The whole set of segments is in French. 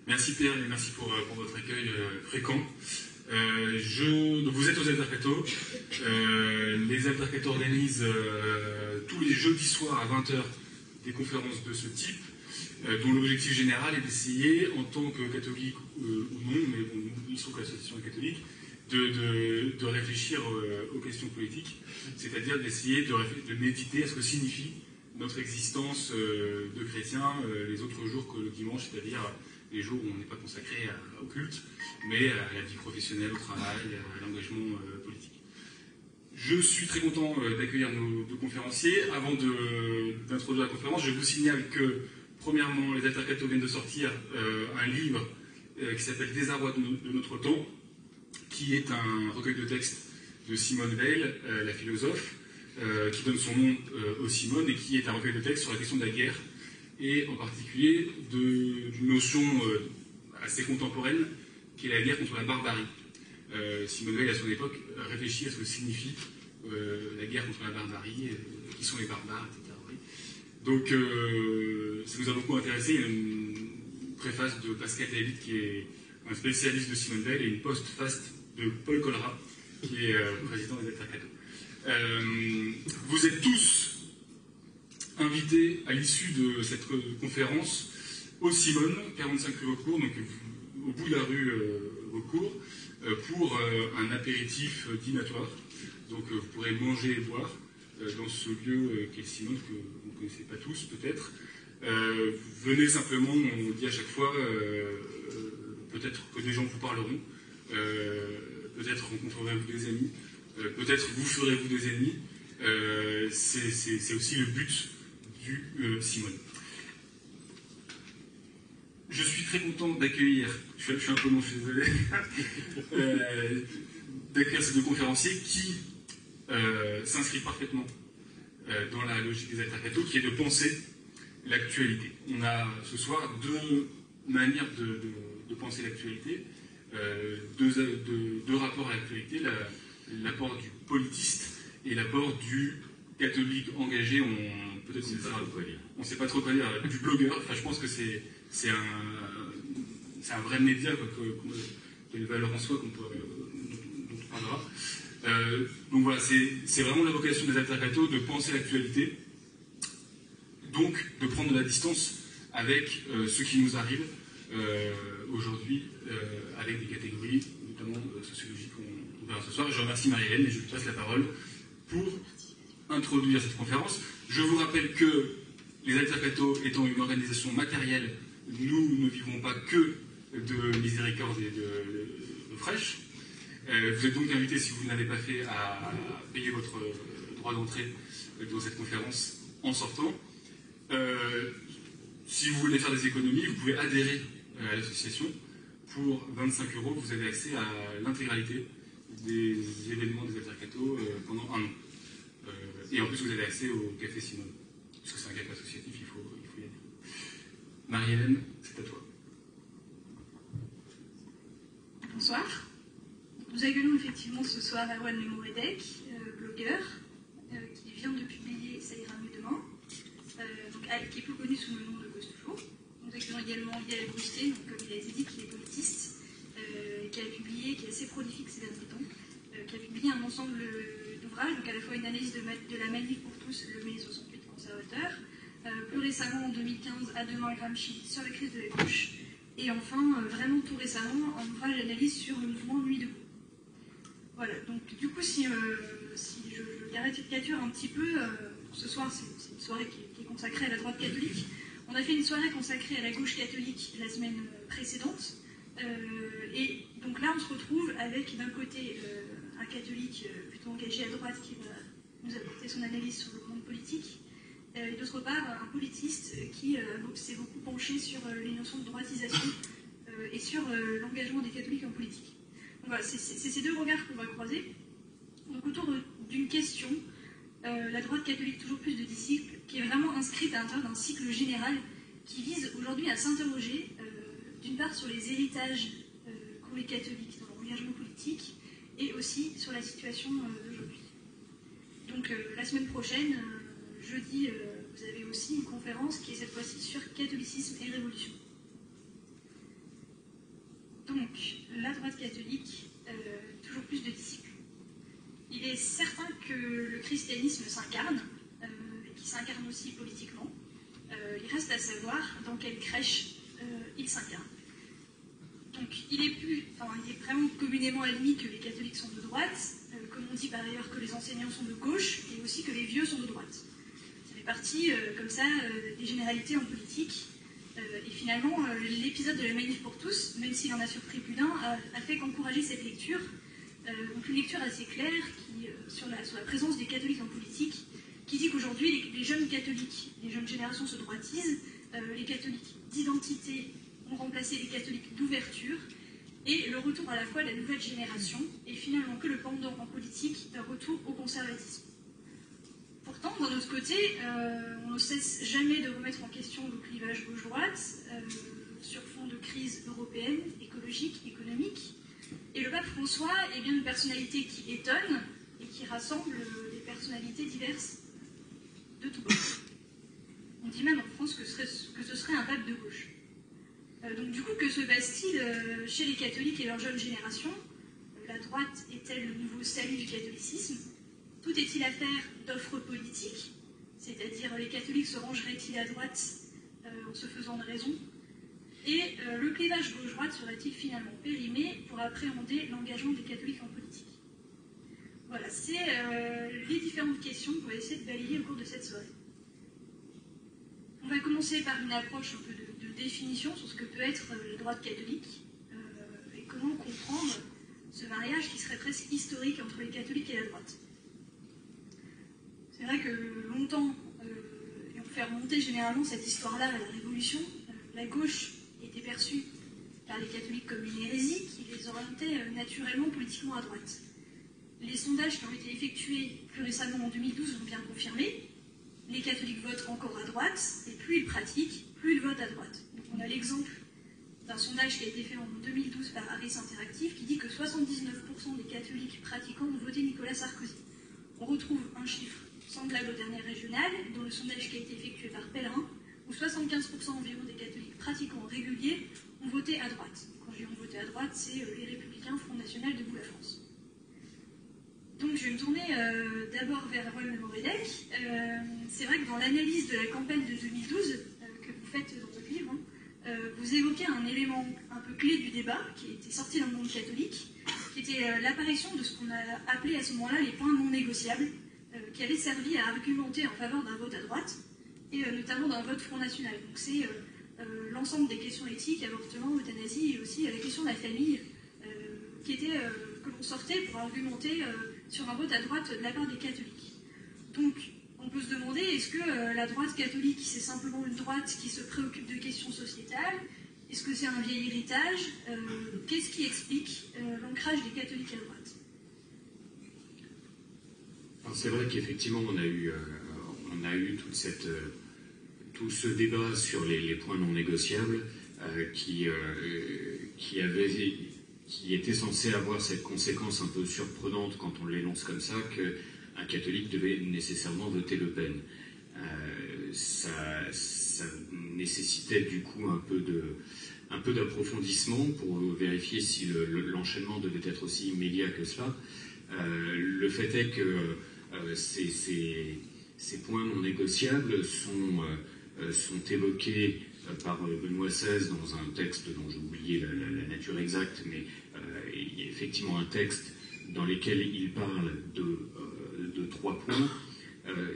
Merci Pierre et merci pour votre accueil fréquent. Donc vous êtes aux Altercato. Les Altercato organisent tous les jeudis soirs à 20h des conférences de ce type, dont l'objectif général est d'essayer, en tant que catholique ou non, mais bon, il se trouve que l'association est catholique, de réfléchir aux questions politiques, c'est-à-dire d'essayer de méditer à ce que signifie notre existence de chrétiens les autres jours que le dimanche, c'est-à-dire les jours où on n'est pas consacré au culte, mais à la vie professionnelle, au travail, à l'engagement politique. Je suis très content d'accueillir nos deux conférenciers. Avant d'introduire la conférence, je vous signale que, premièrement, les Altercato viennent de sortir un livre qui s'appelle Désarroi de notre temps, qui est un recueil de textes de Simone Weil, la philosophe, qui donne son nom aux Simone, et qui est un recueil de textes sur la question de la guerre, et en particulier d'une notion assez contemporaine, qui est la guerre contre la barbarie. Simone Weil, à son époque, réfléchit à ce que signifie la guerre contre la barbarie, qui sont les barbares, etc. Donc, ça nous a beaucoup intéressé. Il y a une préface de Pascal David, qui est un spécialiste de Simone Weil, et une postface de Paul Colrat, qui est président des Altercato. Vous êtes tous invités à l'issue de cette conférence au Simone, 45 rue Vaucourt, donc au bout de la rue Vaucourt, pour un apéritif dînatoire. Donc vous pourrez manger et boire dans ce lieu qu'est le Simone, que vous ne connaissez pas tous peut-être. Venez simplement, on dit à chaque fois, peut-être que des gens vous parleront, peut-être rencontrerez-vous des amis, peut-être vous ferez-vous des ennemis. C'est aussi le but du Simone. Je suis très content d'accueillir, je suis un peu long, je suis désolé, d'accueillir ces deux conférenciers qui s'inscrivent parfaitement dans la logique des Altercato, qui est de penser l'actualité. On a ce soir deux manières de penser l'actualité, deux rapports à l'actualité, l'apport du politiste et l'apport du catholique engagé, peut-être on ne sait pas trop quoi dire, du blogueur. Enfin, je pense que c'est un vrai média qui a une valeur en soi dont on parlera. Donc voilà, c'est vraiment la vocation des Altercato de penser l'actualité, donc de prendre de la distance avec ce qui nous arrive aujourd'hui, avec des catégories, notamment sociologiques, qu'on verra ce soir. Je remercie Marie-Hélène et je lui passe la parole pour introduire cette conférence. Je vous rappelle que les Altercato étant une organisation matérielle, nous ne vivons pas que de miséricorde et de fraîche. Vous êtes donc invités, si vous ne l'avez pas fait, à payer votre droit d'entrée dans cette conférence en sortant. Si vous voulez faire des économies, vous pouvez adhérer à l'association. Pour 25 €, vous avez accès à l'intégralité des événements des Altercato pendant un an. Et en plus, vous avez accès au Café Simone. Parce que c'est un café associatif, il faut y aller. Marie-Hélène, c'est à toi. Bonsoir. Nous accueillons effectivement ce soir Erwan Memoredek, blogueur, qui vient de publier Ça ira mieux demain, qui est plus connu sous le nom de Cause Toujours. Nous accueillons également Yael Brusté, donc, comme il a été dit, qui est politiste, qui a publié, qui est assez prolifique ces derniers temps, qui a publié un ensemble d'ouvrages, donc à la fois une analyse de la manif pour tous, le mai 68 conservateur, plus récemment en 2015, À demain Gramsci sur la crise de la gauche, et enfin, vraiment tout récemment, un ouvrage d'analyse sur le mouvement Nuit debout. Voilà, donc du coup, si je caricature un petit peu, ce soir c'est une soirée qui est consacrée à la droite catholique. On a fait une soirée consacrée à la gauche catholique la semaine précédente, et donc là on se retrouve avec d'un côté un catholique plutôt engagé à droite qui va nous apporter son analyse sur le monde politique, et d'autre part un politiste qui s'est beaucoup penché sur les notions de droitisation et sur l'engagement des catholiques en politique. Donc voilà, c'est ces deux regards qu'on va croiser. Donc autour d'une question, la droite catholique toujours plus de disciples, qui est vraiment inscrite à l'intérieur d'un cycle général qui vise aujourd'hui à s'interroger d'une part sur les héritages qu'ont les catholiques dans leur engagement politique et aussi sur la situation d'aujourd'hui. Donc la semaine prochaine, jeudi, vous avez aussi une conférence qui est cette fois-ci sur catholicisme et révolution. la droite catholique toujours plus de disciples. Il est certain que le christianisme s'incarne, et qu'il s'incarne aussi politiquement. Il reste à savoir dans quelle crèche il s'incarne. Donc il est vraiment communément admis que les catholiques sont de droite, comme on dit par ailleurs que les enseignants sont de gauche, et aussi que les vieux sont de droite. Ça fait partie, comme ça, des généralités en politique. Et finalement, l'épisode de la Manif pour tous, même s'il en a surpris plus d'un, a fait qu'encourager cette lecture. Donc une lecture assez claire sur la présence des catholiques en politique, qui dit qu'aujourd'hui les jeunes catholiques, les jeunes générations se droitisent, les catholiques d'identité ont remplacé les catholiques d'ouverture, et le retour à la fois de la nouvelle génération est finalement que le pendant en politique d'un retour au conservatisme. Pourtant, d'un autre côté, on ne cesse jamais de remettre en question le clivage gauche-droite sur fond de crise européenne, écologique, économique. Et le pape François est bien une personnalité qui étonne et qui rassemble des personnalités diverses de tout bord. On dit même en France que ce serait un pape de gauche. Donc du coup, que se passe-t-il chez les catholiques et leur jeune génération? La droite est-elle le nouveau salut du catholicisme? Tout est-il affaire d'offres politiques? C'est-à-dire les catholiques se rangeraient-ils à droite en se faisant de raison? Et le clivage gauche-droite serait-il finalement périmé pour appréhender l'engagement des catholiques en politique? Voilà, c'est les différentes questions qu'on va essayer de balayer au cours de cette soirée. On va commencer par une approche un peu de définition sur ce que peut être la droite catholique et comment comprendre ce mariage qui serait presque historique entre les catholiques et la droite. C'est vrai que longtemps, et on fait remonter généralement cette histoire-là à la Révolution, la gauche était perçue par les catholiques comme une hérésie qui les orientait naturellement politiquement à droite. Les sondages qui ont été effectués plus récemment en 2012 l'ont bien confirmé. Les catholiques votent encore à droite, et plus ils pratiquent, plus ils votent à droite. Donc on a l'exemple d'un sondage qui a été fait en 2012 par Harris Interactive qui dit que 79% des catholiques pratiquants ont voté Nicolas Sarkozy. On retrouve un chiffre semblable aux dernières régionales, dans le sondage qui a été effectué par Pellerin, où 75% environ des catholiques pratiquants réguliers ont voté à droite. Quand je dis ont voté à droite, c'est les Républicains, Front National, Debout la France. Donc je vais me tourner d'abord vers Erwan Le Moredec. C'est vrai que dans l'analyse de la campagne de 2012, que vous faites dans votre livre, vous évoquez un élément un peu clé du débat qui était sorti dans le monde catholique, qui était l'apparition de ce qu'on a appelé à ce moment-là les points non négociables, qui avaient servi à argumenter en faveur d'un vote à droite, et notamment d'un vote Front National. Donc c'est l'ensemble des questions éthiques, avortement, euthanasie, et aussi la question de la famille, que l'on sortait pour argumenter sur un vote à droite de la part des catholiques. Donc, on peut se demander, est-ce que la droite catholique, c'est simplement une droite qui se préoccupe de questions sociétales? Est-ce que c'est un vieil héritage? Qu'est-ce qui explique l'ancrage des catholiques à droite? C'est vrai qu'effectivement, on a eu tout ce débat sur les points non négociables qui était censé avoir cette conséquence un peu surprenante quand on l'énonce comme ça, qu'un catholique devait nécessairement voter Le Pen. Ça nécessitait du coup un peu d'approfondissement pour vérifier si l'enchaînement devait être aussi immédiat que cela. Le fait est que ces points non négociables sont évoqués par Benoît XVI dans un texte dont j'ai oublié la nature exacte, mais il y a effectivement un texte dans lequel il parle de 3 points,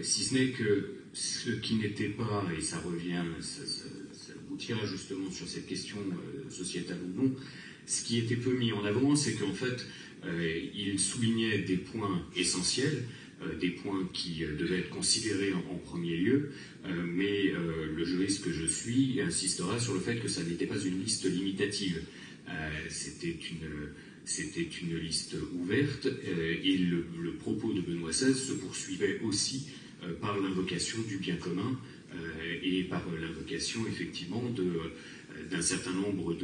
si ce n'est que ce qui n'était pas, et ça aboutira justement sur cette question sociétale ou non, ce qui était peu mis en avant, c'est qu'en fait, il soulignait des points essentiels, des points qui devaient être considérés en premier lieu, mais le juriste que je suis insistera sur le fait que ça n'était pas une liste limitative. C'était une liste ouverte, et le propos de Benoît XVI se poursuivait aussi par l'invocation du bien commun et par l'invocation effectivement d'un certain nombre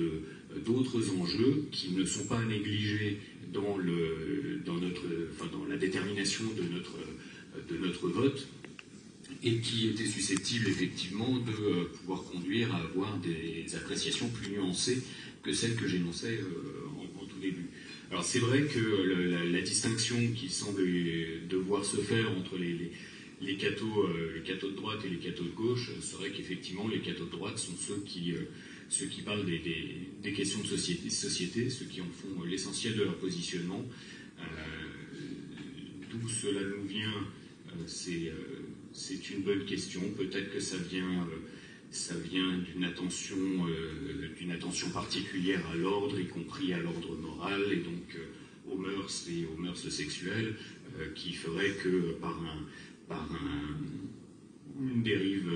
d'autres enjeux qui ne sont pas négligés dans la détermination de notre vote, et qui était susceptible effectivement de pouvoir conduire à avoir des appréciations plus nuancées que celles que j'énonçais en tout début. Alors c'est vrai que la distinction qui semble devoir se faire entre les cathos de droite et les cathos de gauche serait qu'effectivement les cathos de droite sont ceux qui parlent des questions de société, ceux qui en font l'essentiel de leur positionnement. D'où cela nous vient, c'est une bonne question. Peut-être que ça vient d'une attention particulière à l'ordre, y compris à l'ordre moral, et donc aux mœurs et aux mœurs sexuelles, qui ferait que par une dérive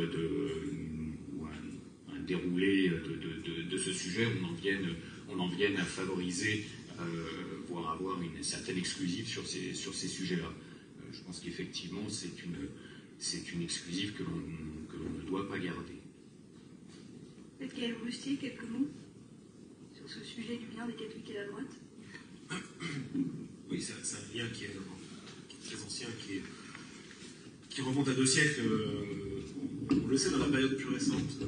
ou un déroulé de ce sujet, on en vienne à favoriser, voire avoir une certaine exclusive sur ces sujets-là. Je pense qu'effectivement, c'est une exclusive que l'on ne doit pas garder. Peut-être qu'elle Roustier, quelques mots sur ce sujet du lien des catholiques et la droite. Oui, c'est un lien qui est très ancien, qui remonte à 2 siècles. On le sait dans la période plus récente.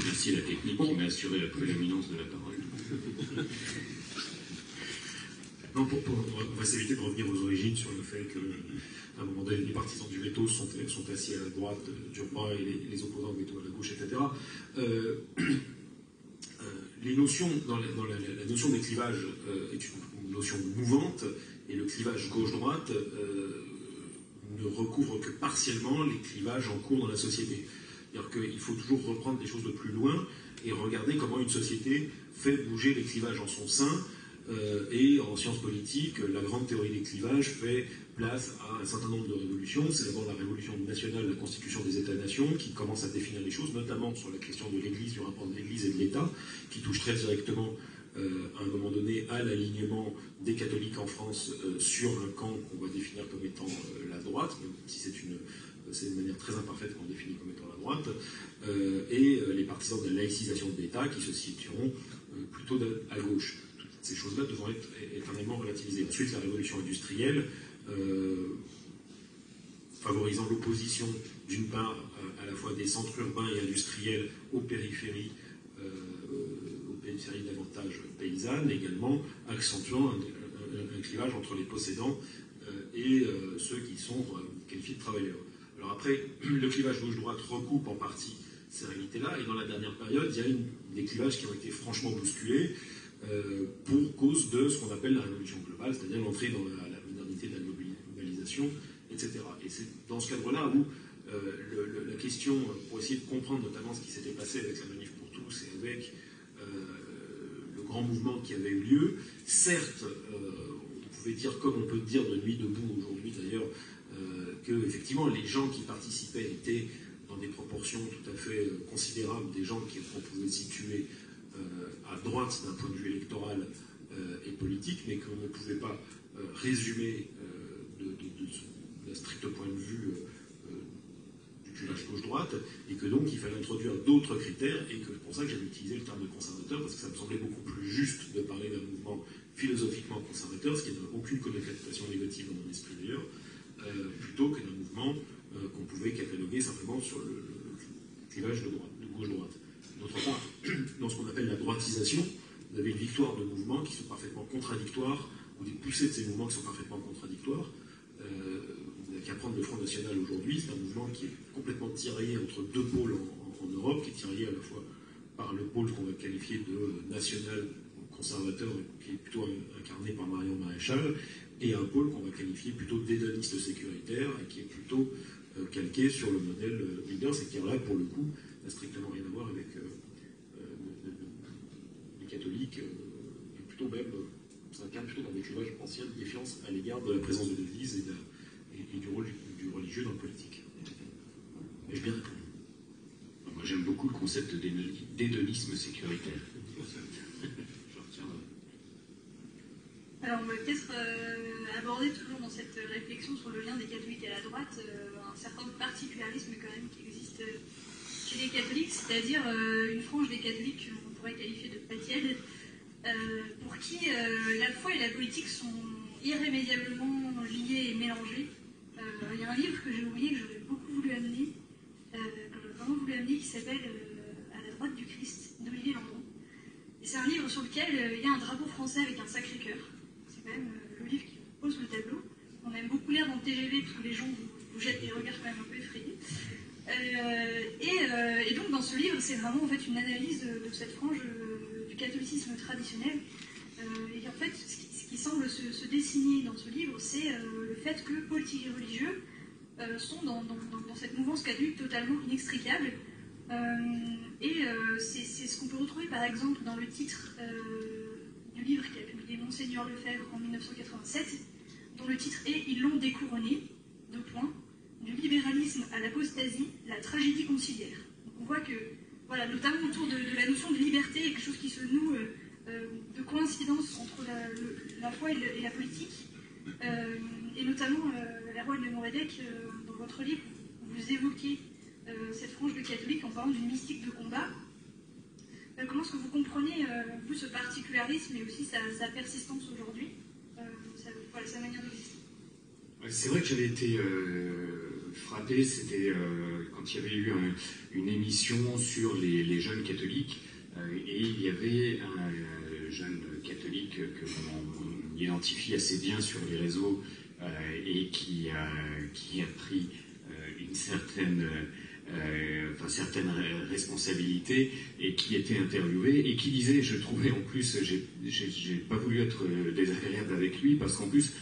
Merci la technique qui m'a assuré la prédominance de la parole. Non, on va s'éviter de revenir aux origines sur le fait qu'à un moment donné, les partisans du veto sont assis à la droite du roi et les opposants du veto à la gauche, etc. Les notions, la notion des clivages est une notion mouvante, et le clivage gauche-droite ne recouvre que partiellement les clivages en cours dans la société. C'est-à-dire qu'il faut toujours reprendre les choses de plus loin et regarder comment une société fait bouger les clivages en son sein. Et en sciences politiques, la grande théorie des clivages fait place à un certain nombre de révolutions. C'est d'abord la révolution nationale, la constitution des États-nations, qui commence à définir les choses, notamment sur la question de l'Église, du rapport de l'Église et de l'État, qui touche très directement, à un moment donné, à l'alignement des catholiques en France sur un camp qu'on va définir comme étant la droite, même si c'est une manière très imparfaite qu'on définit comme étant la droite, et les partisans de la laïcisation de l'État qui se situeront plutôt à gauche. Ces choses-là devront être éternellement relativisées. Ensuite, la révolution industrielle, favorisant l'opposition, d'une part, à la fois des centres urbains et industriels aux périphéries davantage paysannes, également accentuant un clivage entre les possédants et ceux qui sont qualifiés de travailleurs. Alors après, le clivage gauche-droite recoupe en partie ces réalités-là, et dans la dernière période, il y a des clivages qui ont été franchement bousculés pour cause de ce qu'on appelle la révolution globale, c'est-à-dire l'entrée dans la modernité de la globalisation, etc. Et c'est dans ce cadre-là où la question, pour essayer de comprendre notamment ce qui s'était passé avec la manif pour tous et avec le grand mouvement qui avait eu lieu, certes, on pouvait dire, comme on peut dire de Nuit debout aujourd'hui d'ailleurs, que effectivement les gens qui participaient étaient dans des proportions tout à fait considérables des gens qu'on pouvait situer à droite d'un point de vue électoral et politique, mais qu'on ne pouvait pas résumer d'un strict point de vue du clivage gauche-droite, et que donc il fallait introduire d'autres critères, et que c'est pour ça que j'avais utilisé le terme de conservateur, parce que ça me semblait beaucoup plus juste de parler d'un mouvement philosophiquement conservateur, ce qui n'a aucune connotation négative dans mon esprit d'ailleurs, plutôt que d'un mouvement qu'on pouvait cataloguer simplement sur le clivage de gauche-droite. D'autre part, dans ce qu'on appelle la droitisation, vous avez une victoire de mouvements qui sont parfaitement contradictoires, ou des poussées de ces mouvements qui sont parfaitement contradictoires. Vous n'avez qu'à prendre le Front National aujourd'hui, c'est un mouvement qui est complètement tiraillé entre deux pôles en Europe, qui est tiraillé à la fois par le pôle qu'on va qualifier de national conservateur, qui est plutôt incarné par Marion Maréchal, et un pôle qu'on va qualifier plutôt d'hédoniste sécuritaire, et qui est plutôt calqué sur le modèle leader, c'est qui là, pour le coup, n'a strictement rien à voir avec les catholiques, et plutôt même, ça incarne plutôt dans des clivages anciens de défiance à l'égard de la présence de l'Église et du rôle du religieux dans le politique. Ai-je bien répondu? Moi j'aime beaucoup le concept d'hédonisme sécuritaire. Alors on va peut-être aborder toujours dans cette réflexion sur le lien des catholiques à la droite un certain particularisme quand même qui existe chez les catholiques, c'est-à-dire une frange des catholiques qu'on pourrait qualifier de païenne, pour qui la foi et la politique sont irrémédiablement liées et mélangées. Il y a un livre que j'ai oublié, que j'aurais beaucoup voulu amener, qui s'appelle À la droite du Christ, d'Olivier Landron. Et c'est un livre sur lequel il y a un drapeau français avec un Sacré-Cœur. C'est quand même le livre qui pose le tableau. On aime beaucoup lire dans le TGV parce que les gens vous jettent des regards quand même un peu effrayés. Et donc dans ce livre, c'est vraiment en fait une analyse de cette frange du catholicisme traditionnel. Et en fait, ce qui semble se dessiner dans ce livre, c'est le fait que politique et religieux sont dans cette mouvance catholique totalement inextricable. C'est ce qu'on peut retrouver par exemple dans le titre du livre qu'a publié Monseigneur Lefebvre en 1987, dont le titre est « Ils l'ont découronné », du libéralisme à l'apostasie, la tragédie conciliaire. Donc on voit que, voilà, notamment autour de la notion de liberté, il y a quelque chose qui se noue de coïncidence entre la foi et la politique, et notamment Erwan Le Mouredec, dans votre livre, vous évoquez cette frange de catholiques en parlant d'une mystique de combat. Comment est-ce que vous comprenez, vous, ce particularisme et aussi sa persistance aujourd'hui, sa manière de vivre? C'est vrai que j'avais été frappé, c'était quand il y avait eu une émission sur les jeunes catholiques, et il y avait un jeune catholique que l'on identifie assez bien sur les réseaux et qui a pris une certaine responsabilités et qui était interviewé et qui disait, je trouvais en plus, j'ai pas voulu être désagréable avec lui parce qu'en plus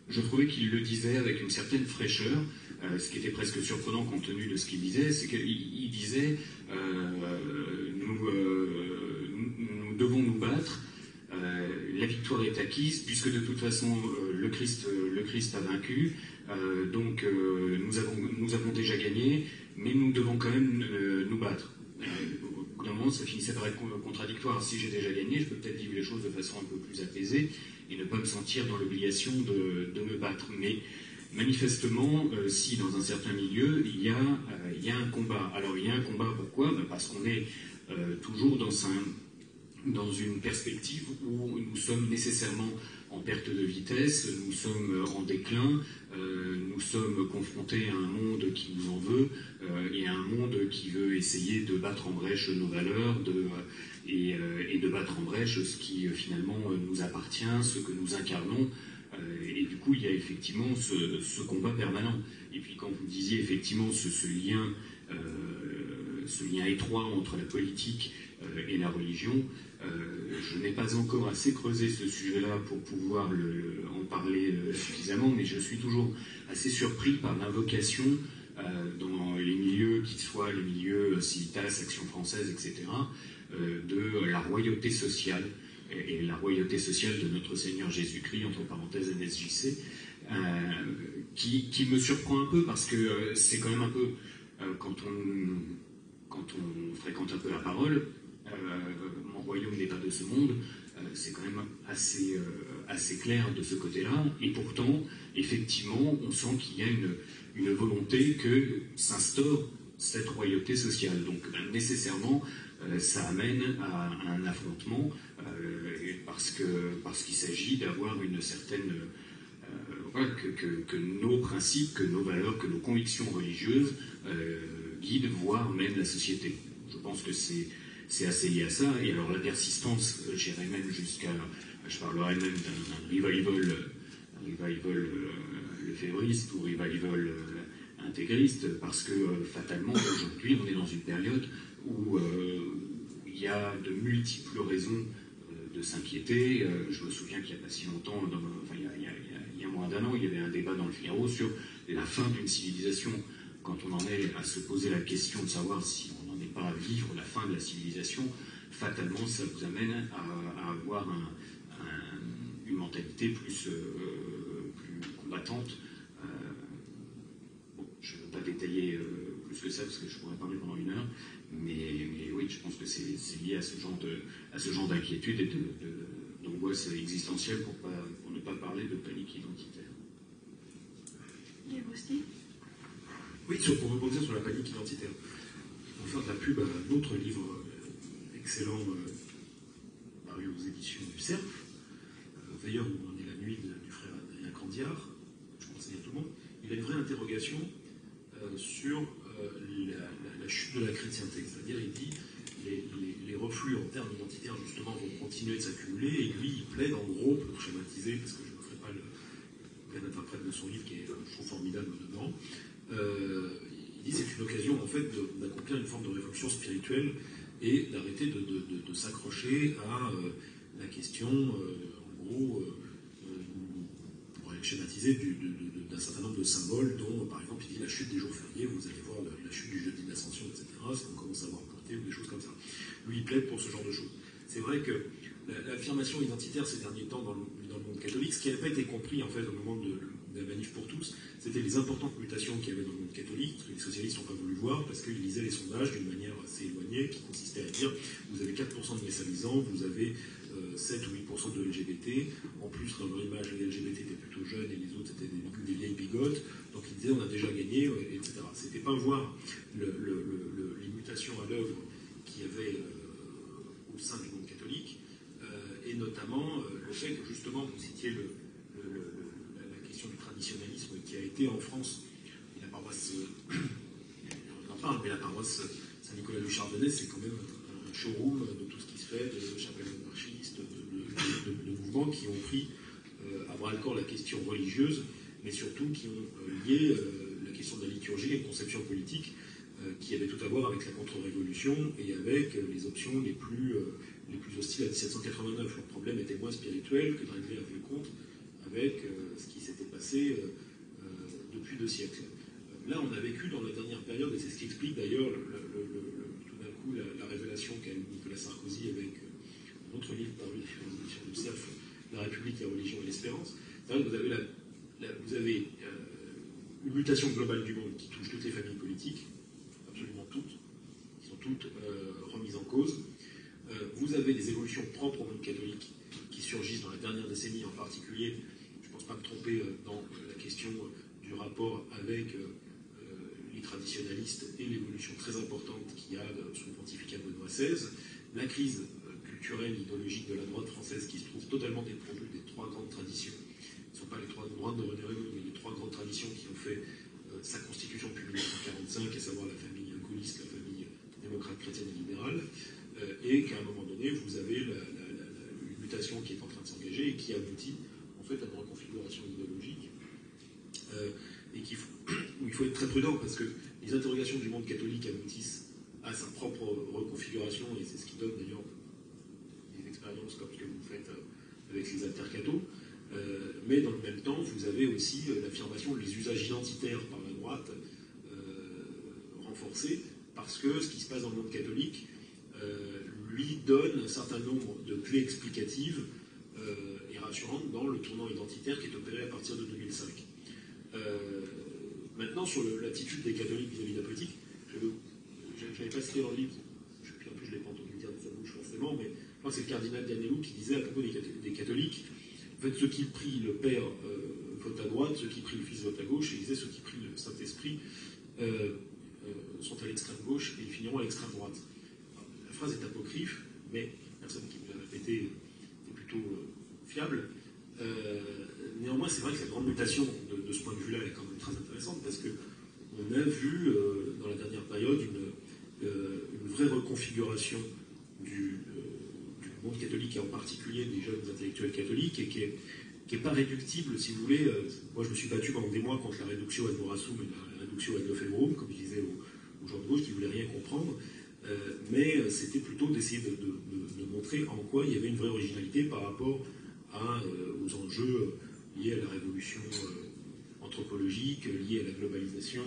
je trouvais qu'il le disait avec une certaine fraîcheur, ce qui était presque surprenant compte tenu de ce qu'il disait, c'est qu'il disait nous devons nous battre, la victoire est acquise puisque de toute façon le Christ a vaincu, donc nous avons déjà gagné, mais nous devons quand même nous battre. Au bout d'un moment, ça finissait par être contradictoire. Si j'ai déjà gagné, je peux peut-être vivre les choses de façon un peu plus apaisée et ne pas me sentir dans l'obligation de me battre. Mais manifestement, si dans un certain milieu, il y a un combat. Alors il y a un combat, pourquoi? Parce qu'on est toujours dans une perspective où nous sommes nécessairement en perte de vitesse, nous sommes en déclin, nous sommes confrontés à un monde qui nous en veut, et à un monde qui veut essayer de battre en brèche nos valeurs et de battre en brèche ce qui finalement nous appartient, ce que nous incarnons. Et du coup, il y a effectivement ce combat permanent. Et puis quand vous disiez effectivement ce lien étroit entre la politique et la religion, je n'ai pas encore assez creusé ce sujet-là pour pouvoir en parler suffisamment, mais je suis toujours assez surpris par l'invocation dans les milieux, qu'ils soient les milieux Civitas, Action française, etc., de la royauté sociale, et la royauté sociale de notre Seigneur Jésus-Christ, entre parenthèses NSJC, qui me surprend un peu, parce que c'est quand même un peu, quand on fréquente un peu la parole, mon royaume n'est pas de ce monde, c'est quand même assez clair de ce côté-là, et pourtant, effectivement, on sent qu'il y a une volonté que s'instaure cette royauté sociale. Donc nécessairement, ça amène à un affrontement, parce qu'il s'agit d'avoir une certaine... que nos principes, que nos valeurs, que nos convictions religieuses guident, voire mènent la société. Je pense que c'est assez lié à ça. Et alors la persistance, j'irais même je parlerai même d'un revival lefévriste ou revival intégriste, parce que fatalement aujourd'hui on est dans une période où il y a de multiples raisons de s'inquiéter. Je me souviens qu'il n'y a pas si longtemps, il y a moins d'un an, il y avait un débat dans le Figaro sur la fin d'une civilisation. Quand on en est à se poser la question de savoir si on n'en est pas à vivre la fin de la civilisation, fatalement ça vous amène à avoir une mentalité plus combattante. Je ne veux pas détailler plus que ça parce que je pourrais parler pendant une heure, mais oui, je pense que c'est lié à ce genre d'inquiétude et d'angoisse existentielle pour ne pas parler de panique identitaire. Et vous aussi ? Oui, pour rebondir sur la panique identitaire. pour faire de la pub à un autre livre excellent paru aux éditions du Cerf, Veilleur où on est la nuit du frère Adrien Candiard, je conseille à tout le monde. Il a une vraie interrogation sur la chute de la chrétienté, c'est-à-dire il dit les reflux en termes identitaires justement vont continuer de s'accumuler et lui il plaide en gros, pour schématiser, parce que je ne ferai pas le interprète de son livre qui est je trouve formidable dedans, il dit c'est une occasion en fait d'accomplir une forme de révolution spirituelle et d'arrêter de s'accrocher à la question en gros pour schématiser d'un certain nombre de symboles dont par exemple il dit la chute des jours fériés, vous allez voir la chute du jeudi de l'Ascension, etc. Ça on commence à voir pointer ou des choses comme ça. Lui il plaide pour ce genre de choses. C'est vrai que l'affirmation identitaire ces derniers temps dans le monde catholique, ce qui n'avait pas été compris en fait au moment de la manif pour tous, c'était les importantes mutations qu'il y avait dans le monde catholique, que les socialistes n'ont pas voulu voir parce qu'ils lisaient les sondages d'une manière assez éloignée, qui consistait à dire vous avez 4% de messalisants, vous avez 7 ou 8% de LGBT, en plus dans leur image les LGBT étaient plutôt jeunes et les autres étaient des vieilles bigotes, donc ils disaient on a déjà gagné, etc. C'était pas voir les mutations à l'œuvre qu'il y avait au sein du monde catholique, et notamment le fait que justement vous citiez la question du traditionnalisme qui a été en France, et la paroisse, on en parle, mais la paroisse Saint-Nicolas du Chardonnay, c'est quand même un showroom de tout ce qui se fait, de chapelles anarchistes, de mouvements qui ont pris à bras-le-corps la question religieuse, mais surtout qui ont lié la question de la liturgie à une conception politique qui avait tout à voir avec la contre-révolution et avec les options les plus hostiles à 1789. Le problème était moins spirituel que de régler un vieux compte avec ce qui s'était passé depuis 2 siècles. Là, on a vécu dans la dernière période, et c'est ce qui explique d'ailleurs tout d'un coup la révélation qu'a eu Nicolas Sarkozy avec un autre livre paru aux éditions du Cerf, La République, la religion et l'espérance. Vous avez une mutation globale du monde qui touche toutes les familles politiques, absolument toutes, qui sont toutes remises en cause. Vous avez des évolutions propres au monde catholique qui surgissent dans la dernière décennie en particulier. Je ne pense pas me tromper dans la question du rapport avec les traditionalistes et l'évolution très importante qu'il y a sous le pontificat de Benoît XVI. La crise culturelle, idéologique de la droite française qui se trouve totalement dépourvue des 3 grandes traditions. Ce ne sont pas les 3 droites de René Régaud, mais les 3 grandes traditions qui ont fait sa constitution depuis 1945, à savoir la famille gaulliste, la famille démocrate, chrétienne et libérale, et qu'à un moment donné, vous avez une mutation qui est en train de s'engager et qui aboutit en fait à une reconfiguration idéologique et où il faut être très prudent parce que les interrogations du monde catholique aboutissent à sa propre reconfiguration et c'est ce qui donne d'ailleurs des expériences comme ce que vous faites avec les altercathos. Mais dans le même temps, vous avez aussi l'affirmation des usages identitaires par la droite renforcés parce que ce qui se passe dans le monde catholique lui donne un certain nombre de clés explicatives et rassurantes dans le tournant identitaire qui est opéré à partir de 2005. Maintenant, sur l'attitude des catholiques vis-à-vis de la politique, je n'avais pas cité dans le livre, en plus je ne l'ai pas entendu dire de sa bouche forcément, mais je crois que c'est le cardinal Dianello qui disait à propos des catholiques, en fait, ceux qui prient le Père votent à droite, ceux qui prient le Fils votent à gauche, et il disait ceux qui prient le Saint-Esprit sont à l'extrême gauche et ils finiront à l'extrême droite. Alors, la phrase est apocryphe, mais la personne qui me l'a répétée est plutôt fiable. Néanmoins, c'est vrai que cette grande mutation de ce point de vue-là est quand même très intéressante parce qu'on a vu dans la dernière période une vraie reconfiguration du monde catholique et en particulier des jeunes intellectuels catholiques et qui n'est pas réductible, si vous voulez. Moi, je me suis battu pendant des mois contre la réduction ad morasum et la réduction ad lofebrum, comme je disais aux gens de gauche qui ne voulaient rien comprendre. Mais c'était plutôt d'essayer de montrer en quoi il y avait une vraie originalité par rapport aux enjeux liés à la révolution anthropologique, liés à la globalisation,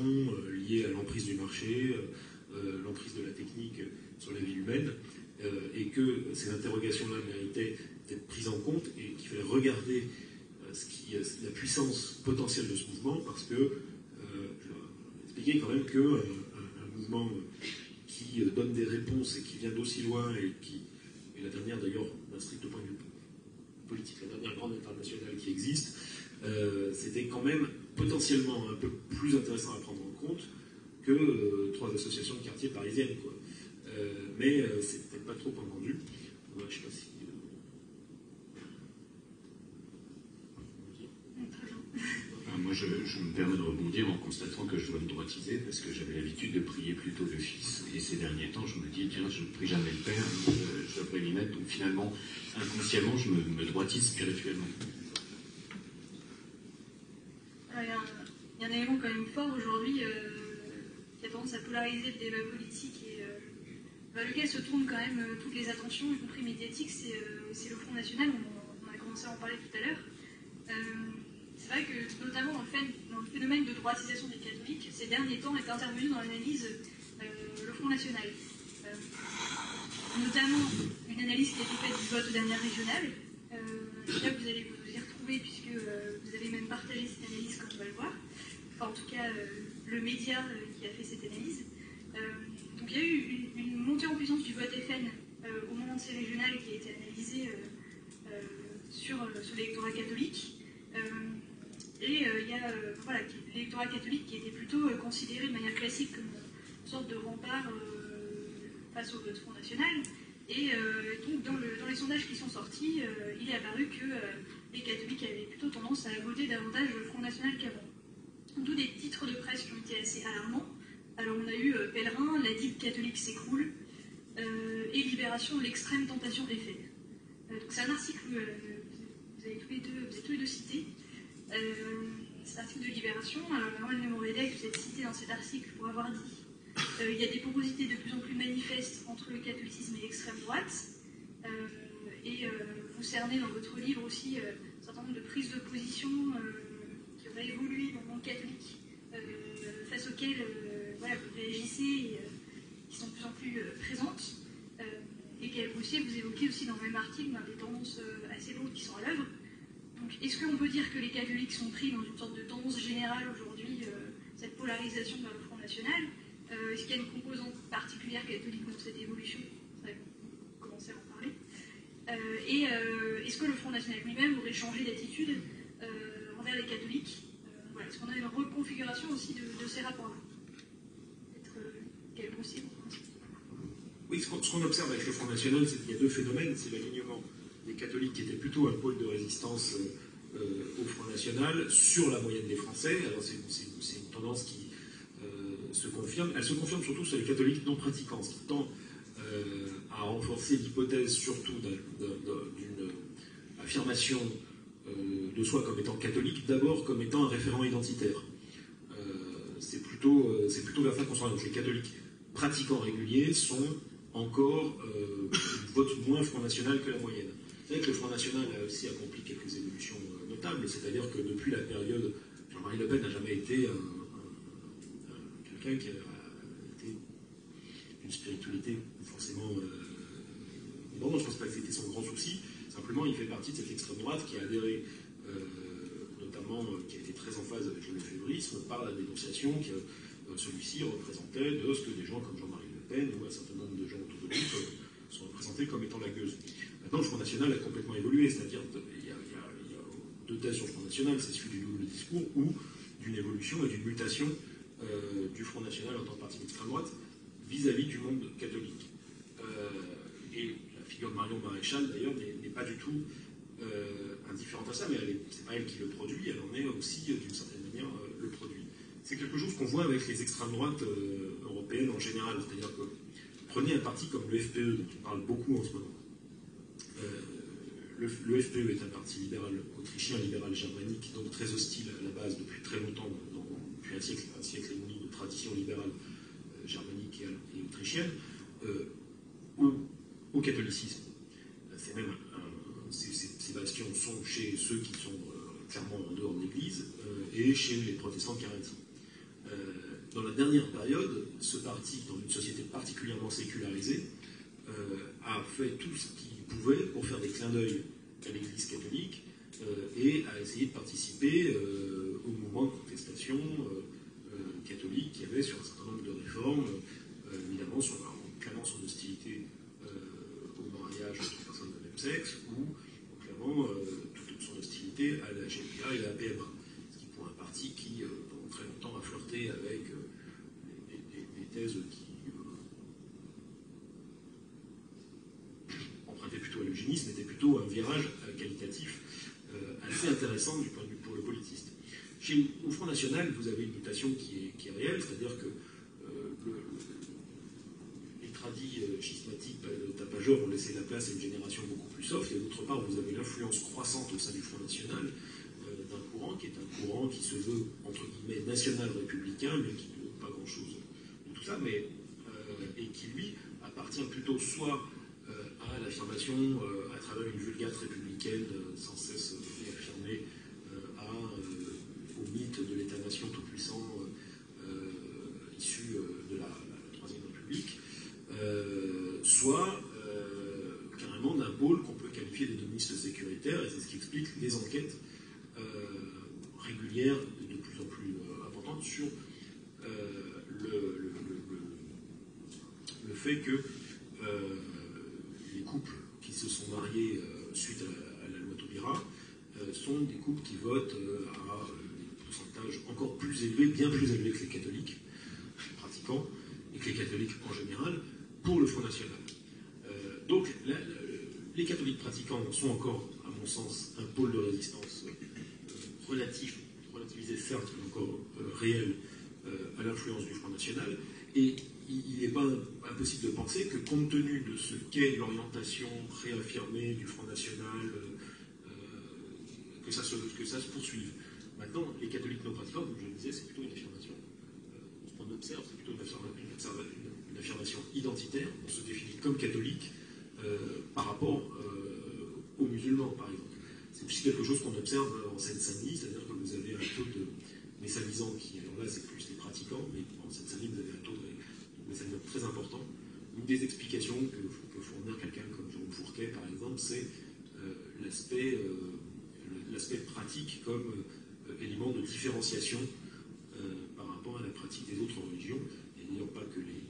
liés à l'emprise du marché, l'emprise de la technique sur la vie humaine, et que ces interrogations-là méritaient d'être prises en compte et qu'il fallait regarder la puissance potentielle de ce mouvement parce que, je vais expliquer quand même qu'un mouvement qui donne des réponses et qui vient d'aussi loin et la dernière d'ailleurs d'un strict point de vue politique, la dernière grande internationale qui existe, c'était quand même potentiellement un peu plus intéressant à prendre en compte que 3 associations de quartier parisiennes, quoi. Mais c'est peut-être pas trop entendu. Ouais, je sais pas si... Moi, je me permets de rebondir en constatant que je dois me droitiser parce que j'avais l'habitude de prier plutôt le Fils. Et ces derniers temps, je me dis, tiens, je ne prie jamais le Père, je devrais m'y mettre. Donc finalement, inconsciemment, je me droitise spirituellement. Il y a un élément quand même fort aujourd'hui qui a tendance à polariser le débat politique et vers lequel se tournent quand même toutes les attentions, y compris médiatiques, c'est le Front National. On a commencé à en parler tout à l'heure. C'est vrai que, notamment dans le phénomène de droitisation des catholiques, ces derniers temps est intervenu dans l'analyse le Front National. Notamment une analyse qui a été faite du vote aux dernières régionales. Là, vous allez vous y retrouver puisque vous avez même partagé cette analyse comme on va le voir. Enfin, en tout cas, le média qui a fait cette analyse. Donc il y a eu une montée en puissance du vote FN au moment de ces régionales qui a été analysée sur l'électorat catholique. Et il y a l'électorat catholique qui était plutôt considéré de manière classique comme une sorte de rempart face au vote Front National. Et donc dans les sondages qui sont sortis, il est apparu que les catholiques avaient plutôt tendance à voter davantage le Front National qu'avant. D'où des titres de presse qui ont été assez alarmants. Alors on a eu Pèlerin, la digue catholique s'écroule, et Libération, l'extrême tentation est faite. Donc c'est un article, vous avez tous les deux cités. C'est l'article de Libération. Alors Erwan Le Mourvedec, vous êtes cité dans cet article pour avoir dit il y a des porosités de plus en plus manifestes entre le catholicisme et l'extrême droite. Et vous cernez dans votre livre aussi un certain nombre de prises de position qui auraient évolué dans le monde catholique, face auxquelles vous réagissez et qui sont de plus en plus présentes. Et aussi, vous évoquez aussi dans le même article des tendances assez lourdes qui sont à l'œuvre. Donc, est-ce qu'on peut dire que les catholiques sont pris dans une sorte de tendance générale aujourd'hui, cette polarisation vers le Front National? Est-ce qu'il y a une composante particulière catholique dans cette évolution? Ça va commencer à en parler. Et est-ce que le Front National lui-même aurait changé d'attitude envers les catholiques? Est-ce qu'on a une reconfiguration aussi de ces rapports-là? Quel possible? Oui, ce qu'on observe avec le Front National, c'est qu'il y a 2 phénomènes. C'est l'alignement des catholiques qui étaient plutôt un pôle de résistance au Front National sur la moyenne des Français. Alors c'est une tendance qui se confirme. Elle se confirme surtout sur les catholiques non pratiquants, ce qui tend à renforcer l'hypothèse surtout d'une affirmation de soi comme étant catholique, d'abord comme étant un référent identitaire. C'est plutôt vers ça qu'on s'oriente. Les catholiques pratiquants réguliers sont encore votent moins Front National que la moyenne. Vous savez que le Front National a aussi accompli quelques évolutions notables, c'est-à-dire que depuis la période, Jean-Marie Le Pen n'a jamais été quelqu'un qui a été d'une spiritualité forcément... non, je ne pense pas que c'était son grand souci, simplement il fait partie de cette extrême droite qui a adhéré, notamment, qui a été très en phase avec le lefébrisme, par la dénonciation que celui-ci représentait de ce que des gens comme Jean-Marie Le Pen ou un certain nombre de gens autour de lui sont représentés comme étant la gueuse. Maintenant, le Front National a complètement évolué, c'est-à-dire il y a 2 thèses sur le Front National, c'est celui du nouveau discours ou d'une évolution et d'une mutation du Front National en tant que parti d'extrême droite vis-à-vis du monde catholique. Et la figure de Marion Maréchal, d'ailleurs, n'est pas du tout indifférente à ça, mais c'est pas elle qui le produit, elle en est aussi, d'une certaine manière, le produit. C'est quelque chose qu'on voit avec les extrêmes droites européennes en général, c'est-à-dire que prenez un parti comme le FPE, dont on parle beaucoup en ce moment. Le FPE est un parti libéral autrichien, libéral germanique, donc très hostile à la base depuis très longtemps, depuis un siècle et demi de tradition libérale germanique et autrichienne, au catholicisme. C'est même ces bastions sont chez ceux qui sont clairement en dehors de l'Église et chez les protestants carétines. Dans la dernière période, ce parti, dans une société particulièrement sécularisée, a fait tout ce qu'il pouvait pour faire des clins d'œil à l'Église catholique et a essayé de participer au mouvement de contestation catholique qu'il y avait sur un certain nombre de réformes, évidemment en clamant son hostilité au mariage entre personnes de même sexe ou en clamant toute son hostilité à la GPA et à la PMA. Ce qui pour un parti qui, pendant très longtemps, a flirté avec thèses qui empruntaient plutôt à l'eugénisme, était plutôt un virage qualitatif assez intéressant du point de vue pour le politiste. Au Front National, vous avez une mutation qui est réelle, c'est-à-dire que les tradis schismatiques tapageurs ont laissé la place à une génération beaucoup plus soft, et d'autre part, vous avez l'influence croissante au sein du Front National d'un courant qui est un courant qui se veut, entre guillemets, national-républicain, mais qui ne veut pas grand-chose de tout ça, mais, et qui, lui, appartient plutôt soit à l'affirmation à travers une vulgate républicaine sans cesse réaffirmée au mythe de l'État-nation tout-puissant issu de la Troisième République, soit carrément d'un pôle qu'on peut qualifier d'édéonistes sécuritaires, et c'est ce qui explique les enquêtes régulières de plus en plus importantes sur le fait que les couples qui se sont mariés suite à la loi Taubira sont des couples qui votent à des pourcentages encore plus élevés, bien plus élevés que les catholiques pratiquants, et que les catholiques en général, pour le Front National. Donc, les catholiques pratiquants sont encore, à mon sens, un pôle de résistance relativisé certes, mais encore réel à l'influence du Front National, et il n'est pas impossible de penser que, compte tenu de ce qu'est l'orientation réaffirmée du Front National, que ça se poursuive. Maintenant, les catholiques non pratiquants, comme je le disais, c'est plutôt une affirmation. Ce qu'on observe, c'est plutôt une affirmation identitaire. On se définit comme catholique par rapport aux musulmans, par exemple. C'est aussi quelque chose qu'on observe en Seine-Saint-Denis, c'est-à-dire que vous avez un taux de messalisants qui, alors là, c'est plus les pratiquants, mais en Seine-Saint-Denis, vous avez un taux de messalisants très important. Une des explications que peut fournir quelqu'un comme Jérôme Fourquet, par exemple, c'est l'aspect pratique comme élément de différenciation par rapport à la pratique des autres religions, et n'ayant pas que les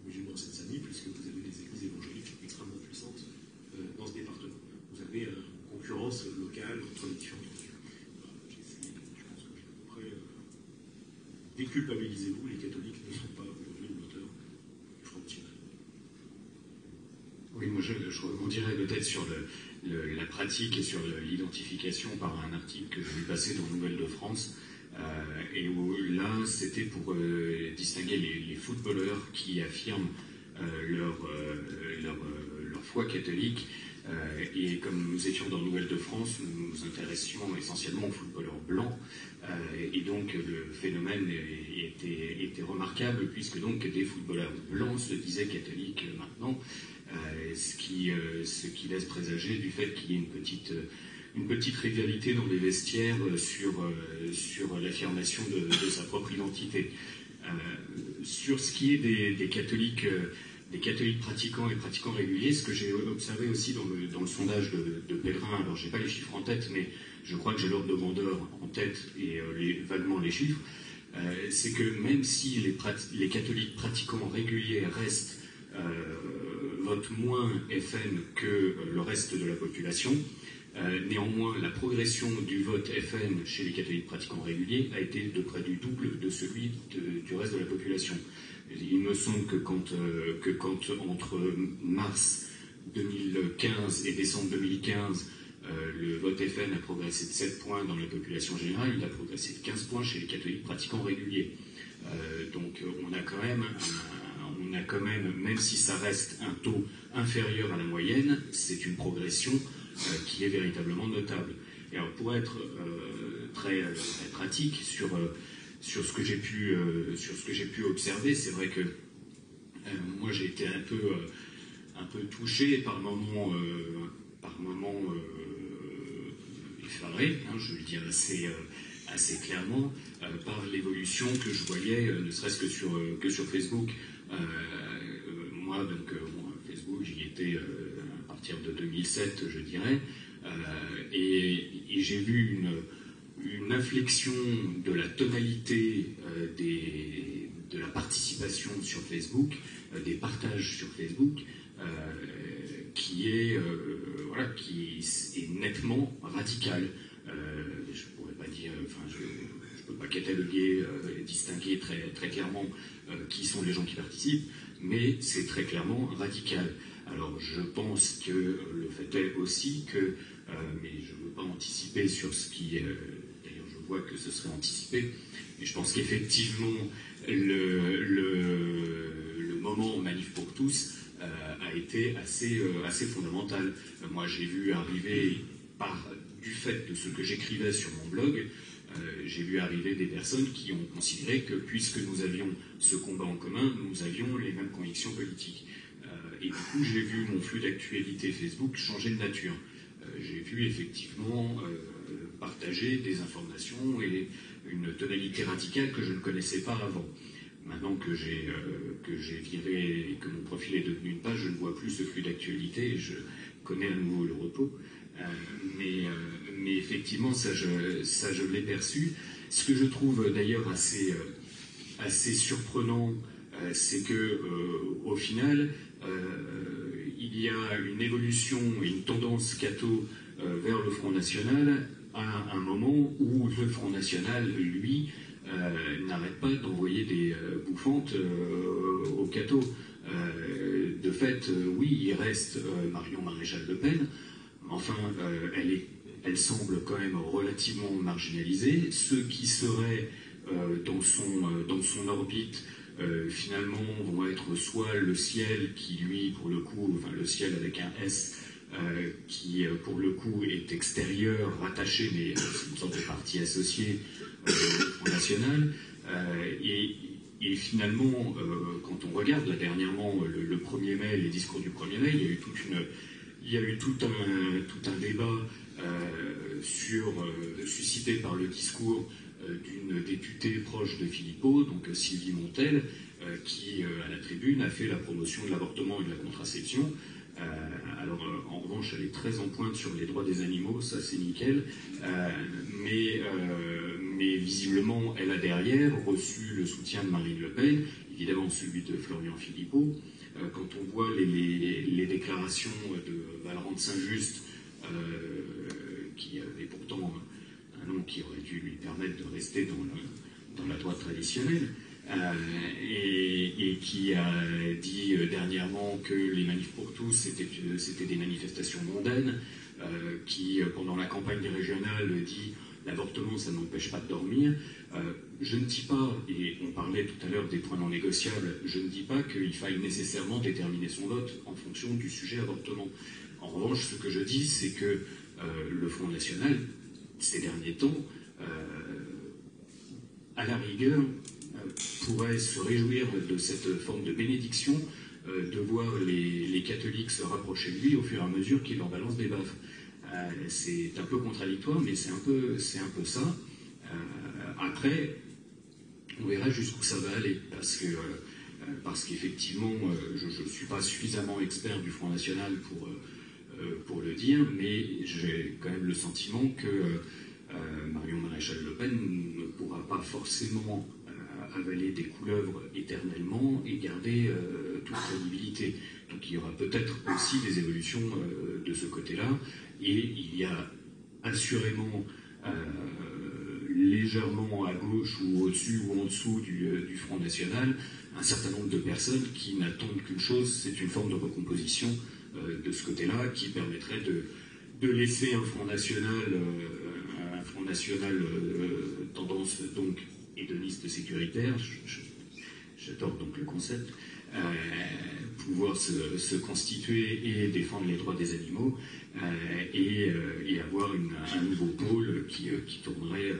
musulmans de Seine-Saint-Denis, puisque vous avez des églises évangéliques extrêmement puissantes dans ce département. Vous avez une concurrence locale entre les différentes religions. Je pense que j'ai à peu près déculpabilisez-vous, les catholiques ne sont pas aujourd'hui le moteur du Front National. Oui, moi je rebondirais peut-être sur la pratique et sur l'identification par un article que j'ai vu passer dans Nouvelles de France, et où là c'était pour distinguer les footballeurs qui affirment leur foi catholique, et comme nous étions dans Nouvelles de France, nous nous intéressions essentiellement aux footballeurs blancs, et donc le phénomène était remarquable, puisque donc des footballeurs blancs se disaient catholiques maintenant, ce qui laisse présager du fait qu'il y ait une petite rivalité dans les vestiaires sur l'affirmation de sa propre identité. Sur ce qui est des catholiques pratiquants et pratiquants réguliers, ce que j'ai observé aussi dans le sondage de Pellegrin, alors j'ai pas les chiffres en tête, mais je crois que j'ai l'ordre de grandeur en tête et vaguement les chiffres, c'est que même si les catholiques pratiquants réguliers restent votent moins FN que le reste de la population, néanmoins la progression du vote FN chez les catholiques pratiquants réguliers a été de près du double de celui du reste de la population. Il me semble que quand entre mars 2015 et décembre 2015, le vote FN a progressé de 7 points dans la population générale, il a progressé de 15 points chez les catholiques pratiquants réguliers. Donc on a quand même, même si ça reste un taux inférieur à la moyenne, c'est une progression qui est véritablement notable. Et alors pour être très pratique sur ce que j'ai pu observer, c'est vrai que moi j'ai été un peu touché par moments effaré, je le dis assez clairement, par l'évolution que je voyais, ne serait-ce que sur Facebook. Moi, donc, Facebook, j'y étais à partir de 2007, je dirais, et j'ai vu une inflexion de la tonalité de la participation sur Facebook, des partages sur Facebook, qui est nettement radicale. Je pourrais pas dire, je peux peut pas cataloguer, distinguer très clairement qui sont les gens qui participent, mais c'est très clairement radical. Alors je pense que le fait est aussi que, mais je ne veux pas anticiper sur ce qui, d'ailleurs je vois que ce serait anticipé, mais je pense qu'effectivement le moment Manif pour tous a été assez fondamental. Moi j'ai vu arriver, du fait de ce que j'écrivais sur mon blog, j'ai vu arriver des personnes qui ont considéré que puisque nous avions ce combat en commun, nous avions les mêmes convictions politiques. Et du coup, j'ai vu mon flux d'actualité Facebook changer de nature. J'ai vu effectivement partager des informations et une tonalité radicale que je ne connaissais pas avant. Maintenant que j'ai viré et que mon profil est devenu une page, je ne vois plus ce flux d'actualité et je connais à nouveau le repos. Mais effectivement, ça je l'ai perçu. Ce que je trouve d'ailleurs assez surprenant, c'est que au final, il y a une évolution et une tendance catho vers le Front National à un moment où le Front National, lui, n'arrête pas d'envoyer des bouffantes aux cathos. De fait, oui, il reste Marion Maréchal Le Pen. Enfin, elle semble quand même relativement marginalisée. Ceux qui seraient dans son orbite, finalement, vont être soit le ciel qui, lui, pour le coup, enfin le ciel avec un S, qui, pour le coup, est extérieur, rattaché, mais c'est une sorte de parti associé au Front National. Et finalement, quand on regarde là dernièrement le 1er mai, les discours du 1er mai, il y a eu tout un débat suscité par le discours d'une députée proche de Philippot, donc Sylvie Montel, qui, à la tribune, a fait la promotion de l'avortement et de la contraception. Alors, en revanche, elle est très en pointe sur les droits des animaux, ça c'est nickel, mais visiblement, elle a derrière reçu le soutien de Marine Le Pen, évidemment celui de Florian Philippot. Quand on voit les déclarations de Valorant de Saint-Just, qui avait pourtant un nom qui aurait dû lui permettre de rester dans la droite traditionnelle, et qui a dit dernièrement que les manifs pour tous c'était des manifestations mondaines, qui pendant la campagne régionale dit l'avortement ça n'empêche pas de dormir. Je ne dis pas, et on parlait tout à l'heure des points non négociables, je ne dis pas qu'il faille nécessairement déterminer son vote en fonction du sujet avortement. En revanche, ce que je dis, c'est que le Front National, ces derniers temps, à la rigueur, pourrait se réjouir de cette forme de bénédiction, de voir les catholiques se rapprocher de lui au fur et à mesure qu'il leur balance des baffes. C'est un peu contradictoire, mais c'est un peu ça. Après, on verra jusqu'où ça va aller, parce qu'effectivement, je ne suis pas suffisamment expert du Front National pour le dire, mais j'ai quand même le sentiment que Marion Maréchal Le Pen ne pourra pas forcément avaler des couleuvres éternellement et garder toute crédibilité. Donc il y aura peut-être aussi des évolutions de ce côté-là, et il y a assurément légèrement à gauche ou au-dessus ou en dessous du Front National un certain nombre de personnes qui n'attendent qu'une chose, c'est une forme de recomposition de ce côté-là qui permettrait de laisser un Front National tendance donc hédoniste sécuritaire, j'adore donc le concept, pouvoir se constituer et défendre les droits des animaux, et avoir un nouveau pôle qui tournerait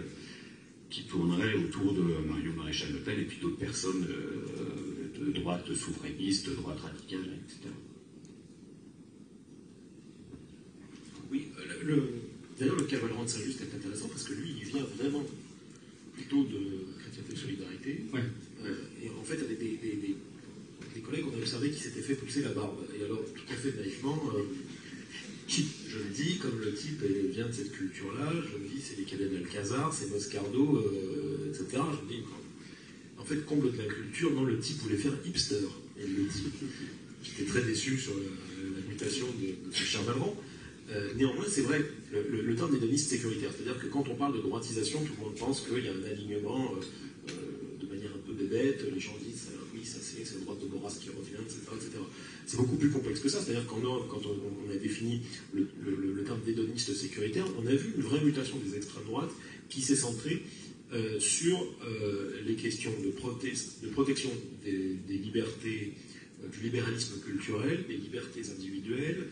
autour de Marion Maréchal Le Pen et puis d'autres personnes de droite souverainiste, de droite radicale, etc. Oui, d'ailleurs, le cas Valorant de Saint-Just est intéressant parce que lui, il vient vraiment plutôt de Chrétienté et Solidarité. Ouais. Et en fait, avec des collègues, on a observé qu'il s'était fait pousser la barbe. Et alors, tout à fait naïvement, je me dis, comme le type vient de cette culture-là, je me dis, c'est les cadets d'Alcazar, c'est Moscardo, etc. Je me dis, en fait, comble de la culture, non, le type voulait faire hipster. Et il le dit. J'étais très déçu sur la mutation de ce cher Valorant. Néanmoins, c'est vrai, le terme d'hédonisme sécuritaire, c'est-à-dire que quand on parle de droitisation, tout le monde pense qu'il y a un alignement de manière un peu bébête, les gens disent oui, ça c'est le droit de Maurras qui revient, etc. etc. C'est beaucoup plus complexe que ça, c'est-à-dire quand on a défini le terme d'hédoniste sécuritaire, on a vu une vraie mutation des extrêmes droites qui s'est centrée sur les questions de protection des libertés, du libéralisme culturel, des libertés individuelles,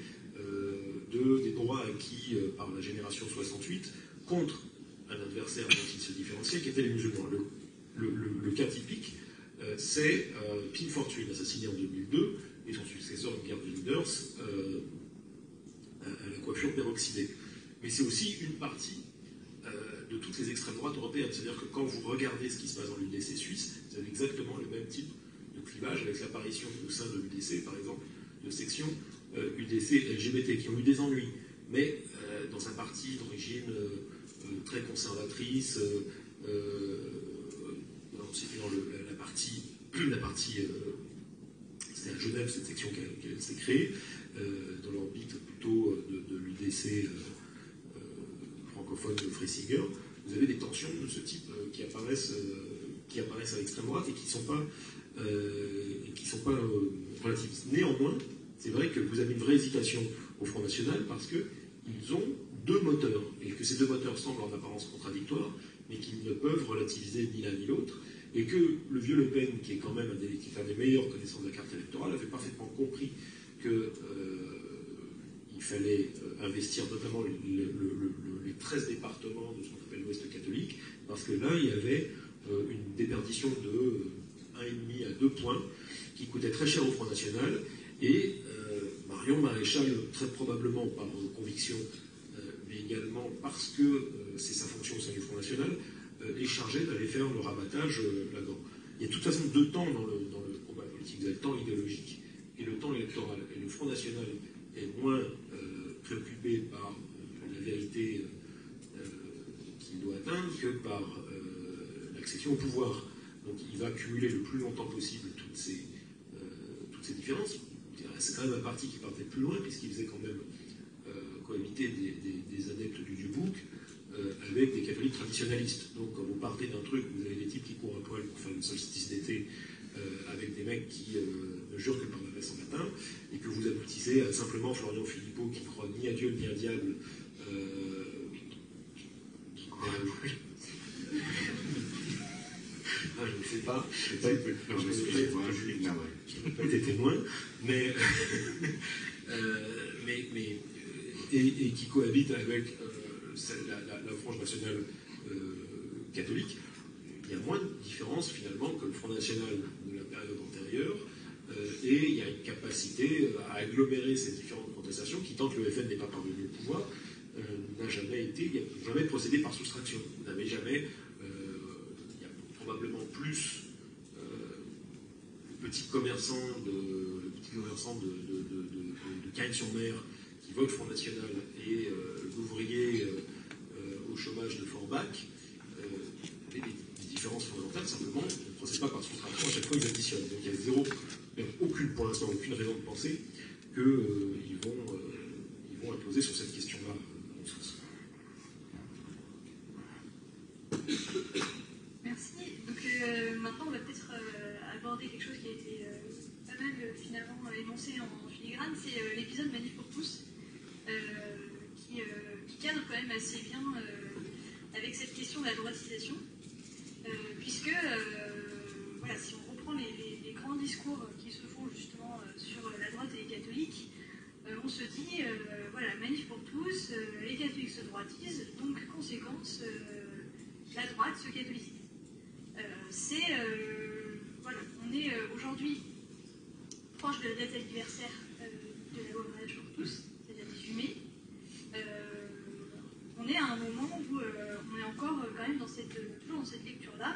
des droits acquis par la génération 68 contre un adversaire dont il se différenciait, qui était les musulmans. Le cas typique, c'est Pin Fortuyn, assassiné en 2002, et son successeur, Geert Wilders, à la coiffure peroxydée. Mais c'est aussi une partie de toutes les extrêmes droites européennes. C'est-à-dire que quand vous regardez ce qui se passe dans l'UDC suisse, vous avez exactement le même type de clivage, avec l'apparition au sein de l'UDC, par exemple, de sections UDC LGBT qui ont eu des ennuis, mais dans un parti d'origine très conservatrice, c'était dans la partie c'était à Genève, cette section qu'elle s'est créée, dans l'orbite plutôt de l'UDC francophone de Freysinger. Vous avez des tensions de ce type qui apparaissent à l'extrême droite et qui ne sont pas relativistes. Néanmoins, c'est vrai que vous avez une vraie hésitation au Front National parce qu'ils ont deux moteurs, et que ces deux moteurs semblent en apparence contradictoires, mais qu'ils ne peuvent relativiser ni l'un ni l'autre, et que le vieux Le Pen, qui est quand même un des meilleurs connaissants de la carte électorale, avait parfaitement compris qu'il fallait investir notamment les 13 départements de ce qu'on appelle l'Ouest catholique, parce que là, il y avait une déperdition de 1,5 à 2 points qui coûtait très cher au Front National, et Marion Maréchal, très probablement par conviction, mais également parce que c'est sa fonction au sein du Front National, est chargée d'aller faire le rabattage là-dedans. Il y a de toute façon deux temps dans le combat politique. Vous avez le temps idéologique et le temps électoral. Et le Front National est moins préoccupé par la vérité qu'il doit atteindre que par l'accession au pouvoir. Donc il va cumuler le plus longtemps possible toutes ces différences. C'est quand même un parti qui partait plus loin, puisqu'il faisait quand même cohabiter des adeptes du Dubouk avec des catholiques traditionnalistes. Donc quand vous partez d'un truc, vous avez des types qui courent à poil pour faire une solstice d'été avec des mecs qui ne jurent que par la messe en matin, et que vous aboutissez à simplement Florian Philippot qui ne croit ni à Dieu ni à diable. Je ne sais pas. Je n'ai pas été témoin, mais et qui cohabite avec la frange nationale catholique. Il y a moins de différence finalement que le Front National de la période antérieure, et il y a une capacité à agglomérer ces différentes contestations qui, tant que le FN n'est pas parvenu au pouvoir, n'a jamais procédé par soustraction. Vous n'avez jamais, il y a probablement plus le petit commerçant de Cagnes-sur-Mer qui vote Front National et l'ouvrier au chômage de Forbach, des différences fondamentales, simplement, ne procèdent pas par soustraction, à chaque fois ils additionnent. Donc il y a pour l'instant aucune raison de penser qu'ils vont imposer sur cette question-là. Merci. Donc maintenant on va peut-être aborder quelque chose qui a été pas mal finalement énoncé en filigrane, c'est l'épisode Manif pour tous, qui cadre quand même assez bien avec cette question de la droitisation, puisque voilà, si on reprend les grands discours qui se font justement sur la droite et les catholiques, on se dit, voilà, Manif pour tous, les catholiques se droitisent, donc conséquence, la droite se catholicise. Voilà, on est aujourd'hui proche de la date anniversaire de la loi mariage pour tous, c'est-à-dire 18 mai. On est à un moment où on est encore quand même toujours dans cette lecture-là,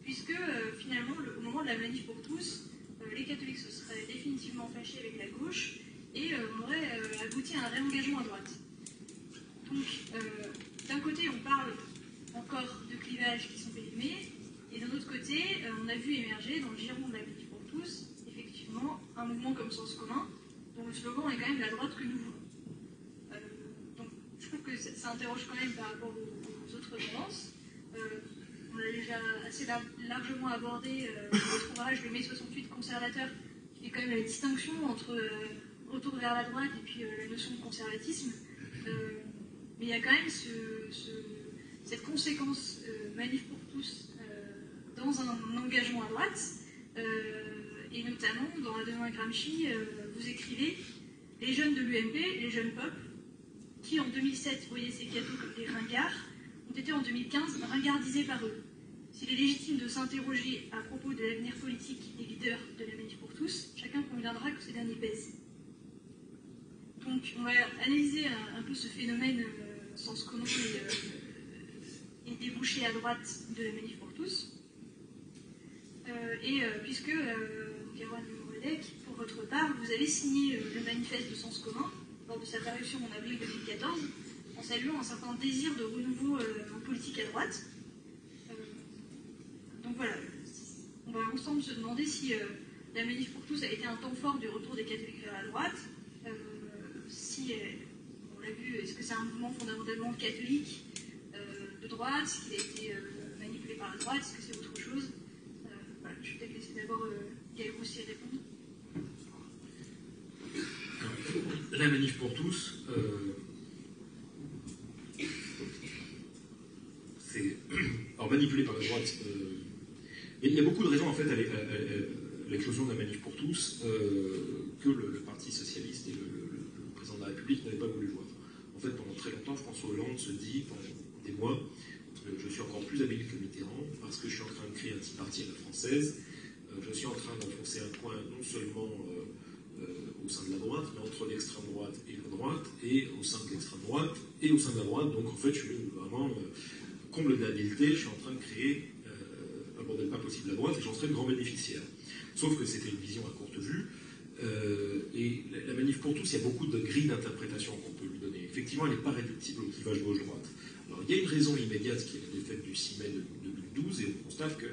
puisque finalement, au moment de la manif pour tous, les catholiques se seraient définitivement fâchés avec la gauche et on aurait abouti à un réengagement à droite. Donc, d'un côté, on parle encore de clivages qui sont périmés, et d'un autre côté, on a vu émerger dans le giron de la manif pour tous, effectivement, un mouvement comme Sens commun, dont le slogan est quand même la droite que nous voulons. Donc je trouve que ça interroge quand même par rapport aux autres tendances. On l'a déjà assez largement abordé votre ouvrage, le mai 68 conservateur, qui fait quand même la distinction entre retour vers la droite et puis la notion de conservatisme. Mais il y a quand même cette conséquence manif pour tous dans un engagement à droite, et notamment dans la demande Gramsci, vous écrivez « Les jeunes de l'UMP, les jeunes pop, qui en 2007 voyaient ces cadeaux comme des ringards, ont été en 2015 ringardisés par eux. S'il est légitime de s'interroger à propos de l'avenir politique des leaders de la Manif pour tous, chacun conviendra que ces derniers pèsent. » Donc on va analyser un peu ce phénomène sens commun et débouché à droite de la Manif pour tous. Puisque, Erwan Le-Mouredec, pour votre part, vous avez signé le manifeste de sens commun lors de sa parution en avril 2014, en saluant un certain désir de renouveau en politique à droite. Donc voilà, on va ensemble se demander si la Manif pour tous a été un temps fort du retour des catholiques vers la droite, si, on l'a vu, est-ce que c'est un mouvement fondamentalement catholique de droite, est-ce qu'il a été manipulé par la droite, est-ce que c'est autre chose? Voilà, je vais peut-être laisser d'abord Gaël Roussy répondre. La Manif pour tous, c'est alors manipulé par la droite. Il y a beaucoup de raisons en fait à l'éclosion de la Manif pour tous que le Parti socialiste et le président de la République n'avaient pas voulu voir. En fait, pendant très longtemps, François Hollande se dit pendant des mois, je suis encore plus habile que Mitterrand parce que je suis en train de créer un petit parti à la française. Je suis en train d'enfoncer un coin non seulement au sein de la droite, mais entre l'extrême droite et la droite, et au sein de l'extrême droite et au sein de la droite. Donc en fait, je suis vraiment comble de l'habileté, je suis en train de créer un bordel pas possible à droite et j'en serai le grand bénéficiaire. Sauf que c'était une vision à courte vue. Et la Manif pour tous, il y a beaucoup de grilles d'interprétation qu'on peut lui donner. Effectivement, elle n'est pas réductible au clivage gauche-droite. Alors, il y a une raison immédiate qui est la défaite du 6 mai 2012, et on constate que,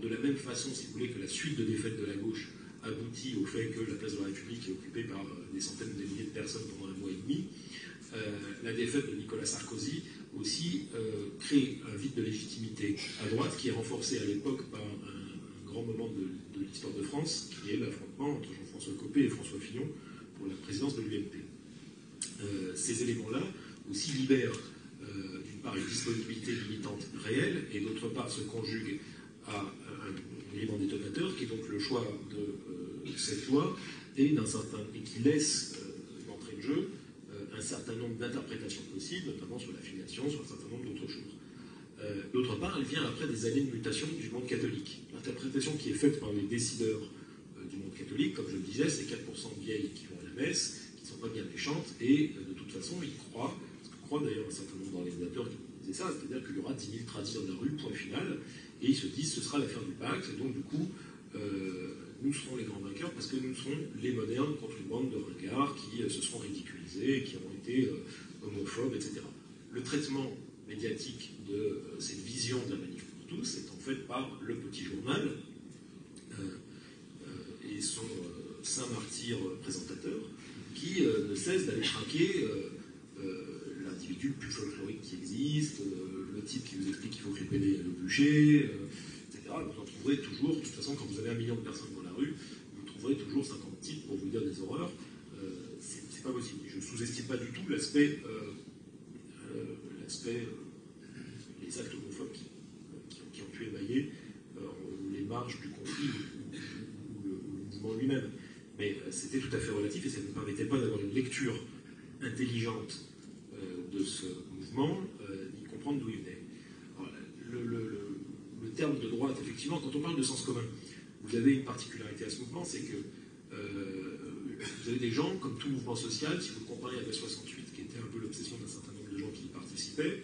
de la même façon, si vous voulez, que la suite de défaites de la gauche aboutit au fait que la place de la République est occupée par des centaines de milliers de personnes pendant un mois et demi, la défaite de Nicolas Sarkozy aussi crée un vide de légitimité à droite qui est renforcé à l'époque par un grand moment de l'histoire de France, qui est l'affrontement entre Jean-François Copé et François Fillon pour la présidence de l'UMP. Ces éléments-là aussi libèrent d'une part une disponibilité militante réelle et d'autre part se conjuguent à un élément détonateur qui est donc le choix de cette loi et qui laisse d'entrée de jeu un certain nombre d'interprétations possibles, notamment sur l'affiliation, sur un certain nombre d'autres choses. D'autre part, elle vient après des années de mutation du monde catholique. L'interprétation qui est faite par les décideurs du monde catholique, comme je le disais, c'est 4% de vieilles qui vont à la messe, qui ne sont pas bien méchantes, et de toute façon, ils croient, ce que croient d'ailleurs un certain nombre d'organisateurs qui disaient ça, c'est-à-dire qu'il y aura 10 000 tradis dans la rue, point final, et ils se disent ce sera l'affaire du pacte, et donc du coup, nous serons les grands vainqueurs parce que nous serons les modernes contre une bande de ringards qui se seront ridiculisés et qui ont été homophobes, etc. Le traitement médiatique de cette vision de la Manif pour tous est en fait par le Petit Journal et son saint martyr présentateur qui ne cesse d'aller traquer l'individu le plus folklorique qui existe, le type qui vous explique qu'il faut gripper le bûcher, etc. Vous en trouverez toujours, de toute façon, quand vous avez 1 million de personnes dans la rue, vous trouverez toujours 50 types pour vous dire des horreurs. C'est pas possible. Je ne sous-estime pas du tout l'aspect les actes homophobes qui ont pu émailler les marges du conflit ou le mouvement lui-même. Mais c'était tout à fait relatif et ça ne me permettait pas d'avoir une lecture intelligente de ce mouvement, ni comprendre d'où il venait. Alors, le terme de droite, effectivement, quand on parle de sens commun, vous avez une particularité à ce mouvement, c'est que vous avez des gens, comme tout mouvement social, si vous le comparez à mai 68, qui était un peu l'obsession d'un certain nombre de gens qui y participaient,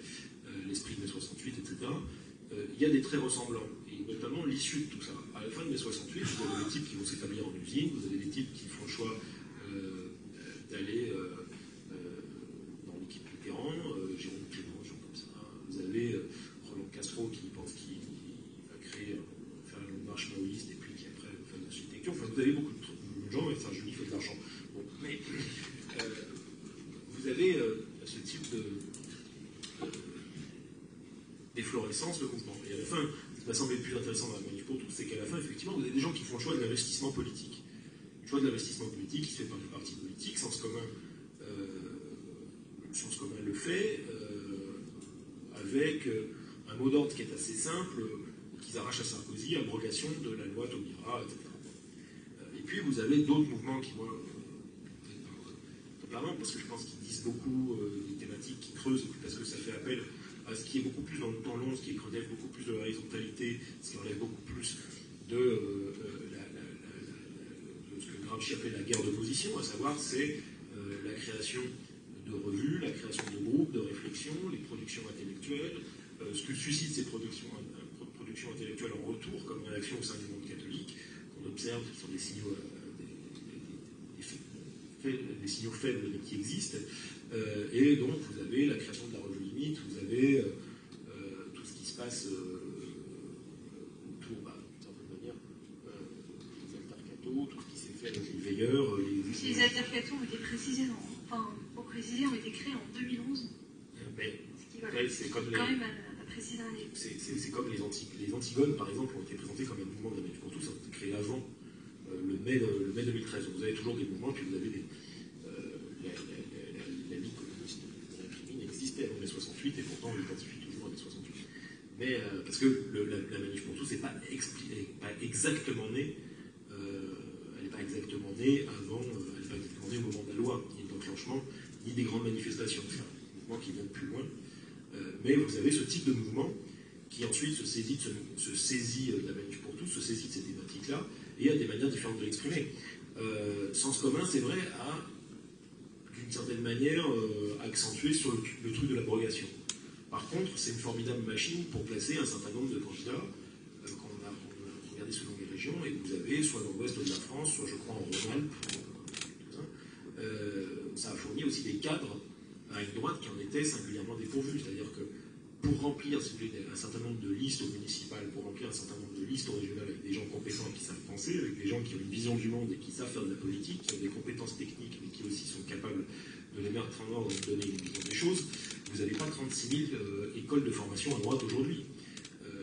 l'esprit de mai 68, etc., il y a des traits ressemblants, et notamment l'issue de tout ça. À la fin de mai 68, vous avez des types qui vont s'établir en usine, vous avez des types qui font le choix d'aller dans l'équipe Mitterrand, Jérôme Clément, des gens comme ça. Vous avez Roland Castro qui pense qu'il va faire une marche maoïste et puis qui après va faire de l'architecture. Enfin, vous avez beaucoup de gens, et ça, je dis, fait de l'argent. Bon, mais d'efflorescence de mouvement. Et à la fin, ce qui m'a semblé le plus intéressant dans la Manif pour tous, c'est qu'à la fin, effectivement, vous avez des gens qui font le choix de l'investissement politique. Le choix de l'investissement politique qui se fait par les partis politiques, Sens commun le fait, avec un mot d'ordre qui est assez simple, qu'ils arrachent à Sarkozy, abrogation de la loi Taubira, etc. Et puis vous avez d'autres mouvements qui, moi, parce que je pense qu'ils disent beaucoup des thématiques qui creusent, parce que ça fait appel à ce qui est beaucoup plus dans le temps long, ce qui relève beaucoup plus de l'horizontalité, ce qui relève beaucoup plus de ce que Gramsci appelle la guerre d'opposition, à savoir c'est la création de revues, la création de groupes, de réflexion, les productions intellectuelles, ce que suscitent ces productions intellectuelles en retour comme réaction au sein du monde catholique, qu'on observe, qui sont des signaux, des signaux faibles mais qui existent, et donc vous avez la création de la revue Limite, vous avez tout ce qui se passe autour, d'une certaine manière, des altercatos, tout ce qui s'est fait avec les veilleurs. Les altercatos ont été précisés, pour préciser, ont été créés en 2011. C'est comme quand même à préciser un livre. C'est comme les Antigones, par exemple, ont été présentés comme un mouvement de la Manif pour tous, ont été créés avant le mai 2013. Donc vous avez toujours des mouvements, puis vous avez la Ligue communiste incriminée existait avant mai 68, et pourtant on identifie toujours les 68. Mais parce que la Manif pour tous n'est pas exactement née, elle n'est pas exactement née avant, elle n'est pas exactement née au moment de la loi, ni d'enclenchement, ni des grandes manifestations. C'est un mouvement qui vient de plus loin. Mais vous avez ce type de mouvement qui ensuite se saisit de la Manif pour tous, se saisit de ces thématiques-là, et a des manières différentes de l'exprimer. Sens commun, c'est vrai, a d'une certaine manière accentué sur le truc de l'abrogation. Par contre, c'est une formidable machine pour placer un certain nombre de candidats qu'on a regardé selon les régions, et que vous avez soit dans l'ouest de la France, soit je crois en Rhône-Alpes, ça a fourni aussi des cadres à une droite qui en était singulièrement dépourvue. C'est-à-dire que pour remplir, si vous voulez, un certain nombre de listes au municipal, pour remplir un certain nombre de listes au régional avec des gens compétents qui savent penser, avec des gens qui ont une vision du monde et qui savent faire de la politique, qui ont des compétences techniques, mais qui aussi sont capables de les mettre en ordre et de donner une vision des choses, vous n'avez pas 36 000 écoles de formation à droite aujourd'hui.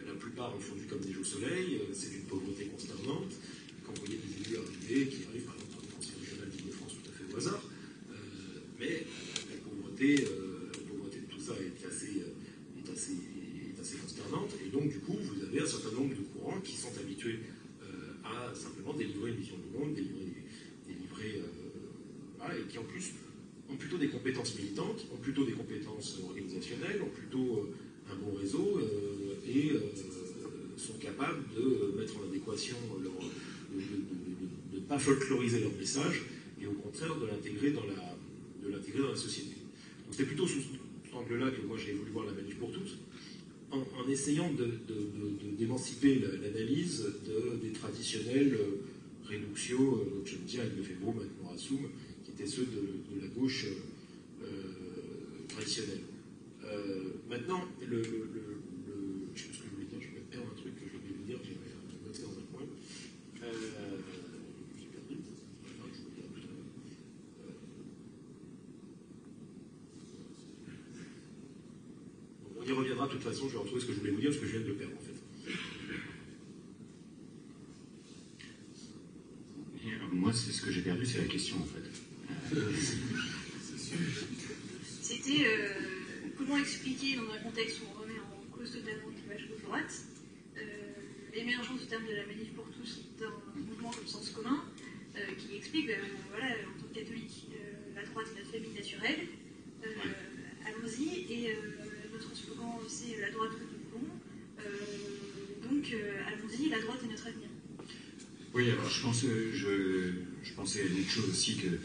La plupart ont fondu comme des jours au soleil, c'est une pauvreté consternante. Quand vous voyez des élus arriver, qui arrivent par exemple dans le conseil régional d'Île-de-France tout à fait au hasard, mais la pauvreté de tout ça est assez consternante, et donc du coup vous avez un certain nombre de courants qui sont habitués à simplement délivrer une vision du monde, et qui en plus ont plutôt des compétences militantes, ont plutôt des compétences organisationnelles, ont plutôt un bon réseau, et sont capables de mettre en adéquation de ne pas folkloriser leur message, et au contraire de l'intégrer dans la société. Donc c'est plutôt sous cet angle-là que moi j'ai voulu voir la Manif pour tous, en essayant d'émanciper l'analyse des traditionnels réductions, j'aime dire avec Lefebvre, maintenant Rassoum, qui étaient ceux de la gauche traditionnelle. Maintenant, je sais pas ce que je voulais dire, je vais perdre un truc que je voulais vous dire, j'ai noté dans un coin. J'ai perdu. On y reviendra de toute façon, je vais retrouver ce que je voulais vous dire, parce que je viens de le perdre en fait. Moi, c'est ce que j'ai perdu, c'est la question en fait. C'était comment expliquer, dans un contexte où on remet en cause totalement le clivage gauche-droite, l'émergence du terme de la Manif pour tous dans un mouvement comme Sens commun, qui explique, voilà, en tant que catholique, la droite est notre famille naturelle, allons-y, et notre slogan c'est la droite que nous voulons, donc allons-y, la droite est notre avenir. Oui, alors je pensais à une autre chose aussi que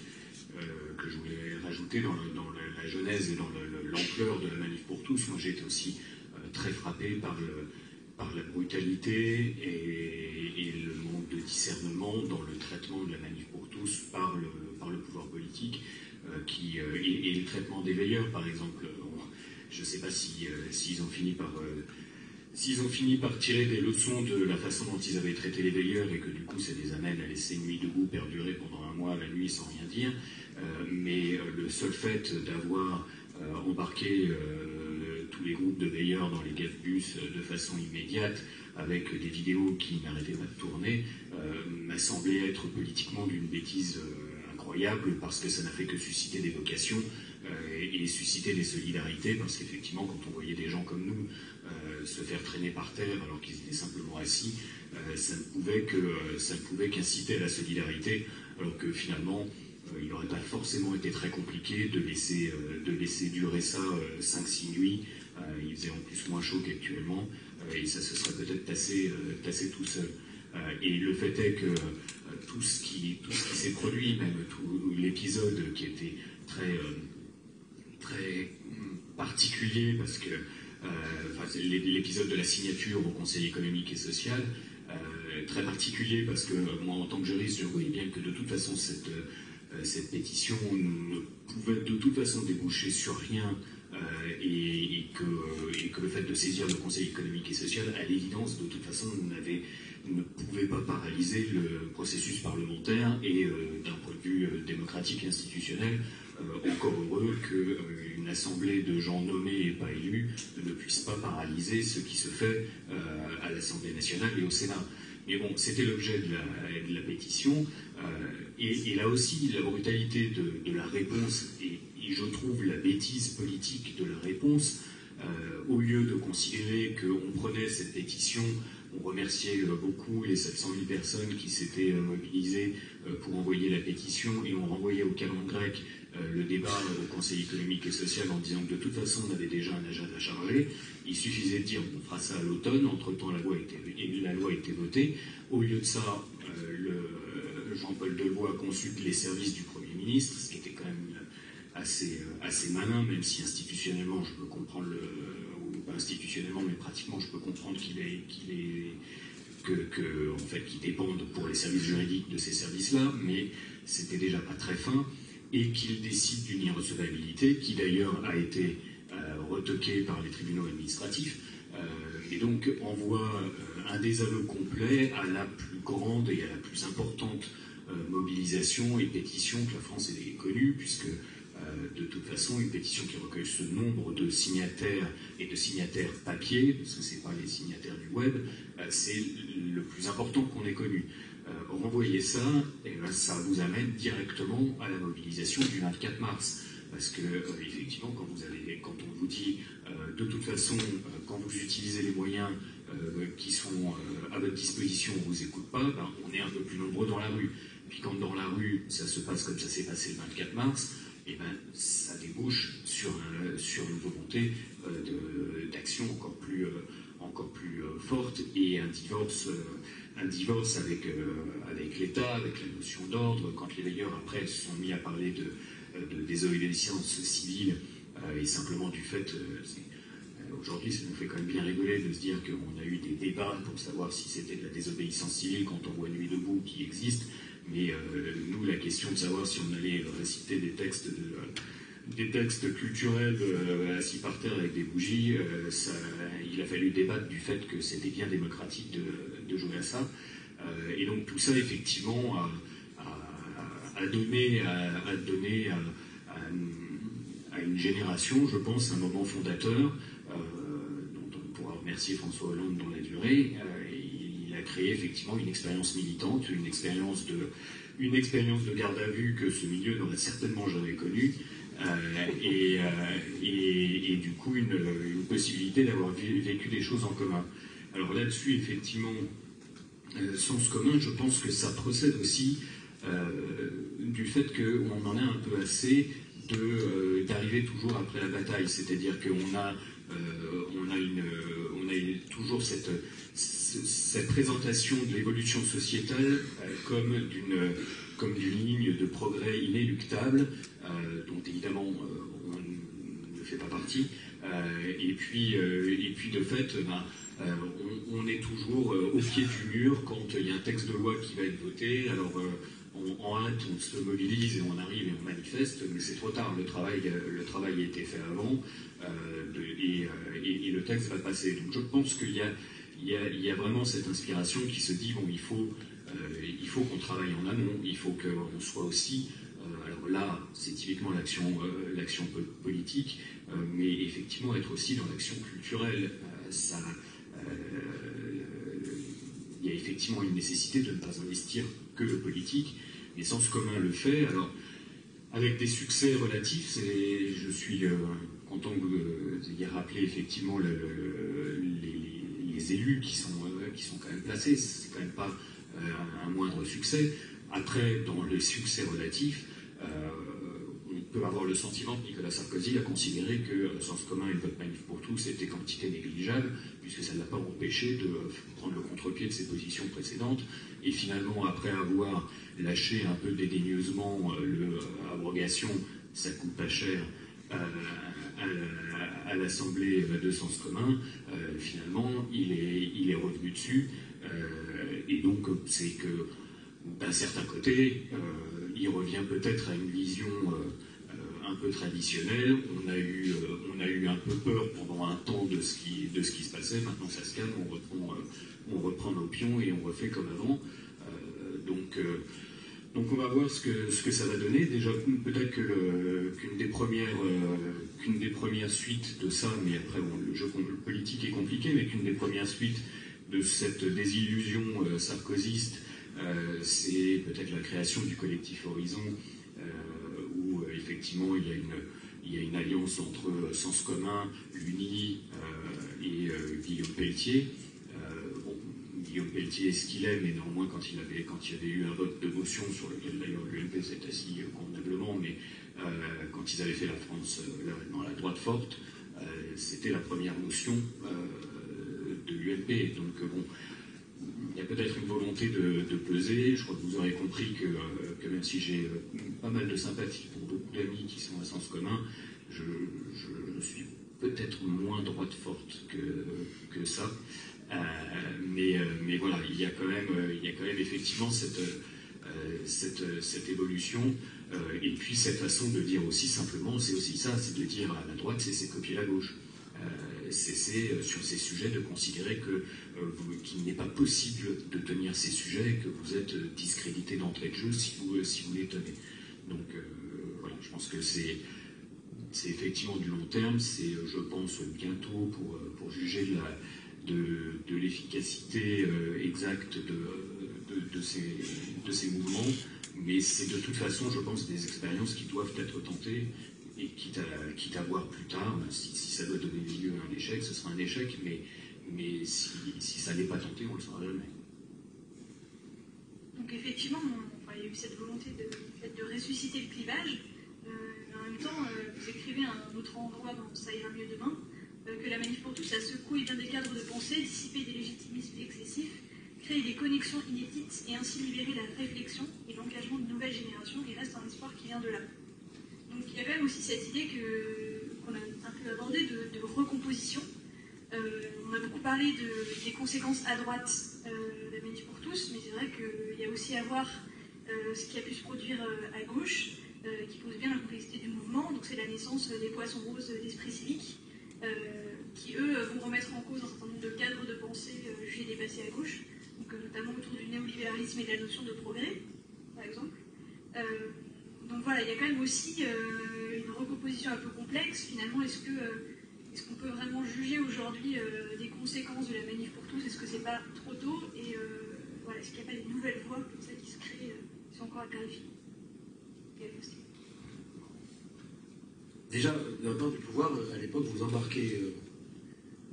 je voulais rajouter dans la genèse et dans l'ampleur de la Manif pour tous. Moi, j'ai été aussi très frappé par la brutalité et le manque de discernement dans le traitement de la Manif pour tous par le pouvoir politique et le traitement des veilleurs, par exemple. Je ne sais pas s'ils ont fini par tirer des leçons de la façon dont ils avaient traité les veilleurs et que du coup ça les amène à laisser une nuit debout perdurer pendant un mois la nuit sans rien dire, mais le seul fait d'avoir embarqué tous les groupes de veilleurs dans les gaffes-bus de façon immédiate, avec des vidéos qui n'arrêtaient pas de tourner, m'a semblé être politiquement d'une bêtise incroyable, parce que ça n'a fait que susciter des vocations et susciter des solidarités, parce qu'effectivement, quand on voyait des gens comme nous se faire traîner par terre alors qu'ils étaient simplement assis, ça ne pouvait qu'inciter à la solidarité, alors que finalement, il n'aurait pas forcément été très compliqué de laisser durer ça 5-6 nuits. Il faisait en plus moins chaud qu'actuellement, et ça se serait peut-être tassé tout seul. Et le fait est que tout ce qui s'est produit, même tout l'épisode qui était très particulier, parce que l'épisode de la signature au Conseil économique et social, très particulier parce que moi, en tant que juriste, je voyais bien que de toute façon cette pétition ne pouvait de toute façon déboucher sur rien, et que le fait de saisir le Conseil économique et social, à l'évidence, de toute façon, ne pouvait pas paralyser le processus parlementaire, et d'un point de vue démocratique et institutionnel, encore heureux qu'une assemblée de gens nommés et pas élus ne puisse pas paralyser ce qui se fait à l'Assemblée nationale et au Sénat. Mais bon, c'était l'objet de la pétition, et là aussi, la brutalité de la réponse, et je trouve la bêtise politique de la réponse, au lieu de considérer qu'on prenait cette pétition, on remerciait beaucoup les 700 000 personnes qui s'étaient mobilisées pour envoyer la pétition, et on renvoyait au calendrier grec le débat au Conseil économique et social en disant que de toute façon on avait déjà un agenda chargé. Il suffisait de dire on fera ça à l'automne, entre-temps la loi a été votée. Au lieu de ça, Jean-Paul Delevoye consulte les services du Premier ministre, ce qui était quand même assez malin, même si institutionnellement je peux comprendre ou pas institutionnellement, mais pratiquement je peux comprendre qu'il dépende pour les services juridiques de ces services-là, mais c'était déjà pas très fin, et qu'il décide d'une irrecevabilité qui d'ailleurs a été retoquée par les tribunaux administratifs, et donc envoie un désaveu complet à la plus grande et à la plus importante mobilisation et pétition que la France ait connue, puisque de toute façon, une pétition qui recueille ce nombre de signataires, et de signataires papier, parce que ce n'est pas les signataires du web, c'est le plus important qu'on ait connu. Renvoyer ça, et ben, ça vous amène directement à la mobilisation du 24 mars. Parce que, effectivement, quand on vous dit, de toute façon, quand vous utilisez les moyens qui sont à votre disposition, on ne vous écoute pas, ben, on est un peu plus nombreux dans la rue. Puis quand dans la rue, ça se passe comme ça s'est passé le 24 mars, et ben, ça débouche sur une volonté d'action encore plus forte, et un divorce avec l'État, avec la notion d'ordre. Quand les veilleurs après se sont mis à parler de désobéissance civile, et simplement du fait, aujourd'hui ça nous fait quand même bien rigoler de se dire qu'on a eu des débats pour savoir si c'était de la désobéissance civile quand on voit Nuit debout qui existe. Mais nous, la question de savoir si on allait réciter des textes culturels assis par terre avec des bougies, il a fallu débattre du fait que c'était bien démocratique de jouer à ça. Et donc tout ça, effectivement, a donné à une génération, je pense, un moment fondateur, dont on pourra remercier François Hollande dans la durée. Il a créé effectivement une expérience militante, une expérience de garde à vue que ce milieu n'aurait certainement jamais connue, et du coup une possibilité d'avoir vécu des choses en commun. Alors là-dessus, effectivement, sens commun, je pense que ça procède aussi du fait qu'on en a un peu assez d'arriver toujours après la bataille, c'est-à-dire qu'on a toujours cette présentation de l'évolution sociétale comme d'une ligne de progrès inéluctable, dont évidemment on ne fait pas partie, et puis de fait, on est toujours au pied du mur quand il y a un texte de loi qui va être voté. Alors en hâte, on se mobilise et on arrive et on manifeste, mais c'est trop tard, le travail a été fait avant, et le texte va passer. Donc je pense qu'il y a vraiment cette inspiration qui se dit, bon, il faut qu'on travaille en amont, il faut qu'on soit aussi, alors là, c'est typiquement l'action politique, mais effectivement être aussi dans l'action culturelle. Il y a effectivement une nécessité de ne pas investir que le politique, mais Sens commun le fait. Alors, avec des succès relatifs, je suis content que vous ayez rappelé effectivement les élus qui sont quand même placés, c'est quand même pas un moindre succès. Après, dans les succès relatifs, on peut avoir le sentiment que Nicolas Sarkozy a considéré que Sens commun et le vote manif pour tous étaient quantité négligeable, puisque ça ne l'a pas empêché de prendre le contre-pied de ses positions précédentes. Et finalement, après avoir lâché un peu dédaigneusement l'abrogation, ça coûte pas cher à l'Assemblée de Sens commun, finalement, il est revenu dessus. Et donc, c'est que, d'un certain côté, il revient peut-être à une vision un peu traditionnelle. On a eu un peu peur pendant un temps de ce qui se passait. Maintenant, ça se calme, on reprend nos pions et on refait comme avant. Donc on va voir ce que ça va donner. Déjà, peut-être qu'une des premières suites de ça, mais après, bon, le jeu politique est compliqué, mais qu'une des premières suites de cette désillusion sarkozyste, c'est peut-être la création du collectif Horizon, où effectivement il y a une alliance entre Sens commun, l'UNI et Guillaume Pelletier. Guillaume Pelletier est ce qu'il est, mais néanmoins quand il y avait eu un vote de motion sur lequel d'ailleurs l'UMP s'est assis convenablement, mais quand ils avaient fait la France dans la droite forte, c'était la première motion de l'UMP. Donc bon, il y a peut-être une volonté de peser. Je crois que vous aurez compris que même si j'ai pas mal de sympathie pour beaucoup d'amis qui sont à Sens commun, je suis peut-être moins droite forte que ça. Mais voilà, il y a quand même effectivement cette évolution, et puis cette façon de dire aussi simplement, c'est aussi ça, c'est de dire à la droite, c'est copier la gauche. C'est sur ces sujets de considérer qu'il n'est pas possible de tenir ces sujets et que vous êtes discrédité d'entrée de jeu si vous les tenez. Donc voilà, je pense que c'est effectivement du long terme, c'est je pense bientôt pour juger de l'efficacité exacte de ces mouvements, mais c'est de toute façon, je pense, des expériences qui doivent être tentées, et quitte à voir plus tard, si ça doit donner lieu à un échec, ce sera un échec, mais si ça n'est pas tenté, on ne le saura jamais. Donc effectivement, il y a eu cette volonté de ressusciter le clivage, mais en même temps, vous écrivez à un autre endroit dans Ça ira mieux demain, que la manif pour tous a secoué bien des cadres de pensée, dissipé des légitimismes excessifs, créé des connexions inédites et ainsi libéré la réflexion et l'engagement de nouvelles générations, et reste un espoir qui vient de là. Donc il y a quand même aussi cette idée qu'on a un peu abordée de recomposition. On a beaucoup parlé des conséquences à droite de la manif pour tous, mais c'est vrai qu'il y a aussi à voir ce qui a pu se produire à gauche, qui pose bien la complexité du mouvement. Donc c'est la naissance des poissons roses d'esprit civique, qui eux vont remettre en cause un certain nombre de cadres de pensée jugés dépassés à gauche, donc, notamment autour du néolibéralisme et de la notion de progrès, par exemple. Donc voilà, il y a quand même aussi une recomposition un peu complexe. Finalement, est-ce qu'on peut vraiment juger aujourd'hui des conséquences de la manif pour tous? Est-ce que c'est pas trop tôt? Et voilà, est-ce qu'il n'y a pas des nouvelles voies comme ça qui se créent, qui sont encore à clarifier? Déjà, de la part du pouvoir, à l'époque, vous embarquez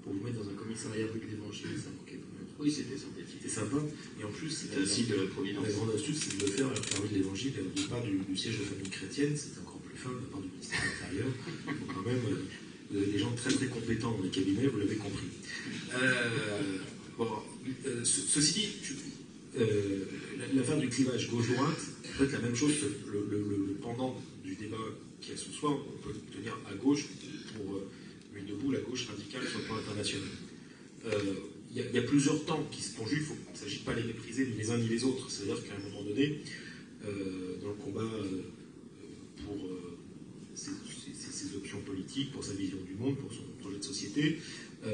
pour vous mettre dans un commissariat rue de l'Évangile, ça manquait pas. Oui, c'était sympathique, c'était sympa. Et en plus, c'était aussi de la Providence. La grande astuce, c'est de le faire à la rue de l'Évangile, du part du siège de famille chrétienne, c'est encore plus fin de la part du ministère de l'Intérieur. Donc quand même, vous avez des gens très très compétents dans les cabinets, vous l'avez compris. Ceci dit, l'affaire du clivage gauche-droite, en fait, la même chose, le pendant du débat qu'il y a ce soir, on peut tenir à gauche pour mettre debout la gauche radicale sur le plan international. Il y a plusieurs temps qui se conjuguent, il ne s'agit pas de les mépriser ni les uns ni les autres. C'est-à-dire qu'à un moment donné, dans le combat pour ses options politiques, pour sa vision du monde, pour son projet de société, il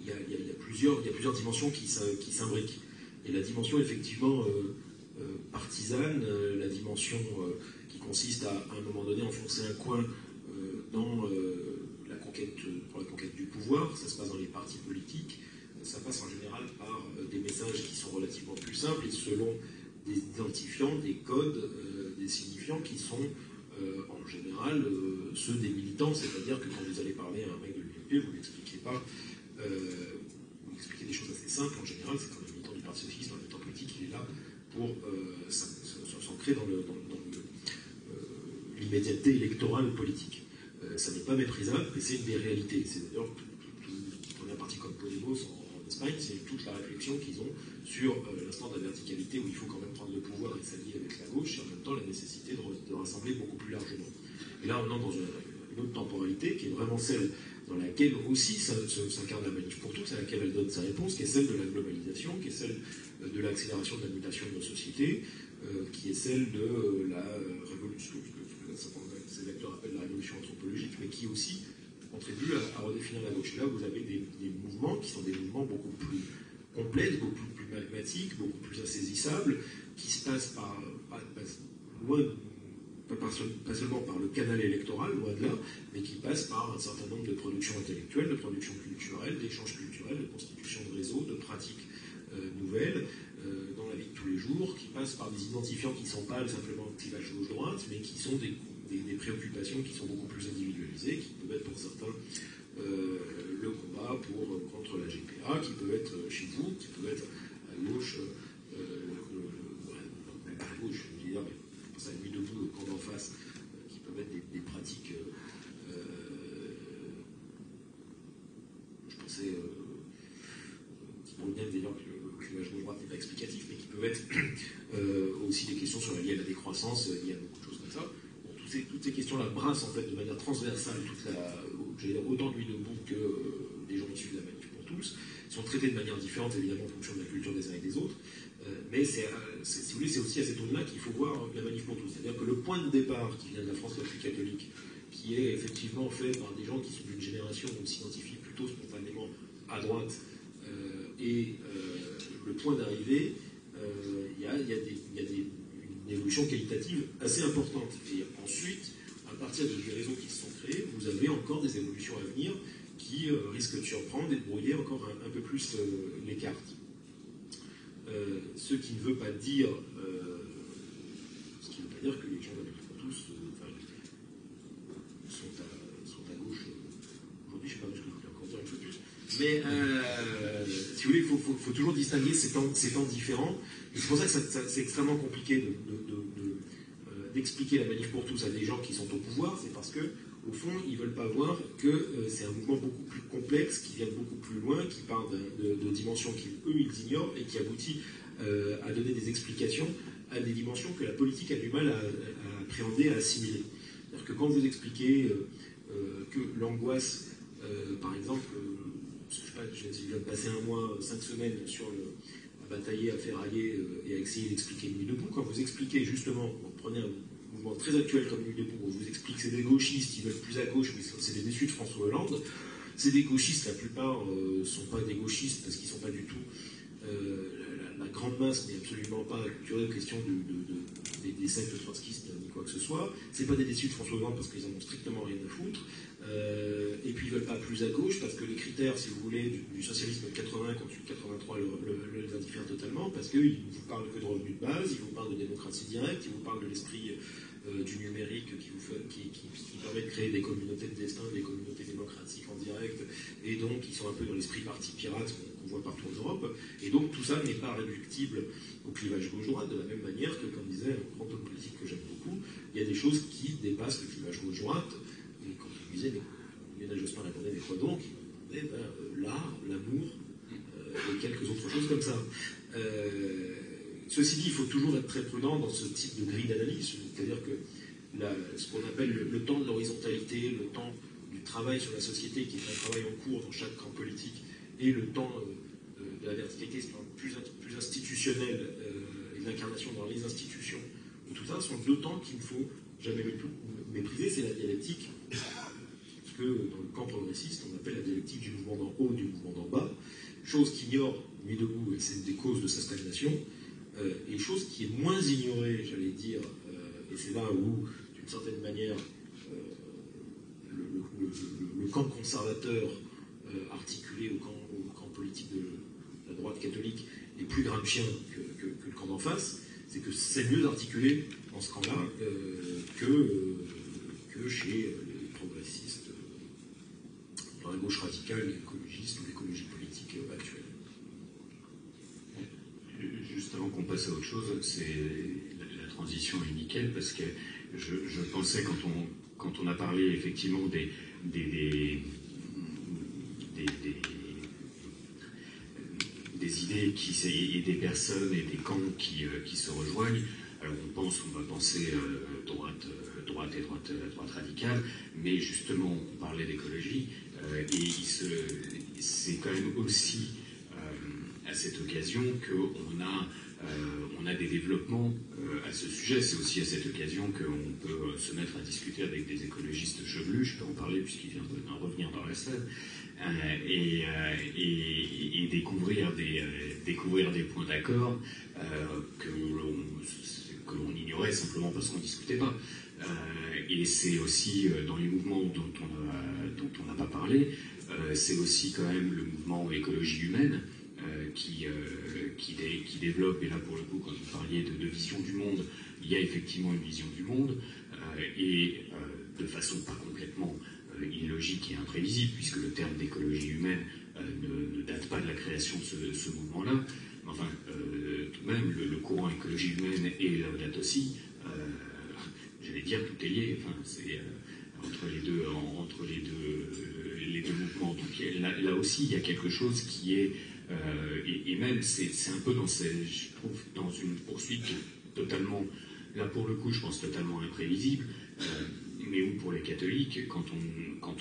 y a plusieurs dimensions qui s'imbriquent. Et la dimension, effectivement, partisane, la dimension qui consiste à un moment donné, enfoncer un coin dans pour la conquête du pouvoir. Ça se passe dans les partis politiques. Ça passe en général par des messages qui sont relativement plus simples et selon des identifiants, des codes, des signifiants qui sont en général ceux des militants. C'est-à-dire que quand vous allez parler à un mec de l'UMP, vous n'expliquez pas, vous expliquez des choses assez simples. En général, c'est quand le militant du Parti socialiste, un militant politique, il est là pour s'ancrer dans l'immédiateté électorale ou politique. Ça n'est pas méprisable, mais c'est une des réalités. C'est d'ailleurs un parti comme Podemos en Espagne, c'est toute la réflexion qu'ils ont sur l'instant de la verticalité où il faut quand même prendre le pouvoir et s'allier avec la gauche, et en même temps la nécessité de rassembler beaucoup plus largement. Et là, on entre dans une autre temporalité qui est vraiment celle dans laquelle aussi s'incarne la manif pour tous, à laquelle elle donne sa réponse, qui est celle de la globalisation, qui est celle de l'accélération de la mutation de nos sociétés, qui est celle de la révolution, que ces lecteurs appellent la révolution anthropologique, mais qui aussi contribue à redéfinir la gauche. Et là, vous avez des mouvements qui sont des mouvements beaucoup plus complexes, beaucoup plus mathématiques, beaucoup plus insaisissables, qui se passent pas seulement par le canal électoral, loin de là, mais qui passent par un certain nombre de productions intellectuelles, de productions culturelles, d'échanges culturels, de constitution de réseaux, de pratiques nouvelles dans la vie de tous les jours, qui passent par des identifiants qui ne sont pas simplement le clivage gauche-droite, mais qui sont des préoccupations qui sont beaucoup plus individualisées, qui peuvent être pour certains le combat contre la GPA, qui peut être chez vous, qui peut être à gauche, même pas à gauche, je veux dire, mais pour ça, nuit debout, le camp d'en face, qui peuvent être des pratiques, je pensais, qui pourraient bien d'ailleurs que le clivage gauche-droite n'est pas explicatif, mais qui peuvent être aussi des questions sur la liée à la décroissance, il y a beaucoup de choses comme ça. Toutes ces questions-là brassent en fait de manière transversale autant Nuit debout que les gens issus de la manif pour tous, sont traités de manière différente évidemment en fonction de la culture des uns et des autres, mais si vous voulez, c'est aussi à cette aune-là qu'il faut voir la manif pour tous. C'est-à-dire que le point de départ qui vient de la France la plus catholique, qui est effectivement fait par des gens qui sont d'une génération où on s'identifie plutôt spontanément à droite, et le point d'arrivée, il y a une évolution qualitative assez importante. Et ensuite, à partir des réseaux qui se sont créés, vous avez encore des évolutions à venir qui risquent de surprendre et de brouiller encore un peu plus les cartes. Ce qui ne veut pas dire que les gens de la Manif pour tous sont à gauche. Aujourd'hui, je ne sais pas ce que je voulais encore dire une fois de plus. Mais si vous voulez, il faut toujours distinguer ces temps différents. C'est pour ça que c'est extrêmement compliqué d'expliquer la manif pour tous à des gens qui sont au pouvoir. C'est parce que, au fond, ils ne veulent pas voir que c'est un mouvement beaucoup plus complexe, qui vient beaucoup plus loin, qui part de dimensions qu'eux, ils ignorent, et qui aboutit à donner des explications à des dimensions que la politique a du mal à appréhender, à assimiler. C'est-à-dire que quand vous expliquez que l'angoisse, par exemple, je sais pas, je viens de passer un mois, 5 semaines à batailler, à ferrailler et à essayer d'expliquer Nuit debout. Quand vous expliquez justement, vous prenez un mouvement très actuel comme Nuit debout, on vous explique que c'est des gauchistes qui veulent plus à gauche, mais c'est des déçus de François Hollande. C'est des gauchistes, la plupart ne sont pas des gauchistes parce qu'ils ne sont pas du tout. La grande masse n'est absolument pas culturée aux questions des sectes trotskistes ni quoi que ce soit. C'est pas des déçus de François Hollande parce qu'ils en ont strictement rien à foutre. Et puis ils veulent pas plus à gauche parce que les critères, si vous voulez, du socialisme de 80 contre 83 les indiffèrent totalement, parce qu'ils ne vous parlent que de revenus de base, ils vous parlent de démocratie directe, ils vous parlent de l'esprit du numérique qui permet de créer des communautés de destin, des communautés démocratiques en direct, et donc ils sont un peu dans l'esprit parti pirate qu'on voit partout en Europe, et donc tout ça n'est pas réductible au clivage gauche-droite, de la même manière que, comme disait un grand homme politique que j'aime beaucoup, il y a des choses qui dépassent le clivage gauche-droite, et quand il disait, Lionel Jospin répondait, mais quoi donc? Il répondait, l'art, l'amour, et quelques autres choses comme ça. Ceci dit, il faut toujours être très prudent dans ce type de grille d'analyse, c'est-à-dire que ce qu'on appelle le temps de l'horizontalité, le temps du travail sur la société, qui est un travail en cours dans chaque camp politique, et le temps de la verticalité, plus institutionnel, et l'incarnation dans les institutions, et tout ça sont deux temps qu'il ne faut jamais mépriser, c'est la dialectique, ce que dans le camp progressiste on appelle la dialectique du mouvement d'en haut, du mouvement d'en bas, chose qu'ignore Nuit debout, et c'est une des causes de sa stagnation. et chose qui est moins ignorée, j'allais dire, et c'est là où, d'une certaine manière, le camp conservateur articulé au camp politique de la droite catholique est plus gramscien que le camp d'en face, c'est que c'est mieux articulé dans ce camp-là que chez les progressistes dans la gauche radicale, les écologistes ou l'écologie politique actuelle. Juste avant qu'on passe à autre chose, la transition est nickel parce que je pensais quand on a parlé effectivement des idées et des personnes et des camps qui se rejoignent. Alors on va penser droite et droite radicale, mais justement on parlait d'écologie et c'est quand même aussi à cette occasion qu'on a des développements à ce sujet. C'est aussi à cette occasion qu'on peut se mettre à discuter avec des écologistes chevelus, je peux en parler puisqu'il vient d'en revenir dans la salle, et découvrir des points d'accord que l'on ignorait simplement parce qu'on ne discutait pas. Et c'est aussi dans les mouvements dont on n'a pas parlé, c'est aussi quand même le mouvement écologie humaine qui développe, et là pour le coup quand vous parliez de vision du monde, il y a effectivement une vision du monde, et de façon pas complètement illogique et imprévisible, puisque le terme d'écologie humaine ne date pas de la création de ce mouvement-là. Enfin, tout de même, le courant écologie humaine et Laudato Si, j'allais dire, tout est lié. Enfin, c'est entre les deux mouvements. Donc là aussi, il y a quelque chose qui est et même c'est un peu je trouve dans une poursuite totalement, là pour le coup, je pense totalement imprévisible. Mais où pour les catholiques, quand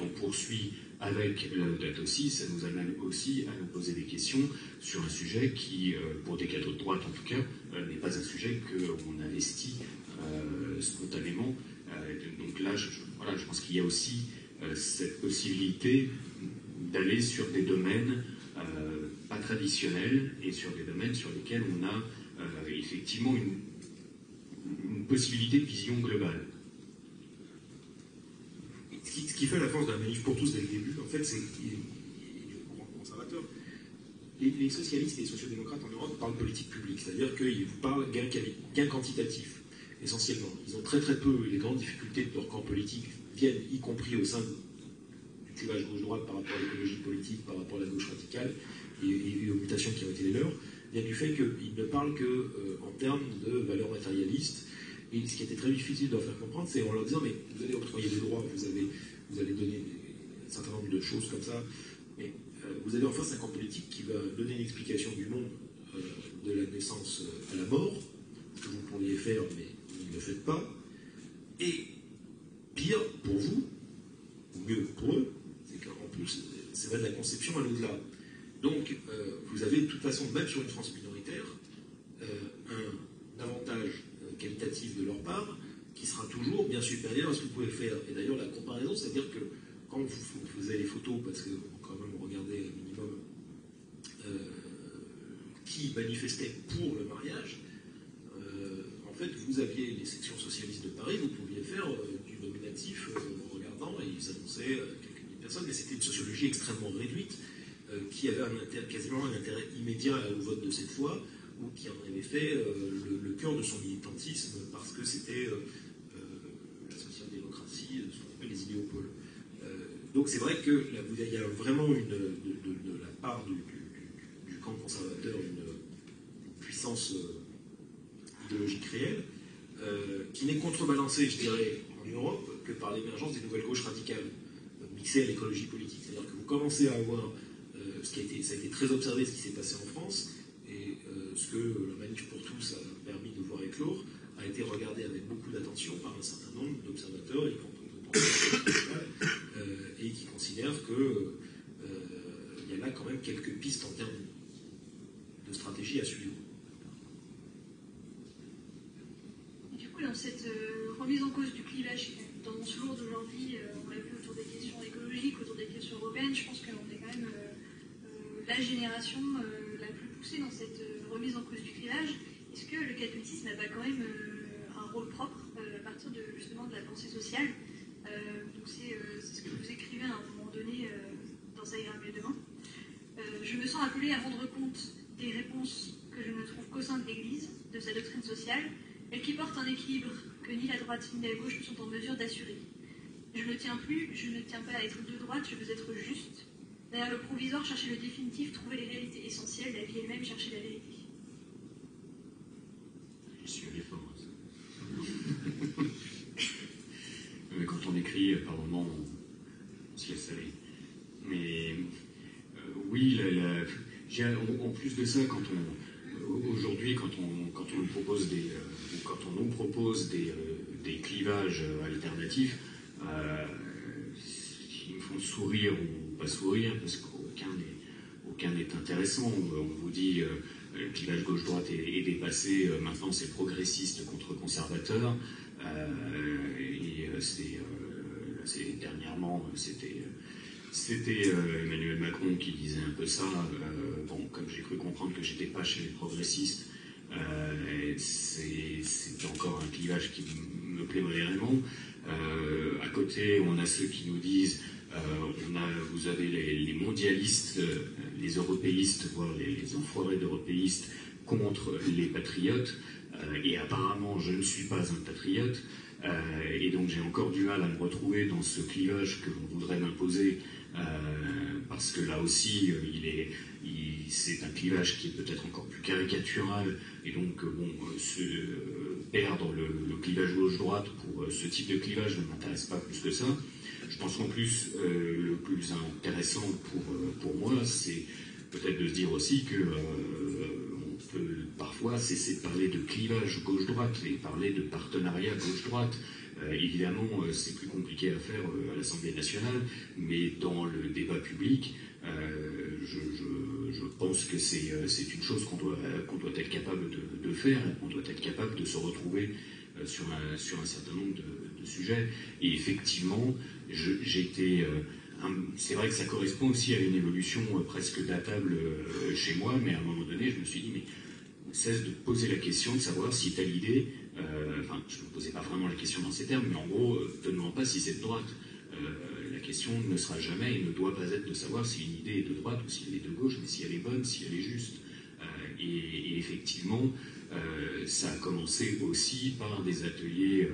on poursuit avec Laudato Si, ça nous amène aussi à nous poser des questions sur un sujet qui, pour des cathos de droite en tout cas, n'est pas un sujet qu'on investit spontanément. Donc là, je pense qu'il y a aussi cette possibilité d'aller sur des domaines pas traditionnels et sur des domaines sur lesquels on a effectivement une possibilité de vision globale. Ce qui fait la force de la manif pour tous dès le début, en fait, c'est le courant conservateur. Les socialistes et les sociodémocrates en Europe parlent politique publique, c'est-à-dire qu'ils vous parlent gain quantitatif, essentiellement. Ils ont très très peu, les grandes difficultés de leur camp politique viennent, y compris au sein du clivage gauche-droite par rapport à l'écologie politique, par rapport à la gauche radicale et aux mutations qui ont été les leurs, viennent du fait qu'ils ne parlent qu'en termes de valeurs matérialistes. Et ce qui était très difficile de leur faire comprendre, c'est en leur disant, mais vous allez octroyer des droits, vous allez donner un certain nombre de choses comme ça, mais vous avez en face un camp politique qui va donner une explication du monde de la naissance à la mort, ce que vous pourriez faire, mais vous ne le faites pas. Et pire pour vous, ou mieux pour eux, c'est qu'en plus, c'est vrai de la conception à l'au-delà. Donc, vous avez de toute façon, même sur une France minoritaire, un avantage qualitatif de leur part, qui sera toujours bien supérieur à ce que vous pouvez faire. Et d'ailleurs, la comparaison, c'est-à-dire que quand vous faisiez les photos, parce que quand même on regardait au minimum qui manifestait pour le mariage, en fait, vous aviez les sections socialistes de Paris, vous pouviez faire du nominatif en regardant, et ils annonçaient quelques milliers de personnes, mais c'était une sociologie extrêmement réduite, qui avait quasiment un intérêt immédiat au vote de cette fois, ou qui en avait fait le cœur de son militantisme, parce que c'était la social-démocratie, ce qu'on appelle les idéopoles. Donc c'est vrai qu'il y a vraiment de la part du camp conservateur une puissance idéologique réelle, qui n'est contrebalancée, je dirais, en Europe, que par l'émergence des nouvelles gauches radicales, mixées à l'écologie politique. C'est-à-dire que vous commencez à avoir, ça a été très observé ce qui s'est passé en France, et ce que la manif pour tous a permis de voir éclore, a été regardé avec beaucoup d'attention par un certain nombre d'observateurs, y compris et qui considèrent qu'il y a là quand même quelques pistes en termes de stratégie à suivre. Et du coup, dans cette remise en cause du clivage qui est une tendance lourde aujourd'hui, on l'a vu autour des questions écologiques, autour des questions européennes, je pense qu'on est quand même la génération la plus poussée dans cette remise en cause du clivage. est-ce que le catholicisme n'a pas quand même un rôle propre à partir justement de la pensée sociale? Donc c'est ce que vous écrivez à un moment donné dans Ça ira mieux demain. Je me sens appelée à rendre compte des réponses que je ne trouve qu'au sein de l'Église, de sa doctrine sociale, elle qui porte un équilibre que ni la droite ni la gauche ne sont en mesure d'assurer. Je ne tiens pas à être de droite, je veux être juste. Derrière le provisoire, chercher le définitif, trouver les réalités essentielles, la vie elle-même, chercher la vérité. Je suis allé fort. Mais quand on écrit, par moments, on se laisse aller. Mais oui, en plus de ça, aujourd'hui, quand on nous propose des clivages alternatifs, qui me font sourire ou pas sourire, parce qu'aucun n'est intéressant. On vous dit le clivage gauche-droite est dépassé, maintenant c'est progressiste contre conservateur, dernièrement c'était Emmanuel Macron qui disait un peu ça. Comme j'ai cru comprendre que j'étais pas chez les progressistes, c'est encore un clivage qui me plaît modérément. À côté, on a ceux qui nous disent vous avez les mondialistes, les européistes, voire les enfoirés d'européistes contre les patriotes, et apparemment je ne suis pas un patriote, et donc j'ai encore du mal à me retrouver dans ce clivage que l'on voudrait m'imposer, parce que là aussi c'est un clivage qui est peut-être encore plus caricatural, et donc perdre le clivage gauche-droite pour ce type de clivage ne m'intéresse pas plus que ça. Je pense qu'en plus, le plus intéressant pour moi, c'est peut-être de se dire aussi que on peut parfois cesser de parler de clivage gauche-droite et parler de partenariat gauche-droite. Évidemment, c'est plus compliqué à faire à l'Assemblée nationale, mais dans le débat public, je pense que c'est une chose qu'on doit être capable de faire, qu'on doit être capable de se retrouver sur un certain nombre de sujets. Et effectivement, c'est vrai que ça correspond aussi à une évolution presque datable chez moi, mais à un moment donné, je me suis dit, mais on cesse de poser la question de savoir si telle idée, je ne me posais pas vraiment la question dans ces termes, mais en gros, ne demande pas si c'est de droite. La question ne sera jamais et ne doit pas être de savoir si une idée est de droite ou si elle est de gauche, mais si elle est bonne, si elle est juste. Et effectivement, ça a commencé aussi par des ateliers,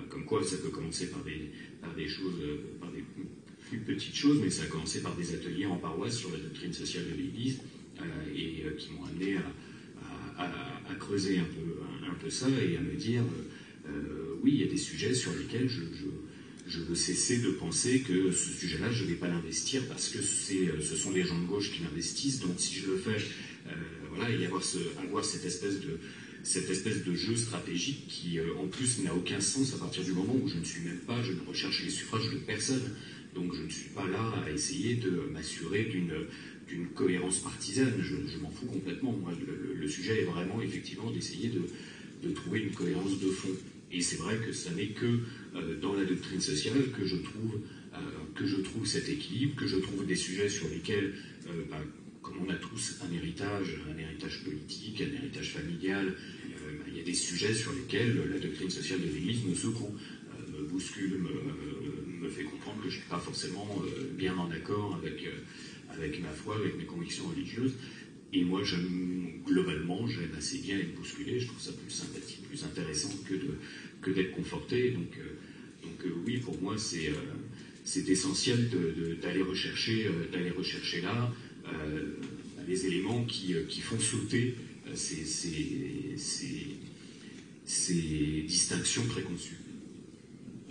comme quoi ça peut commencer par des choses, par des plus petites choses, mais ça a commencé par des ateliers en paroisse sur la doctrine sociale de l'Église, et qui m'ont amené à creuser un peu ça et à me dire, oui, il y a des sujets sur lesquels je veux cesser de penser que ce sujet-là, je ne vais pas l'investir parce que ce sont les gens de gauche qui l'investissent. Donc si je le fais, et avoir cette espèce de jeu stratégique qui, en plus, n'a aucun sens à partir du moment où je ne suis même pas, je ne recherche les suffrages de personne. Donc je ne suis pas là à essayer de m'assurer d'une cohérence partisane. Je m'en fous complètement. Moi, le sujet est vraiment, effectivement, d'essayer de trouver une cohérence de fond. Et c'est vrai que ça n'est que dans la doctrine sociale que je trouve cet équilibre, que je trouve des sujets sur lesquels, comme on a tous un héritage politique, un héritage familial, il y a des sujets sur lesquels la doctrine sociale de l'Église me secoue, me bouscule, me fait comprendre que je ne suis pas forcément bien en accord avec ma foi, avec mes convictions religieuses. Et moi, globalement, j'aime assez bien être bousculé. Je trouve ça plus sympathique, plus intéressant que d'être conforté. Donc oui, pour moi, c'est essentiel d'aller rechercher là les éléments qui font sauter ces distinctions préconçues.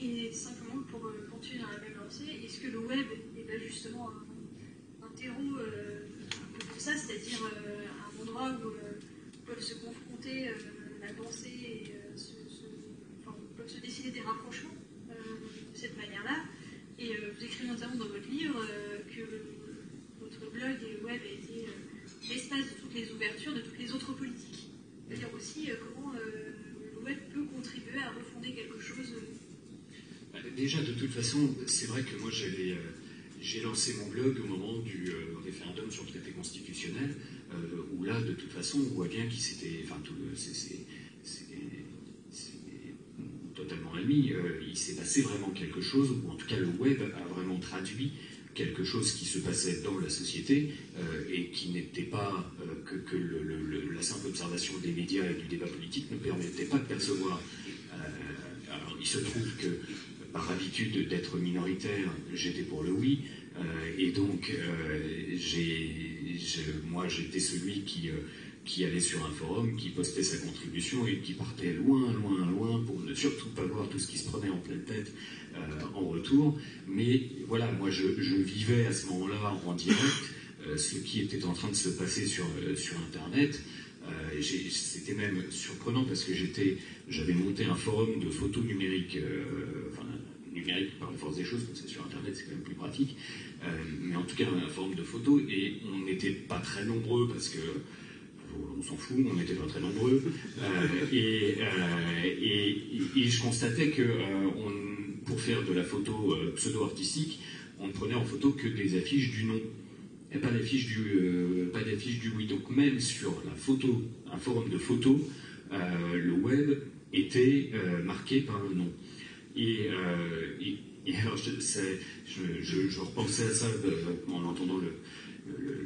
Et simplement pour continuer dans la même lancée, est-ce que le web n'est pas justement un terreau pour ça, c'est-à-dire un endroit où peuvent se confronter la pensée et peuvent se décider des rapprochements de cette manière-là. Et vous écrivez notamment dans votre livre que votre blog et le web a été l'espace de toutes les ouvertures, de toutes les autres politiques. C'est-à-dire aussi comment le web peut contribuer à refonder quelque chose. Déjà, de toute façon, c'est vrai que moi j'ai lancé mon blog au moment du référendum sur le traité constitutionnel, où là, de toute façon, on voit bien qu'il s'était... Enfin, c'est totalement admis, il s'est passé vraiment quelque chose, ou en tout cas le web a vraiment traduit quelque chose qui se passait dans la société et qui n'était pas que la simple observation des médias et du débat politique ne permettait pas de percevoir. Alors il se trouve que par habitude d'être minoritaire, j'étais pour le oui, et donc moi j'étais celui qui allait sur un forum, qui postait sa contribution et qui partait loin, loin, loin pour ne surtout pas voir tout ce qui se prenait en pleine tête en retour. Mais voilà, moi je vivais à ce moment-là en direct ce qui était en train de se passer sur Internet. C'était même surprenant parce que j'avais monté un forum de photos numériques, numérique par la force des choses, comme ça sur Internet c'est quand même plus pratique, mais en tout cas un forum de photos, et on n'était pas très nombreux parce que on s'en fout, on n'était pas très nombreux, et je constatais que pour faire de la photo pseudo-artistique, on ne prenait en photo que des affiches du nom, et pas d'affiches du oui. Donc même sur la photo, un forum de photos, le web était marqué par un nom. Et alors je repensais à ça en entendant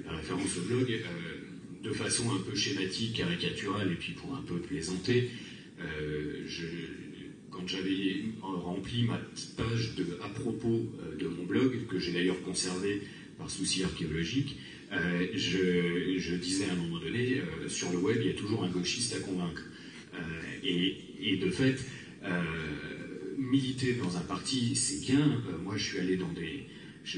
la référence au blog, de façon un peu schématique, caricaturale, et puis pour un peu plaisanter. Quand j'avais rempli ma petite page à propos de mon blog, que j'ai d'ailleurs conservé par souci archéologique, je disais à un moment donné, sur le web, il y a toujours un gauchiste à convaincre. Et de fait, militer dans un parti, c'est bien. Moi, je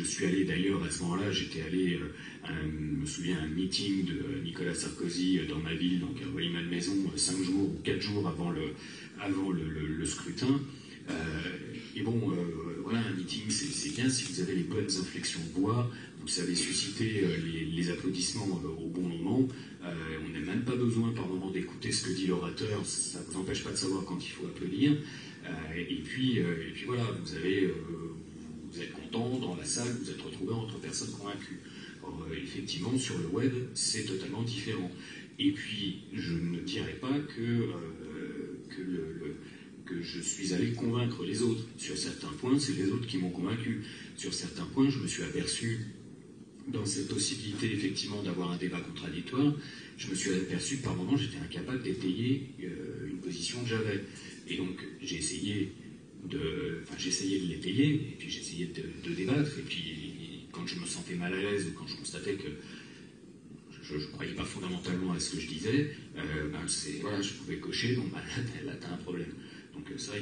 suis allé d'ailleurs à ce moment-là, j'étais allé, je me souviens, à un meeting de Nicolas Sarkozy dans ma ville, donc à Rueil-Malmaison, 5 jours ou 4 jours avant le scrutin. Et bon, voilà, un meeting, c'est bien si vous avez les bonnes inflexions de voix, vous savez susciter les applaudissements au bon moment. On n'a même pas besoin par moment d'écouter ce que dit l'orateur, ça ne vous empêche pas de savoir quand il faut applaudir. Et puis voilà, vous êtes content dans la salle, vous êtes retrouvé entre personnes convaincues. Or, effectivement, sur le web, c'est totalement différent. Et puis, je ne dirais pas que je suis allé convaincre les autres. Sur certains points, c'est les autres qui m'ont convaincu. Sur certains points, je me suis aperçu, dans cette possibilité effectivement d'avoir un débat contradictoire, je me suis aperçu que par moments, j'étais incapable d'étayer une position que j'avais. Et donc, j'ai essayé de l'étayer, et puis j'essayais de débattre, et puis quand je me sentais mal à l'aise, ou quand je constatais que je ne croyais pas fondamentalement à ce que je disais, voilà, je pouvais cocher, donc là t'as un problème. Donc ça,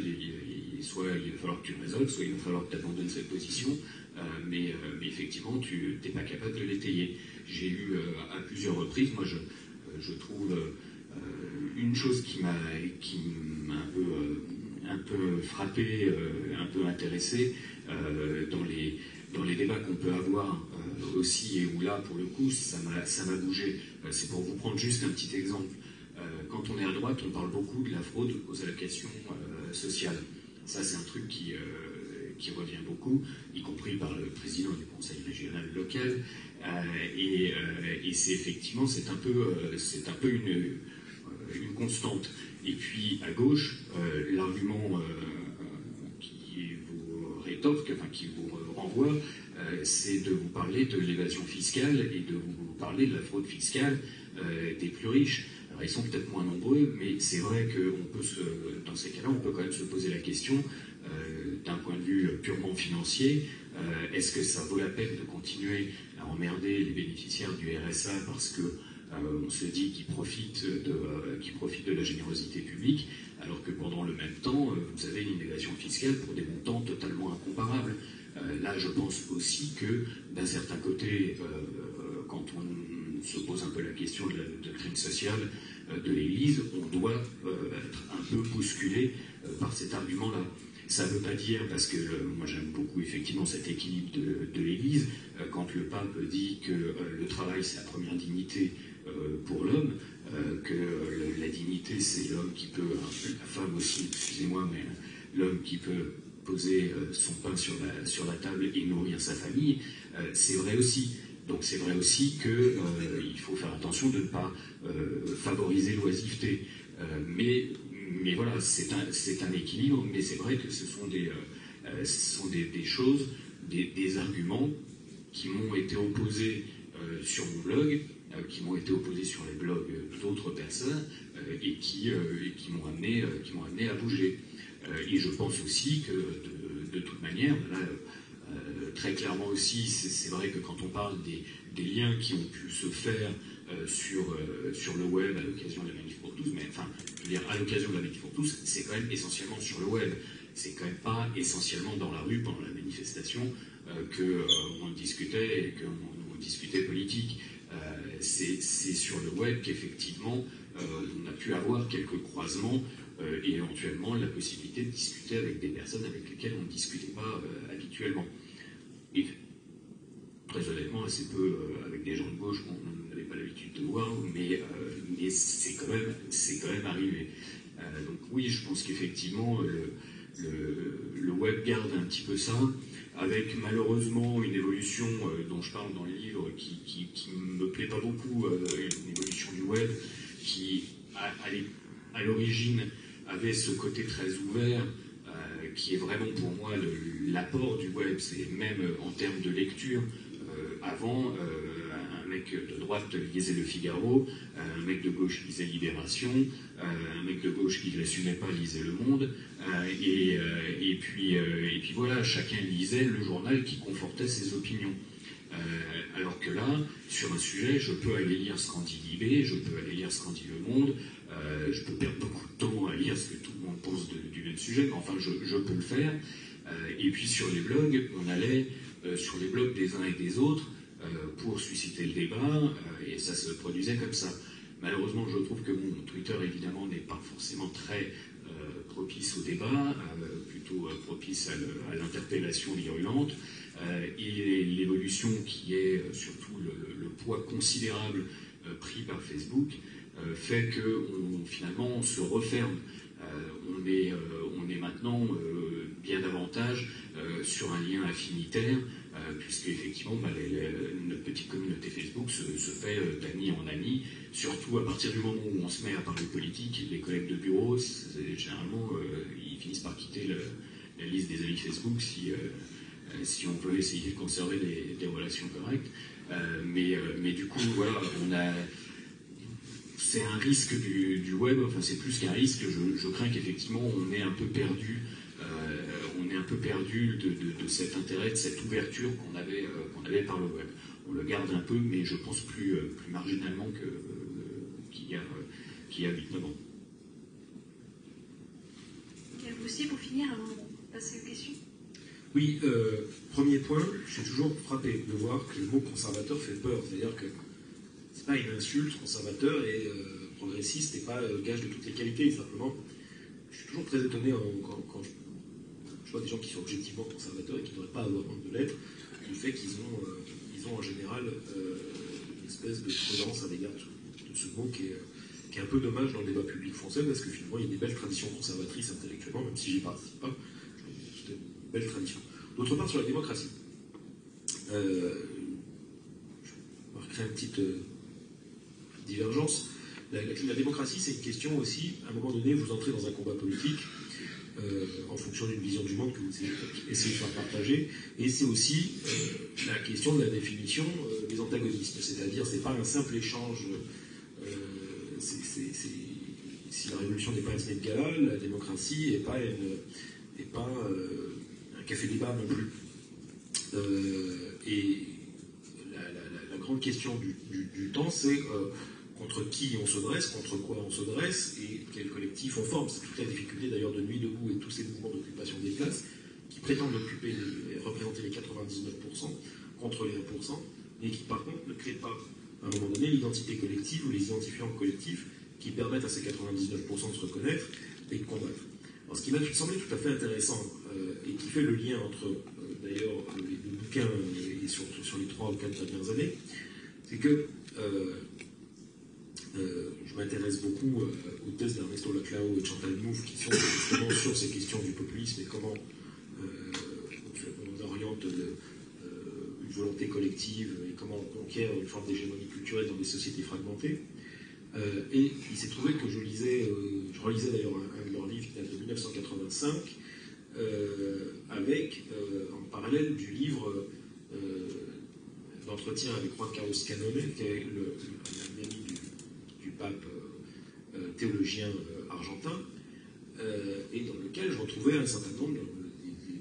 soit il va falloir que tu le résolves, soit il va falloir que tu abandonnes cette position, mais effectivement, tu n'es pas capable de l'étayer. J'ai eu à plusieurs reprises, moi je trouve une chose qui m'a un peu frappé, un peu intéressé dans les débats qu'on peut avoir aussi, et où là, pour le coup, ça m'a bougé. C'est pour vous prendre juste un petit exemple. Quand on est à droite, on parle beaucoup de la fraude aux allocations sociales. Ça, c'est un truc qui revient beaucoup, y compris par le président du conseil régional local. Et c'est effectivement, c'est un peu une constante. Et puis, à gauche, l'argument qui vous rétorque, enfin qui vous renvoie, c'est de vous parler de l'évasion fiscale et de vous parler de la fraude fiscale des plus riches. Alors, ils sont peut-être moins nombreux, mais c'est vrai que dans ces cas-là, on peut quand même se poser la question, d'un point de vue purement financier, est-ce que ça vaut la peine de continuer à emmerder les bénéficiaires du RSA parce que on se dit qu'ils profitent de la générosité publique, alors que pendant le même temps, vous avez une évasion fiscale pour des montants totalement incomparables. Là, je pense aussi que, d'un certain côté, quand on se pose un peu la question de la doctrine sociale de l'Église, on doit être un peu bousculé par cet argument-là. Ça ne veut pas dire, parce que moi j'aime beaucoup effectivement cet équilibre de l'Église, quand le pape dit que le travail c'est la première dignité pour l'homme, que la dignité c'est l'homme qui peut, la femme aussi, excusez-moi, mais l'homme qui peut poser son pain sur la table et nourrir sa famille, c'est vrai aussi. Donc c'est vrai aussi qu'il faut faire attention de ne pas favoriser l'oisiveté. Mais voilà, c'est un équilibre, mais c'est vrai que ce sont des choses, des arguments qui m'ont été opposés sur mon blog, qui m'ont été opposés sur les blogs d'autres personnes et qui m'ont amené à bouger. Et je pense aussi que de toute manière, là, très clairement aussi, c'est vrai que quand on parle des liens qui ont pu se faire sur le web à l'occasion de la Manif pour tous, mais enfin, je veux dire, à l'occasion de la Manif pour tous, c'est quand même essentiellement sur le web. C'est quand même pas essentiellement dans la rue pendant la manifestation qu'on discutait et qu'on discutait politique. C'est sur le web qu'effectivement on a pu avoir quelques croisements et éventuellement la possibilité de discuter avec des personnes avec lesquelles on ne discutait pas habituellement. Et très honnêtement, assez peu avec des gens de gauche qu'on n'avait pas l'habitude de voir, mais c'est quand même arrivé. Donc oui, je pense qu'effectivement le web garde un petit peu ça, avec malheureusement une évolution dont je parle dans le livre qui me plaît pas beaucoup, une évolution du web qui à l'origine avait ce côté très ouvert, qui est vraiment pour moi l'apport du web. C'est même en termes de lecture, avant, un mec de droite lisait Le Figaro, un mec de gauche lisait Libération, un mec de gauche qui ne l'assumait pas lisait Le Monde, et puis voilà, chacun lisait le journal qui confortait ses opinions. Alors que là, sur un sujet, je peux aller lire ce qu'en dit Libé, je peux aller lire ce qu'en dit Le Monde, je peux perdre beaucoup de temps à lire ce que tout le monde pense du même sujet, mais enfin, je peux le faire. Et puis sur les blogs, on allait sur les blogs des uns et des autres pour susciter le débat, et ça se produisait comme ça. Malheureusement, je trouve que Twitter, évidemment, n'est pas forcément très propice au débat, plutôt propice à l'interpellation virulente, et l'évolution qui est surtout le poids considérable pris par Facebook fait qu'on finalement on se referme. On est maintenant bien davantage sur un lien affinitaire, puisque effectivement notre petite communauté Facebook se fait d'ami en ami, surtout à partir du moment où on se met à parler politique. Les collègues de bureau, généralement, ils finissent par quitter la liste des amis Facebook si on veut essayer de conserver des relations correctes. Mais du coup, voilà, c'est un risque du web, enfin c'est plus qu'un risque, je crains qu'effectivement on est un peu perdu, de cet intérêt, de cette ouverture qu'on avait par le web. On le garde un peu, mais je pense plus marginalement qu'il y a 8-9 ans. Vous aussi, pour finir, avant de passer aux questions. Oui, premier point, je suis toujours frappé de voir que le mot conservateur fait peur. C'est-à-dire que c'est pas une insulte, conservateur et progressiste n'est pas gage de toutes les qualités. Simplement, je suis toujours très étonné quand je vois des gens qui sont objectivement conservateurs et qui ne devraient pas avoir honte de l'être, du fait qu'ils ont en général une espèce de prudence à l'égard de ce mot qui est un peu dommage dans le débat public français, parce que finalement il y a des belles traditions conservatrices intellectuellement, même si j'y participe pas. C'est une belle tradition. D'autre part, sur la démocratie, je marquerai une petite divergence. La démocratie, c'est une question aussi, à un moment donné, vous entrez dans un combat politique en fonction d'une vision du monde que vous essayez de faire partager, et c'est aussi la question de la définition des antagonismes, c'est-à-dire c'est pas un simple échange, si la révolution n'est pas un dîner de gala, la démocratie n'est pas un café-débat non plus. Et la grande question du temps, c'est contre qui on se dresse, contre quoi on se dresse, et quel collectif on forme. C'est toute la difficulté d'ailleurs de Nuit debout et tous ces mouvements d'occupation des classes qui prétendent représenter les 99% contre les 1%, et qui par contre ne créent pas, à un moment donné, l'identité collective ou les identifiants collectifs qui permettent à ces 99% de se reconnaître et de combattre. Alors, ce qui m'a semblé tout à fait intéressant, et qui fait le lien entre, d'ailleurs, les deux bouquins et sur les 3 ou 4 dernières années, c'est que je m'intéresse beaucoup aux thèses d'Ernesto Laclau et de Chantal Mouffe qui sont justement sur ces questions du populisme et comment volonté collective et comment on conquiert une forme d'hégémonie culturelle dans des sociétés fragmentées. Et il s'est trouvé que je relisais d'ailleurs un de leurs livres qui date de 1985, avec en parallèle du livre d'entretien avec Juan Carlos Canone, qui est un ami du pape théologien argentin, et dans lequel je retrouvais un certain nombre de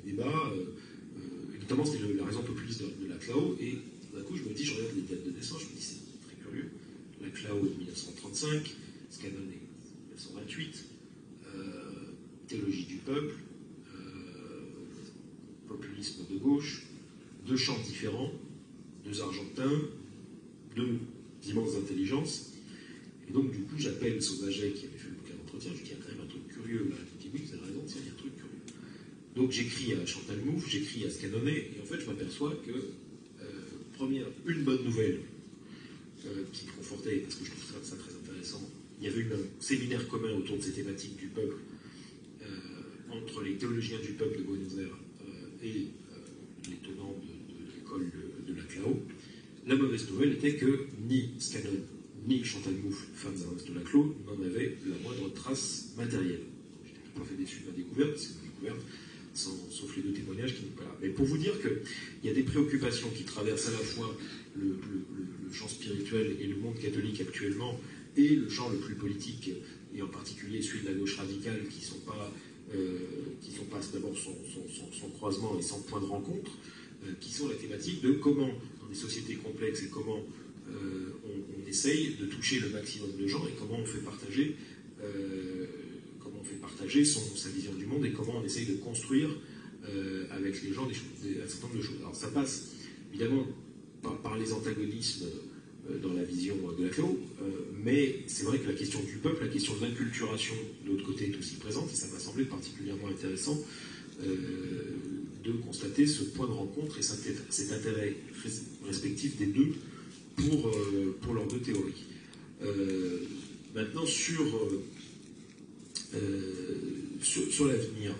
débats, notamment c'était la raison populiste de Laclau, et d'un coup je me dis, je regarde les dates de naissance, je me dis c'est très curieux, Laclau est 1935, Canone est 1928, théologie du peuple, populisme de gauche, deux champs différents, deux Argentins, deux immenses intelligences. Et donc, du coup, j'appelle Sauvaget, qui avait fait le bouquin d'entretien, je dis, il y a quand même un truc curieux là. Il me dit, oui, vous avez raison, il y a un truc curieux. Donc, j'écris à Chantal Mouffe, j'écris à Canone, et en fait, je m'aperçois que, une bonne nouvelle qui me confortait, parce que je trouve ça très intéressant, il y avait un séminaire commun autour de ces thématiques du peuple, entre les théologiens du peuple de Buenos Aires et les tenants de l'école de Laclau. La mauvaise nouvelle était que ni Canone ni Chantal Mouffe, femme d'Ernesto Laclau, n'en avaient la moindre trace matérielle. J'étais tout à fait déçu de ma découverte, c'est une découverte, sauf les deux témoignages qui n'ont pas là. Mais pour vous dire qu'il y a des préoccupations qui traversent à la fois le champ spirituel et le monde catholique actuellement, et le champ le plus politique, et en particulier celui de la gauche radicale, qui sont pas d'abord son croisement et son point de rencontre, qui sont la thématique de comment, dans des sociétés complexes, et comment on essaye de toucher le maximum de gens, et comment on fait partager, sa vision du monde, et comment on essaye de construire avec les gens un certain nombre de choses. Alors ça passe évidemment par les antagonismes dans la vision de Laclau, mais c'est vrai que la question du peuple, la question de l'inculturation de l'autre côté est aussi présente, et ça m'a semblé particulièrement intéressant de constater ce point de rencontre et cet intérêt respectif des deux pour leurs deux théories. Maintenant, sur l'avenir,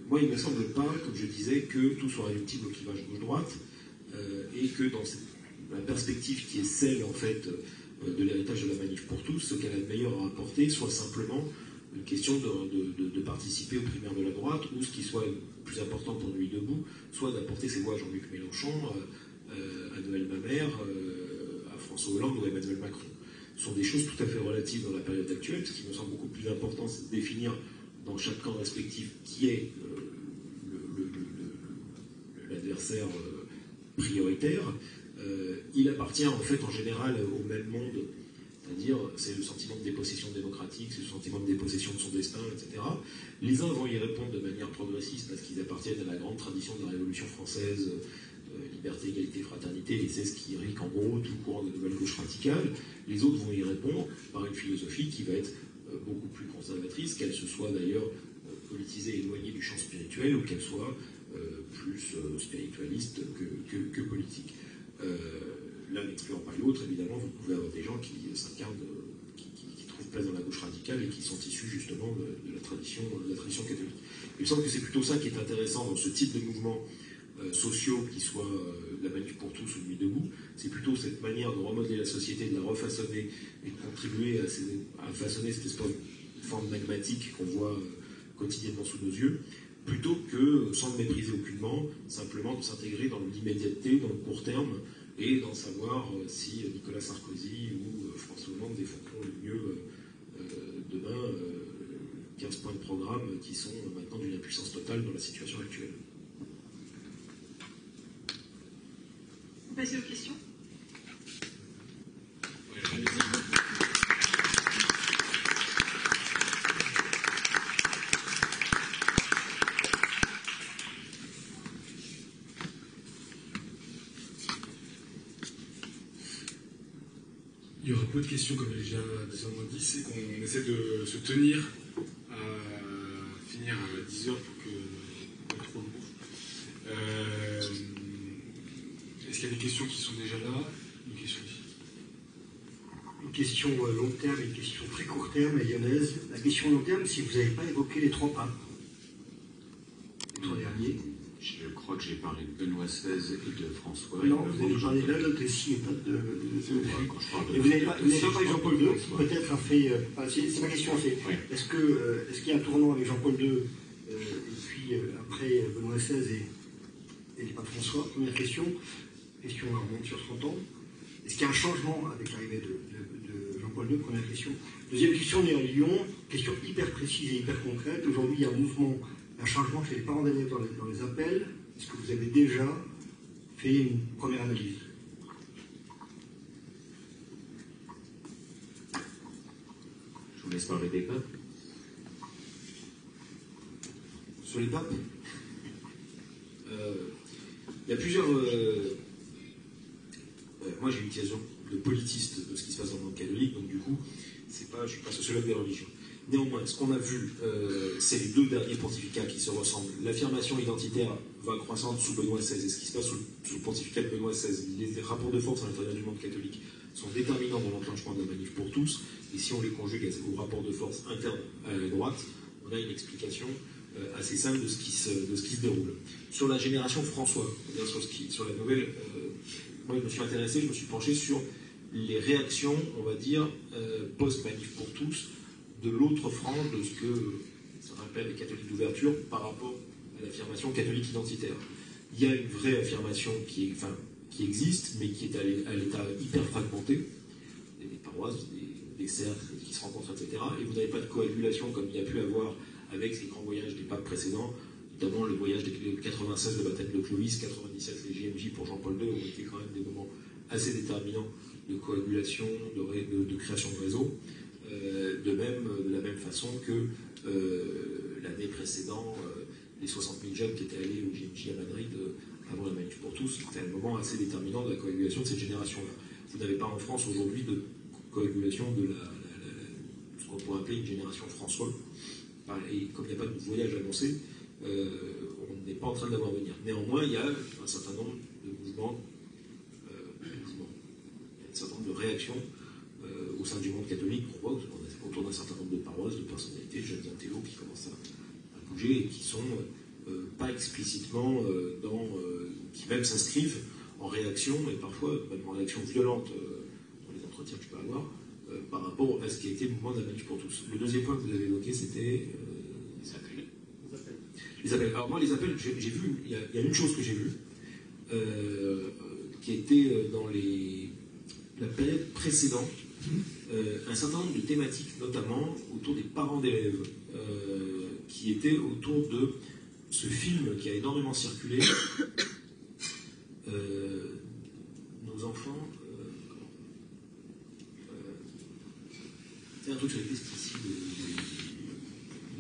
moi il ne me semble pas, comme je disais, que tout soit réductible au clivage gauche-droite, et que dans la perspective qui est celle, en fait, de l'héritage de la Manif pour tous, ce qu'elle a de meilleur à apporter soit simplement une question de participer aux primaires de la droite, ou ce qui soit plus important pour Nuit debout, soit d'apporter ses voix à Jean-Luc Mélenchon, à Noël Mamère, à François Hollande ou à Emmanuel Macron. Ce sont des choses tout à fait relatives dans la période actuelle. Ce qui me semble beaucoup plus important, c'est de définir dans chaque camp respectif qui est l'adversaire prioritaire. Il appartient en fait en général au même monde, c'est-à-dire c'est le sentiment de dépossession démocratique, c'est le sentiment de dépossession de son destin, etc. Les uns vont y répondre de manière progressiste parce qu'ils appartiennent à la grande tradition de la Révolution française, liberté, égalité, fraternité, et c'est ce qui irrigue en gros tout le courant de nouvelle gauche radicale. Les autres vont y répondre par une philosophie qui va être beaucoup plus conservatrice, qu'elle se soit d'ailleurs politisée, éloignée du champ spirituel, ou qu'elle soit plus spiritualiste que politique. L'un n'excluant pas l'autre, évidemment, vous pouvez avoir des gens qui s'incarnent, qui trouvent place dans la gauche radicale et qui sont issus justement de la tradition catholique. Il me semble que c'est plutôt ça qui est intéressant dans ce type de mouvements sociaux, qui soient la Manif pour tous ou Nuit debout. C'est plutôt cette manière de remodeler la société, de la refaçonner et de contribuer à façonner cette espèce de forme magmatique qu'on voit quotidiennement sous nos yeux, plutôt que, sans le mépriser aucunement, simplement de s'intégrer dans l'immédiateté, dans le court terme, et d'en savoir si Nicolas Sarkozy ou François Hollande défendront le mieux demain 15 points de programme qui sont maintenant d'une impuissance totale dans la situation actuelle. On passe aux questions. Il y aura peu de questions, comme j'ai déjà dit, c'est qu'on essaie de se tenir à finir à 10h pour que pas trop lourd. Est-ce qu'il y a des questions qui sont déjà là? Une question ici. Une question long terme et une question très court terme, lyonnaise. La question long terme, si vous n'avez pas évoqué les trois papes, les trois derniers. Je crois que j'ai parlé de Benoît XVI et de François. Non, vous avez parlé de l'allotétie et pas de Quand je parle de et vous n'avez pas parlé de Jean-Paul II, qui ouais. peut-être a fait. C'est ma question, c'est Ouais. est-ce qu'il y a un tournant avec Jean-Paul II et puis après Benoît XVI et le pape François? Première question. Question on remonte sur 30 ans. Est-ce qu'il y a un changement avec l'arrivée de Jean-Paul II? Première question. Deuxième question, on est à Lyon. Question hyper précise et hyper concrète. Aujourd'hui, il y a un mouvement, un changement chez les parents d'élèves dans les appels. Est-ce que vous avez déjà fait une première analyse? Je vous laisse parler des papes. Sur les papes, il y a plusieurs. Moi, j'ai une vision de politiste de ce qui se passe dans le monde catholique, donc du coup, je ne suis pas sociologue des religions. Néanmoins, ce qu'on a vu, c'est les deux derniers pontificats qui se ressemblent. L'affirmation identitaire va croissante sous Benoît XVI, et ce qui se passe sous le pontificat de Benoît XVI. Les rapports de force à l'intérieur du monde catholique sont déterminants dans l'enclenchement de la manif pour tous, et si on les conjugue aux rapports de force internes à la droite, on a une explication assez simple de ce qui se déroule. Sur la génération François, sur la nouvelle, moi je me suis intéressé, je me suis penché sur les réactions, on va dire, post-manif pour tous, de l'autre frange de ce que ça rappelle les catholiques d'ouverture par rapport à l'affirmation catholique identitaire. Il y a une vraie affirmation qui existe, mais qui est à l'état hyper fragmenté, des paroisses, des cercles qui se rencontrent, etc. Et vous n'avez pas de coagulation comme il y a pu avoir avec les grands voyages des papes précédents, notamment le voyage de 96, le baptême de Clovis, 97, les JMJ pour Jean-Paul II, ont été quand même des moments assez déterminants de coagulation, de création de réseau. De la même façon que l'année précédente, les 60 000 jeunes qui étaient allés au JMJ à Madrid avant la manif pour tous, c'était un moment assez déterminant de la coagulation de cette génération-là. Vous n'avez pas en France aujourd'hui de coagulation de ce qu'on pourrait appeler une génération François. Et comme il n'y a pas de voyage annoncé, on n'est pas en train de l'avoir venir. Néanmoins, il y a un certain nombre de mouvements, un certain nombre de réactions au sein du monde catholique, autour d'un certain nombre de paroisses, de personnalités, de jeunes intellos qui commencent à bouger et qui sont pas explicitement qui même s'inscrivent en réaction, et parfois même en réaction violente dans les entretiens que je peux avoir, par rapport à ce qui a été le mouvement de la manif pour tous. Le deuxième point que vous avez évoqué, c'était les appels. Les appels. Alors moi, les appels, j'ai vu, il y a une chose que j'ai vue, qui était dans la période précédente, un certain nombre de thématiques, notamment autour des parents d'élèves, qui étaient autour de ce film qui a énormément circulé, nos enfants, c'est un truc sur les pesticides,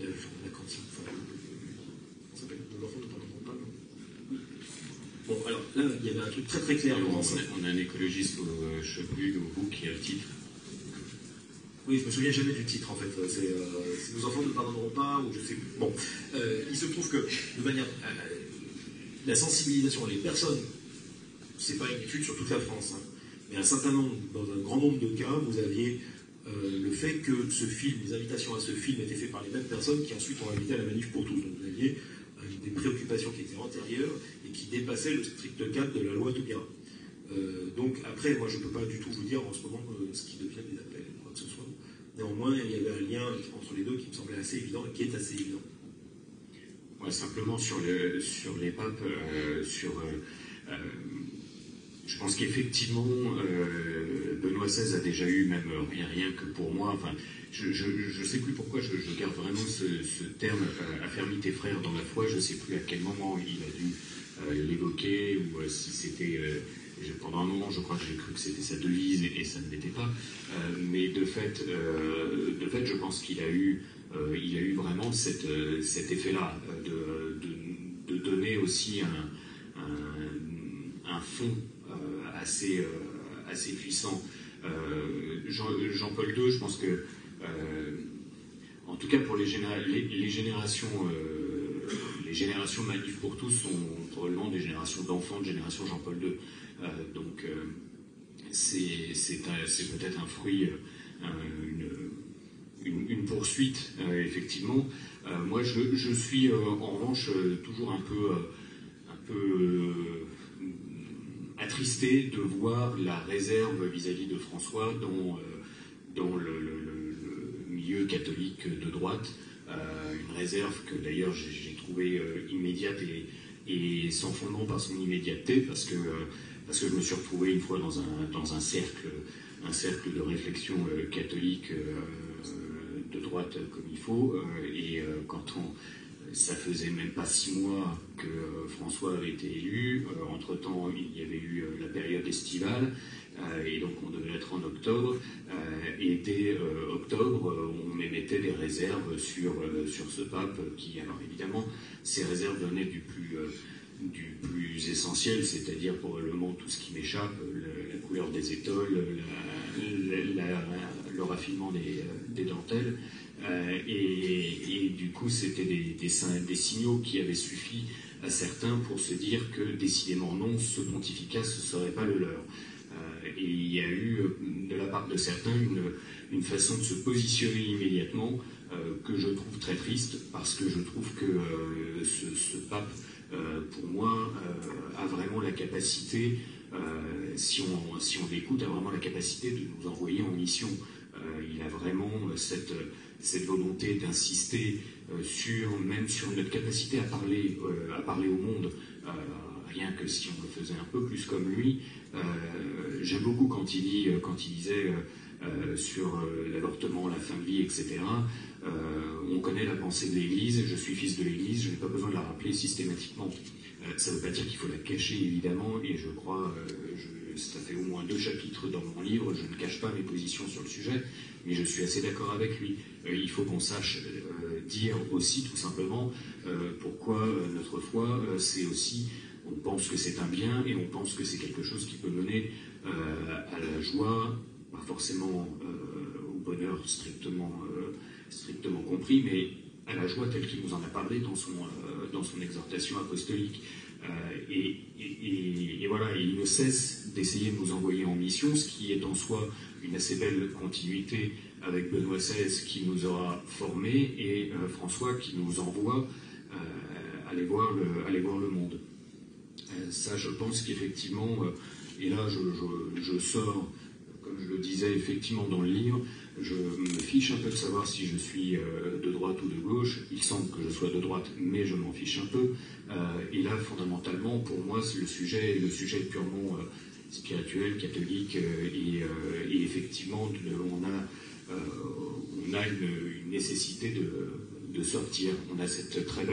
la cantine, enfin, comment ça s'appelle, nos enfants ne parleront pas, non? Bon, alors là, il y avait un truc très très clair. On a un écologiste au Chevelu, au bout, qui a le titre. Oui, je me souviens jamais du titre en fait. C'est nos enfants ne pardonneront pas, ou je sais plus. Bon, il se trouve que de manière, la sensibilisation, les personnes, c'est pas une étude sur toute la France, hein, mais dans un grand nombre de cas, vous aviez le fait que ce film, les invitations à ce film étaient faites par les mêmes personnes qui ensuite ont invité à la manif pour tous. Donc vous aviez des préoccupations qui étaient antérieures et qui dépassaient le strict cadre de la loi Taubira. Donc après, moi je ne peux pas du tout vous dire en ce moment ce qui devient des appels, quoi que ce soit. Néanmoins, il y avait un lien entre les deux qui me semblait assez évident et qui est assez évident. Ouais, simplement sur les papes, je pense qu'effectivement, Benoît XVI a déjà eu, même rien que pour moi, enfin, je ne sais plus pourquoi je garde vraiment ce terme, affermis tes frères dans la foi, je ne sais plus à quel moment il a dû l'évoquer, ou si c'était... pendant un moment, je crois que j'ai cru que c'était sa devise et ça ne l'était pas. Mais de fait, je pense qu'il a eu vraiment cet effet-là de donner aussi un fond assez puissant. Jean-Paul II, je pense que, en tout cas pour les générations Manif pour tous sont probablement des générations d'enfants de génération Jean-Paul II. Donc c'est peut-être un fruit, une poursuite, effectivement. Moi, je suis en revanche toujours un peu attristé de voir la réserve vis-à-vis de François dans le milieu catholique de droite, une réserve que d'ailleurs j'ai trouvée immédiate et sans fondement par son immédiateté, parce que je me suis retrouvé une fois dans un cercle de réflexion catholique de droite comme il faut, et ça faisait même pas 6 mois que François avait été élu. Entre-temps, il y avait eu la période estivale, et donc on devait être en octobre. Et dès octobre, on émettait des réserves sur ce pape qui, alors évidemment, ces réserves venaient du plus essentiel, c'est-à-dire probablement tout ce qui m'échappe, la couleur des étoiles, le raffinement des dentelles. Et du coup, c'était des signaux qui avaient suffi à certains pour se dire que décidément non, ce pontificat, ce ne serait pas le leur. Et il y a eu de la part de certains une façon de se positionner immédiatement que je trouve très triste, parce que je trouve que ce pape, pour moi, a vraiment la capacité, si on l'écoute, a vraiment la capacité de nous envoyer en mission. Il a vraiment cette volonté d'insister même sur notre capacité à parler au monde, rien que si on le faisait un peu plus comme lui. J'aime beaucoup quand il disait sur l'avortement, la fin de vie, etc. On connaît la pensée de l'Église, je suis fils de l'Église, je n'ai pas besoin de la rappeler systématiquement. Ça ne veut pas dire qu'il faut la cacher, évidemment, et je crois, ça fait au moins 2 chapitres dans mon livre, je ne cache pas mes positions sur le sujet, mais je suis assez d'accord avec lui. Il faut qu'on sache dire aussi, tout simplement, pourquoi notre foi, c'est aussi, on pense que c'est un bien, et on pense que c'est quelque chose qui peut mener à la joie, pas forcément au bonheur strictement compris, mais à la joie telle qu'il nous en a parlé dans son exhortation apostolique. Et voilà, il ne cesse d'essayer de nous envoyer en mission, ce qui est en soi une assez belle continuité avec Benoît XVI qui nous aura formés, et François qui nous envoie aller voir le monde. Ça, je pense qu'effectivement, et là je sors, comme je le disais effectivement dans le livre, je me fiche un peu de savoir si je suis de droite ou de gauche. Il semble que je sois de droite, mais je m'en fiche un peu. Et là, fondamentalement, pour moi, le sujet est purement spirituel, catholique, et effectivement, on a une nécessité de sortir. On a cette très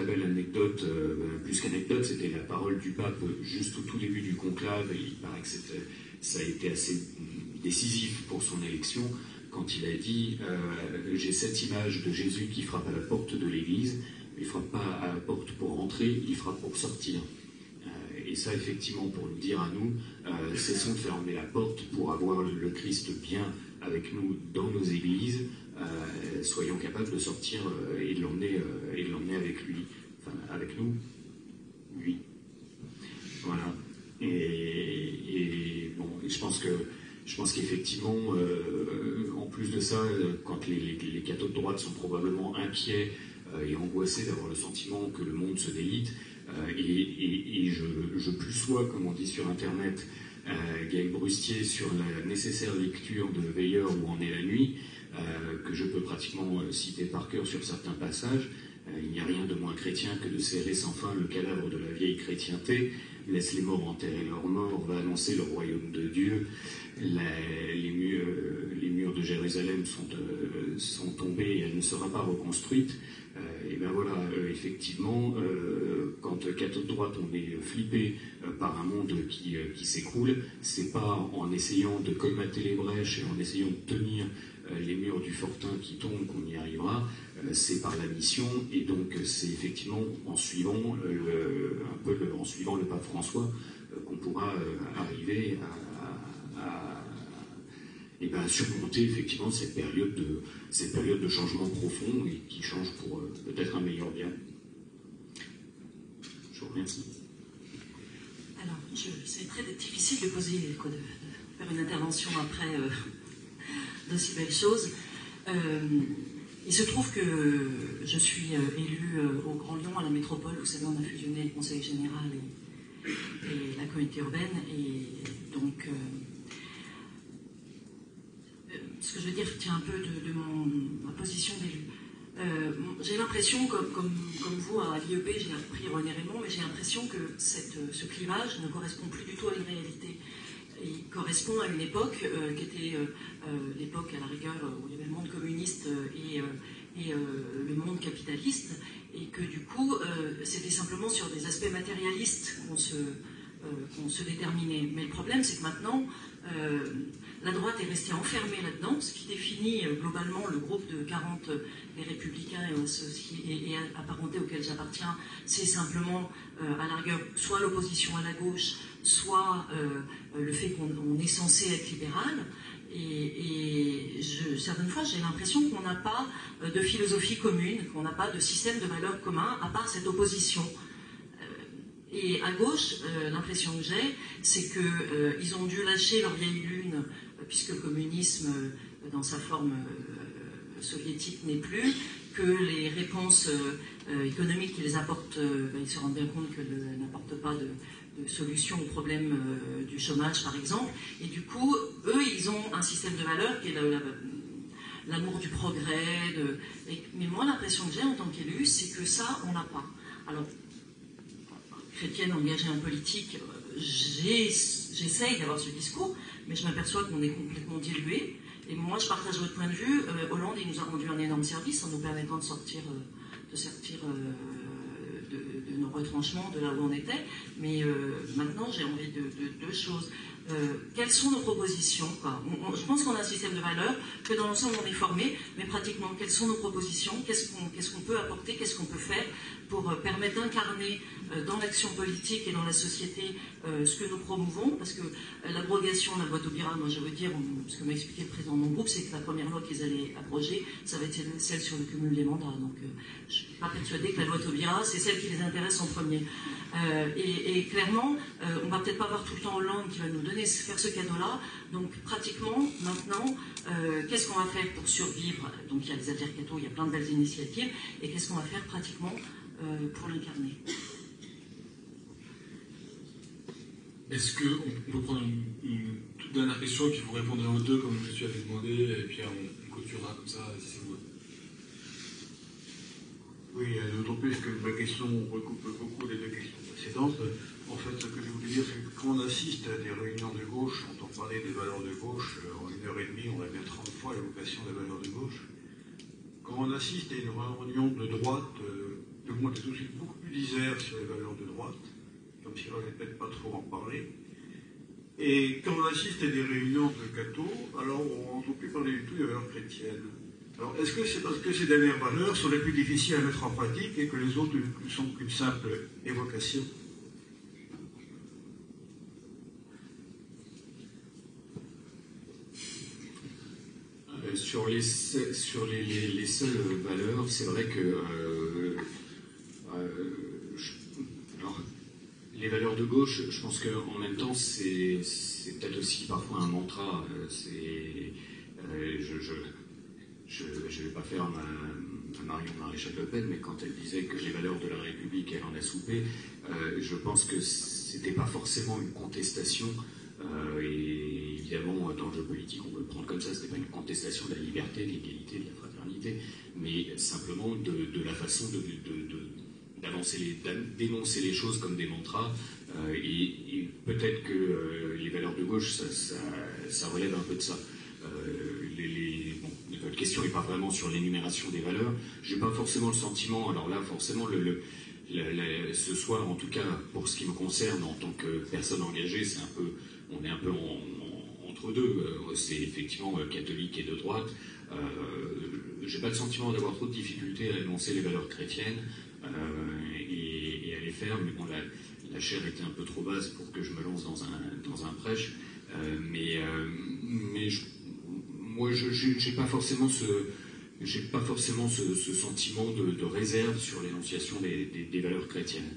belle anecdote, plus qu'anecdote, c'était la parole du pape juste au tout début du conclave, et il paraît que ça a été assez décisif pour son élection, quand il a dit j'ai cette image de Jésus qui frappe à la porte de l'Église, il ne frappe pas à la porte pour rentrer, il frappe pour sortir. Et ça, effectivement, pour nous dire à nous, cessons de fermer la porte pour avoir le Christ bien avec nous dans nos églises, soyons capables de sortir et de l'emmener avec lui, enfin avec nous, lui. Voilà. Et bon, je pense qu'effectivement, en plus de ça, quand les cathos de droite sont probablement inquiets et angoissés d'avoir le sentiment que le monde se délite, et je plus sois, comme on dit sur Internet, Gaël Brustier sur la nécessaire lecture de Veilleur Où en est la nuit, que je peux pratiquement citer par cœur sur certains passages. Il n'y a rien de moins chrétien que de serrer sans fin le cadavre de la vieille chrétienté. Laisse les morts enterrer leurs morts, va annoncer le royaume de Dieu. Les murs de Jérusalem sont tombés et elle ne sera pas reconstruite. Et bien voilà, effectivement, quand cathos de droite on est flippé par un monde qui s'écroule, c'est pas en essayant de colmater les brèches et en essayant de tenir les murs du fortin qui tombent qu'on y arrivera, c'est par la mission, et donc c'est effectivement en suivant en suivant le pape François qu'on pourra arriver à surmonter effectivement cette période de changement profond et qui change pour peut-être un meilleur bien. Je vous remercie. Alors, c'est très difficile de faire une intervention après d'aussi belles choses. Il se trouve que je suis élue au Grand Lyon, à la métropole. Vous savez, on a fusionné le Conseil général et la communauté urbaine. Et donc, ce que je veux dire tient un peu de ma position d'élu. J'ai l'impression, comme vous à l'IEP, j'ai appris René Raymond, mais j'ai l'impression que ce clivage ne correspond plus du tout à une réalité. Il correspond à une époque qui était l'époque à la rigueur où il y avait le monde communiste et le monde capitaliste, et que du coup c'était simplement sur des aspects matérialistes qu'on se déterminait. Mais le problème, c'est que maintenant la droite est restée enfermée là-dedans, ce qui définit globalement le groupe de 40 les Républicains et associés et apparentés auxquels j'appartiens. C'est simplement à la rigueur soit l'opposition à la gauche, soit le fait qu'on est censé être libéral. Et certaines fois, j'ai l'impression qu'on n'a pas de philosophie commune, qu'on n'a pas de système de valeurs commun, à part cette opposition. Et à gauche, l'impression que j'ai, c'est qu'ils ont dû lâcher leur vieille lune, puisque le communisme, dans sa forme soviétique, n'est plus, que les réponses économiques qu'ils apportent, ils se rendent bien compte qu'elles n'apportent pas de solution au problème du chômage, par exemple. Et du coup, eux, ils ont un système de valeurs qui est l'amour du progrès. Mais moi, l'impression que j'ai en tant qu'élu, c'est que ça, on n'a pas. Alors, chrétienne engagée en politique, j'essaye d'avoir ce discours, mais je m'aperçois qu'on est complètement dilué. Et moi, je partage votre point de vue. Hollande, il nous a rendu un énorme service en nous permettant de sortir de nos retranchements, de là où on était. Mais maintenant, j'ai envie de deux choses. Quelles sont nos propositions, quoi. Je pense qu'on a un système de valeurs, que dans l'ensemble on est formé, mais pratiquement, quelles sont nos propositions, qu'est-ce qu'on peut apporter, qu'est-ce qu'on peut faire pour permettre d'incarner dans l'action politique et dans la société ce que nous promouvons, parce que l'abrogation de la loi Taubira, moi je veux dire, ce que m'a expliqué le président de mon groupe, c'est que la première loi qu'ils allaient abroger, ça va être celle sur le cumul des mandats. Donc je ne suis pas persuadée que la loi Taubira, c'est celle qui les intéresse en premier. Et clairement, on va peut-être pas avoir tout le temps Hollande qui va nous faire ce cadeau-là. Donc pratiquement, maintenant, qu'est-ce qu'on va faire pour survivre? Donc il y a les altercatos, il y a plein de belles initiatives, et qu'est-ce qu'on va faire pratiquement pour l'incarner? Est-ce qu'on peut prendre une toute dernière question et puis vous répondrez aux deux comme monsieur avait demandé, et puis on clôturera comme ça si c'est vous. Oui, d'autant plus que ma question recoupe beaucoup les deux questions précédentes. En fait, ce que je voulais dire, c'est que quand on assiste à des réunions de gauche, on entend parler des valeurs de gauche, en 1h30, on a bien 30 fois l'évocation des valeurs de gauche. Quand on assiste à une réunion de droite, tout le monde est tout de suite beaucoup plus disert sur les valeurs de droite, comme s'il ne fallait peut-être pas trop en parler. Et quand on assiste à des réunions de cathos, alors on n'entend plus parler du tout des valeurs chrétiennes. Alors, est-ce que c'est parce que ces dernières valeurs sont les plus difficiles à mettre en pratique et que les autres ne sont qu'une simple évocation? Sur les seules valeurs, c'est vrai que alors, les valeurs de gauche, je pense qu'en même temps, c'est peut-être aussi parfois un mantra. Je ne vais pas faire ma Marion Maréchal Le Pen, mais quand elle disait que les valeurs de la République, elle en a soupé, je pense que c'était pas forcément une contestation. Et évidemment, dans le jeu politique, on peut le prendre comme ça, c'était pas une contestation de la liberté, de l'égalité, de la fraternité, mais simplement de la façon d'énoncer les choses comme des mantras. Et peut-être que les valeurs de gauche, ça relève un peu de ça. Votre question n'est pas vraiment sur l'énumération des valeurs. Je n'ai pas forcément le sentiment, alors là, forcément, ce soir, en tout cas, pour ce qui me concerne, en tant que personne engagée, on est un peu entre deux. C'est effectivement catholique et de droite. Je n'ai pas le sentiment d'avoir trop de difficultés à énoncer les valeurs chrétiennes et à les faire, mais bon, la chair était un peu trop basse pour que je me lance dans un prêche. Moi, j'ai pas forcément ce sentiment de réserve sur l'énonciation des valeurs chrétiennes.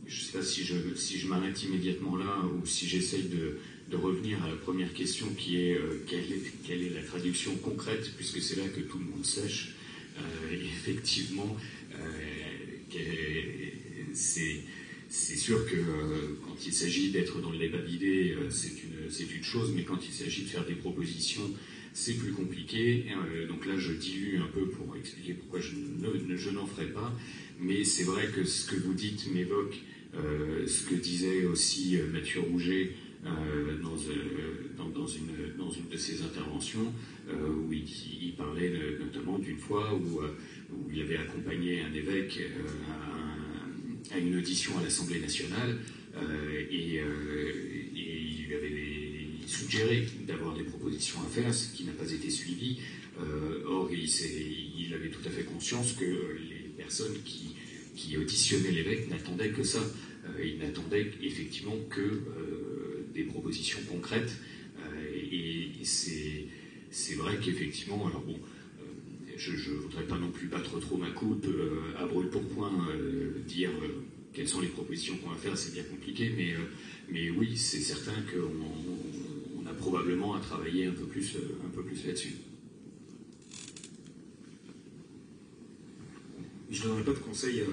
Je ne sais pas si je m'arrête immédiatement là ou si j'essaye de revenir à la première question qui est quelle est la traduction concrète, puisque c'est là que tout le monde sèche. Et effectivement, c'est sûr que quand il s'agit d'être dans le débat d'idées, c'est une chose, mais quand il s'agit de faire des propositions, c'est plus compliqué. Donc là, je dilue un peu pour expliquer pourquoi je n'en ferai pas. Mais c'est vrai que ce que vous dites m'évoque ce que disait aussi Mathieu Rouget dans une de ses interventions, où il parlait notamment d'une fois où il avait accompagné un évêque à une audition à l'Assemblée nationale et il lui avait suggéré d'avoir des propositions à faire, ce qui n'a pas été suivi. Or, il avait tout à fait conscience que les personnes qui auditionnaient l'évêque n'attendaient que ça. Ils n'attendaient effectivement que des propositions concrètes. Et c'est vrai qu'effectivement, alors bon, je ne voudrais pas non plus battre trop ma coupe à brûle-pourpoint, dire quelles sont les propositions qu'on va faire, c'est bien compliqué, mais oui, c'est certain qu'on a probablement à travailler un peu plus là-dessus. Je ne donnerai pas de conseils à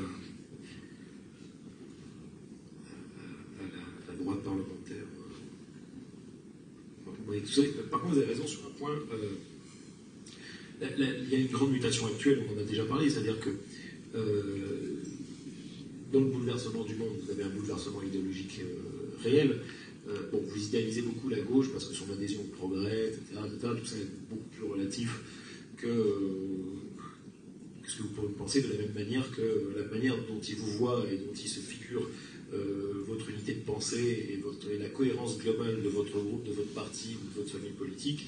la droite parlementaire. Par contre, vous avez raison sur un point. Il y a une grande mutation actuelle, on en a déjà parlé, c'est-à-dire que dans le bouleversement du monde, vous avez un bouleversement idéologique réel. Bon, vous idéalisez beaucoup la gauche parce que son adhésion au progrès, etc., tout ça est beaucoup plus relatif que ce que vous pouvez penser, de la même manière que la manière dont il vous voit et dont il se figure votre unité de pensée et la cohérence globale de votre groupe, de votre parti ou de votre famille politique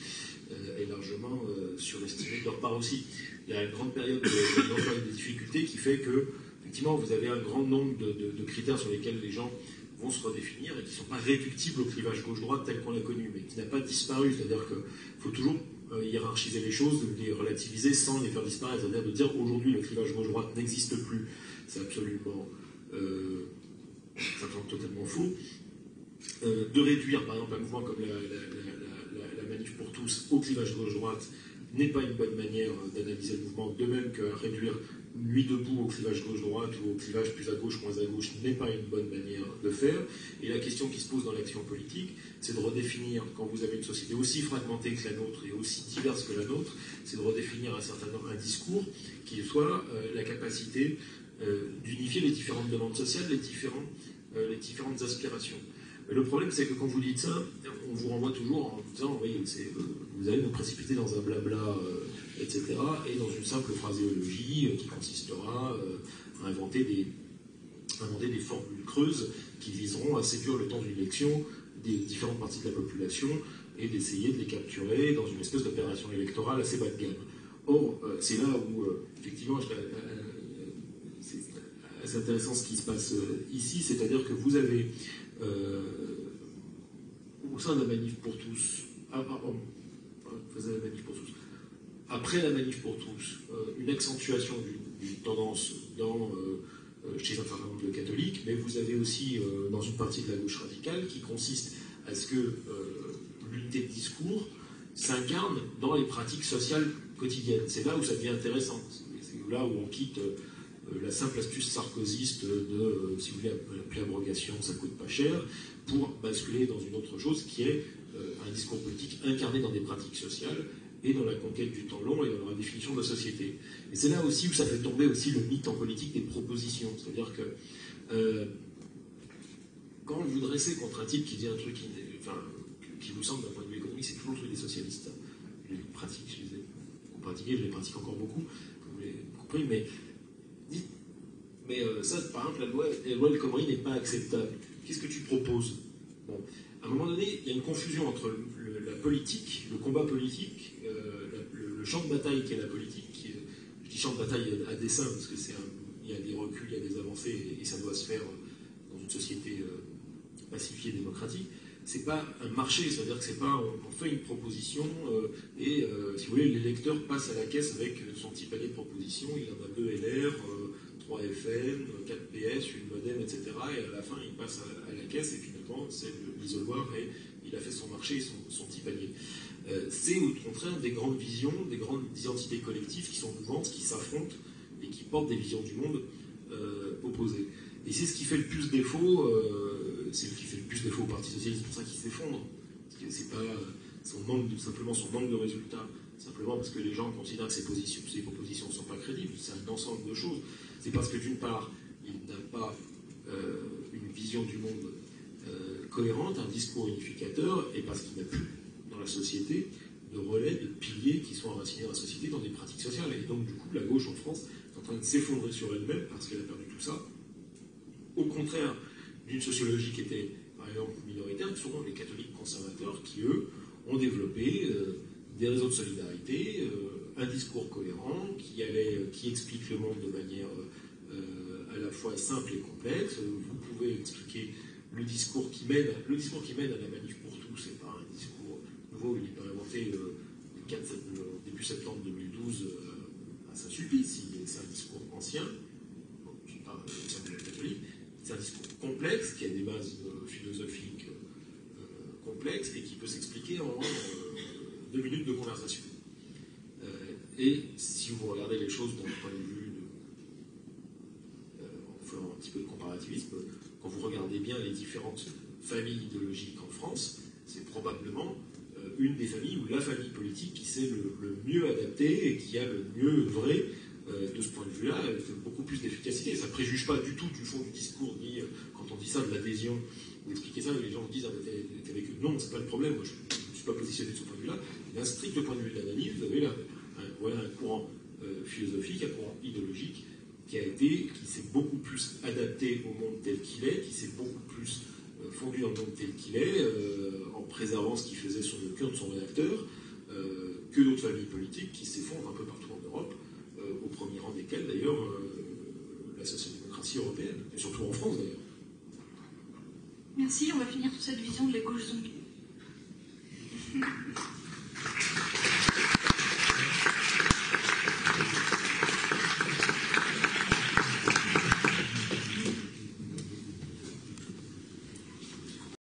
est largement surestimée de leur part aussi. Il y a une grande période d'emploi et de difficultés qui fait que, effectivement, vous avez un grand nombre de critères sur lesquels les gens vont se redéfinir et qui ne sont pas réductibles au clivage gauche-droite tel qu'on l'a connu, mais qui n'a pas disparu. C'est-à-dire qu'il faut toujours hiérarchiser les choses, les relativiser sans les faire disparaître. C'est-à-dire de dire aujourd'hui le clivage gauche-droite n'existe plus. C'est absolument totalement faux. De réduire, par exemple, un mouvement comme la Manif pour tous au clivage gauche-droite n'est pas une bonne manière d'analyser le mouvement, de même que réduire Nuit debout au clivage gauche-droite ou au clivage plus à gauche, moins à gauche n'est pas une bonne manière de faire. Et la question qui se pose dans l'action politique, c'est de redéfinir, quand vous avez une société aussi fragmentée que la nôtre et aussi diverse que la nôtre, c'est de redéfinir un discours qui soit la capacité d'unifier les différentes demandes sociales, les différentes aspirations. Mais le problème, c'est que quand vous dites ça, on vous renvoie toujours en disant oui, vous allez nous précipiter dans un blabla, etc., et dans une simple phraséologie qui consistera à inventer des formules creuses qui viseront à séduire le temps d'une élection des différentes parties de la population et d'essayer de les capturer dans une espèce d'opération électorale assez bas de gamme. Or, c'est là où, effectivement, c'est intéressant ce qui se passe ici, c'est-à-dire que vous avez au sein de la Manif pour tous, après la Manif pour tous, une accentuation d'une tendance chez un certain nombre de catholiques, mais vous avez aussi dans une partie de la gauche radicale qui consiste à ce que l'unité de discours s'incarne dans les pratiques sociales quotidiennes. C'est là où ça devient intéressant. C'est là où on quitte la simple astuce sarkozyste de, si vous voulez, appeler abrogation, ça coûte pas cher, pour basculer dans une autre chose qui est un discours politique incarné dans des pratiques sociales et dans la conquête du temps long et dans la définition de la société. Et c'est là aussi où ça fait tomber aussi le mythe en politique des propositions. C'est-à-dire que quand vous dressez contre un type qui dit un truc qui vous semble d'un point de vue économique, c'est toujours le truc des socialistes. Je les pratique, je les pratique encore beaucoup, comme vous l'avez compris, mais ça, par exemple, la loi El Khomri n'est pas acceptable. Qu'est-ce que tu proposes? Bon, à un moment donné, il y a une confusion entre la politique, le combat politique, le champ de bataille qui est la politique. Je dis champ de bataille à dessein, parce que il y a des reculs, il y a des avancées, et ça doit se faire dans une société pacifiée, démocratique. C'est pas un marché, c'est-à-dire que c'est pas on fait une proposition et si vous voulez, l'électeur passe à la caisse avec son petit panier de propositions, il en a 2 LR, 3 FN, 4 PS, une modem, etc. Et à la fin, il passe à la caisse et finalement, c'est l'isoloir et il a fait son marché, son petit panier. C'est au contraire des grandes visions, des grandes identités collectives qui sont mouvantes, qui s'affrontent et qui portent des visions du monde opposées. Et c'est ce qui fait le plus défaut, c'est ce qui fait le plus défaut au Parti Socialiste, c'est pour ça qu'il s'effondre. C'est pas simplement son manque de résultats, simplement parce que les gens considèrent que ses propositions ne sont pas crédibles. C'est un ensemble de choses. C'est parce que d'une part, il n'a pas une vision du monde cohérente, un discours unificateur, et parce qu'il n'a plus dans la société de relais, de piliers qui sont enracinés dans la société, dans des pratiques sociales. Et donc, du coup, la gauche en France est en train de s'effondrer sur elle-même parce qu'elle a perdu tout ça. Au contraire d'une sociologie qui était, par exemple, minoritaire, qui sont les catholiques conservateurs qui, eux, ont développé des réseaux de solidarité, un discours cohérent qui explique le monde de manière à la fois simple et complexe. Vous pouvez expliquer le discours qui mène à la manif pour tous, c'est pas un discours nouveau, il n'est pas inventé début septembre 2012 à Saint-Sulpice, c'est un discours ancien, qui parle de la catholique, c'est un discours complexe, qui a des bases philosophiques complexes et qui peut s'expliquer en 2 minutes de conversation. Et si vous regardez les choses d'un point de vue en faisant un petit peu de comparativisme, quand vous regardez bien les différentes familles idéologiques en France, c'est probablement une des familles ou la famille politique qui s'est le mieux adaptée et qui a le mieux œuvré de ce point de vue-là, avec beaucoup plus d'efficacité. Ça ne préjuge pas du tout du fond du discours, ni quand on dit ça, de l'adhésion, vous expliquez ça, les gens vous disent t'es avec eux. Non, c'est pas le problème, moi je ne suis pas positionné de ce point de vue-là. D'un strict point de vue de l'analyse, vous avez là voilà un courant philosophique, un courant idéologique qui s'est beaucoup plus adapté au monde tel qu'il est, qui s'est beaucoup plus fondu dans le monde tel qu'il est, en préservant ce qui faisait sur le cœur de son rédacteur, que d'autres familles politiques qui s'effondrent un peu partout en Europe, au premier rang desquelles d'ailleurs la social-démocratie européenne, et surtout en France d'ailleurs. Merci, on va finir sur cette vision de la gauche zombie.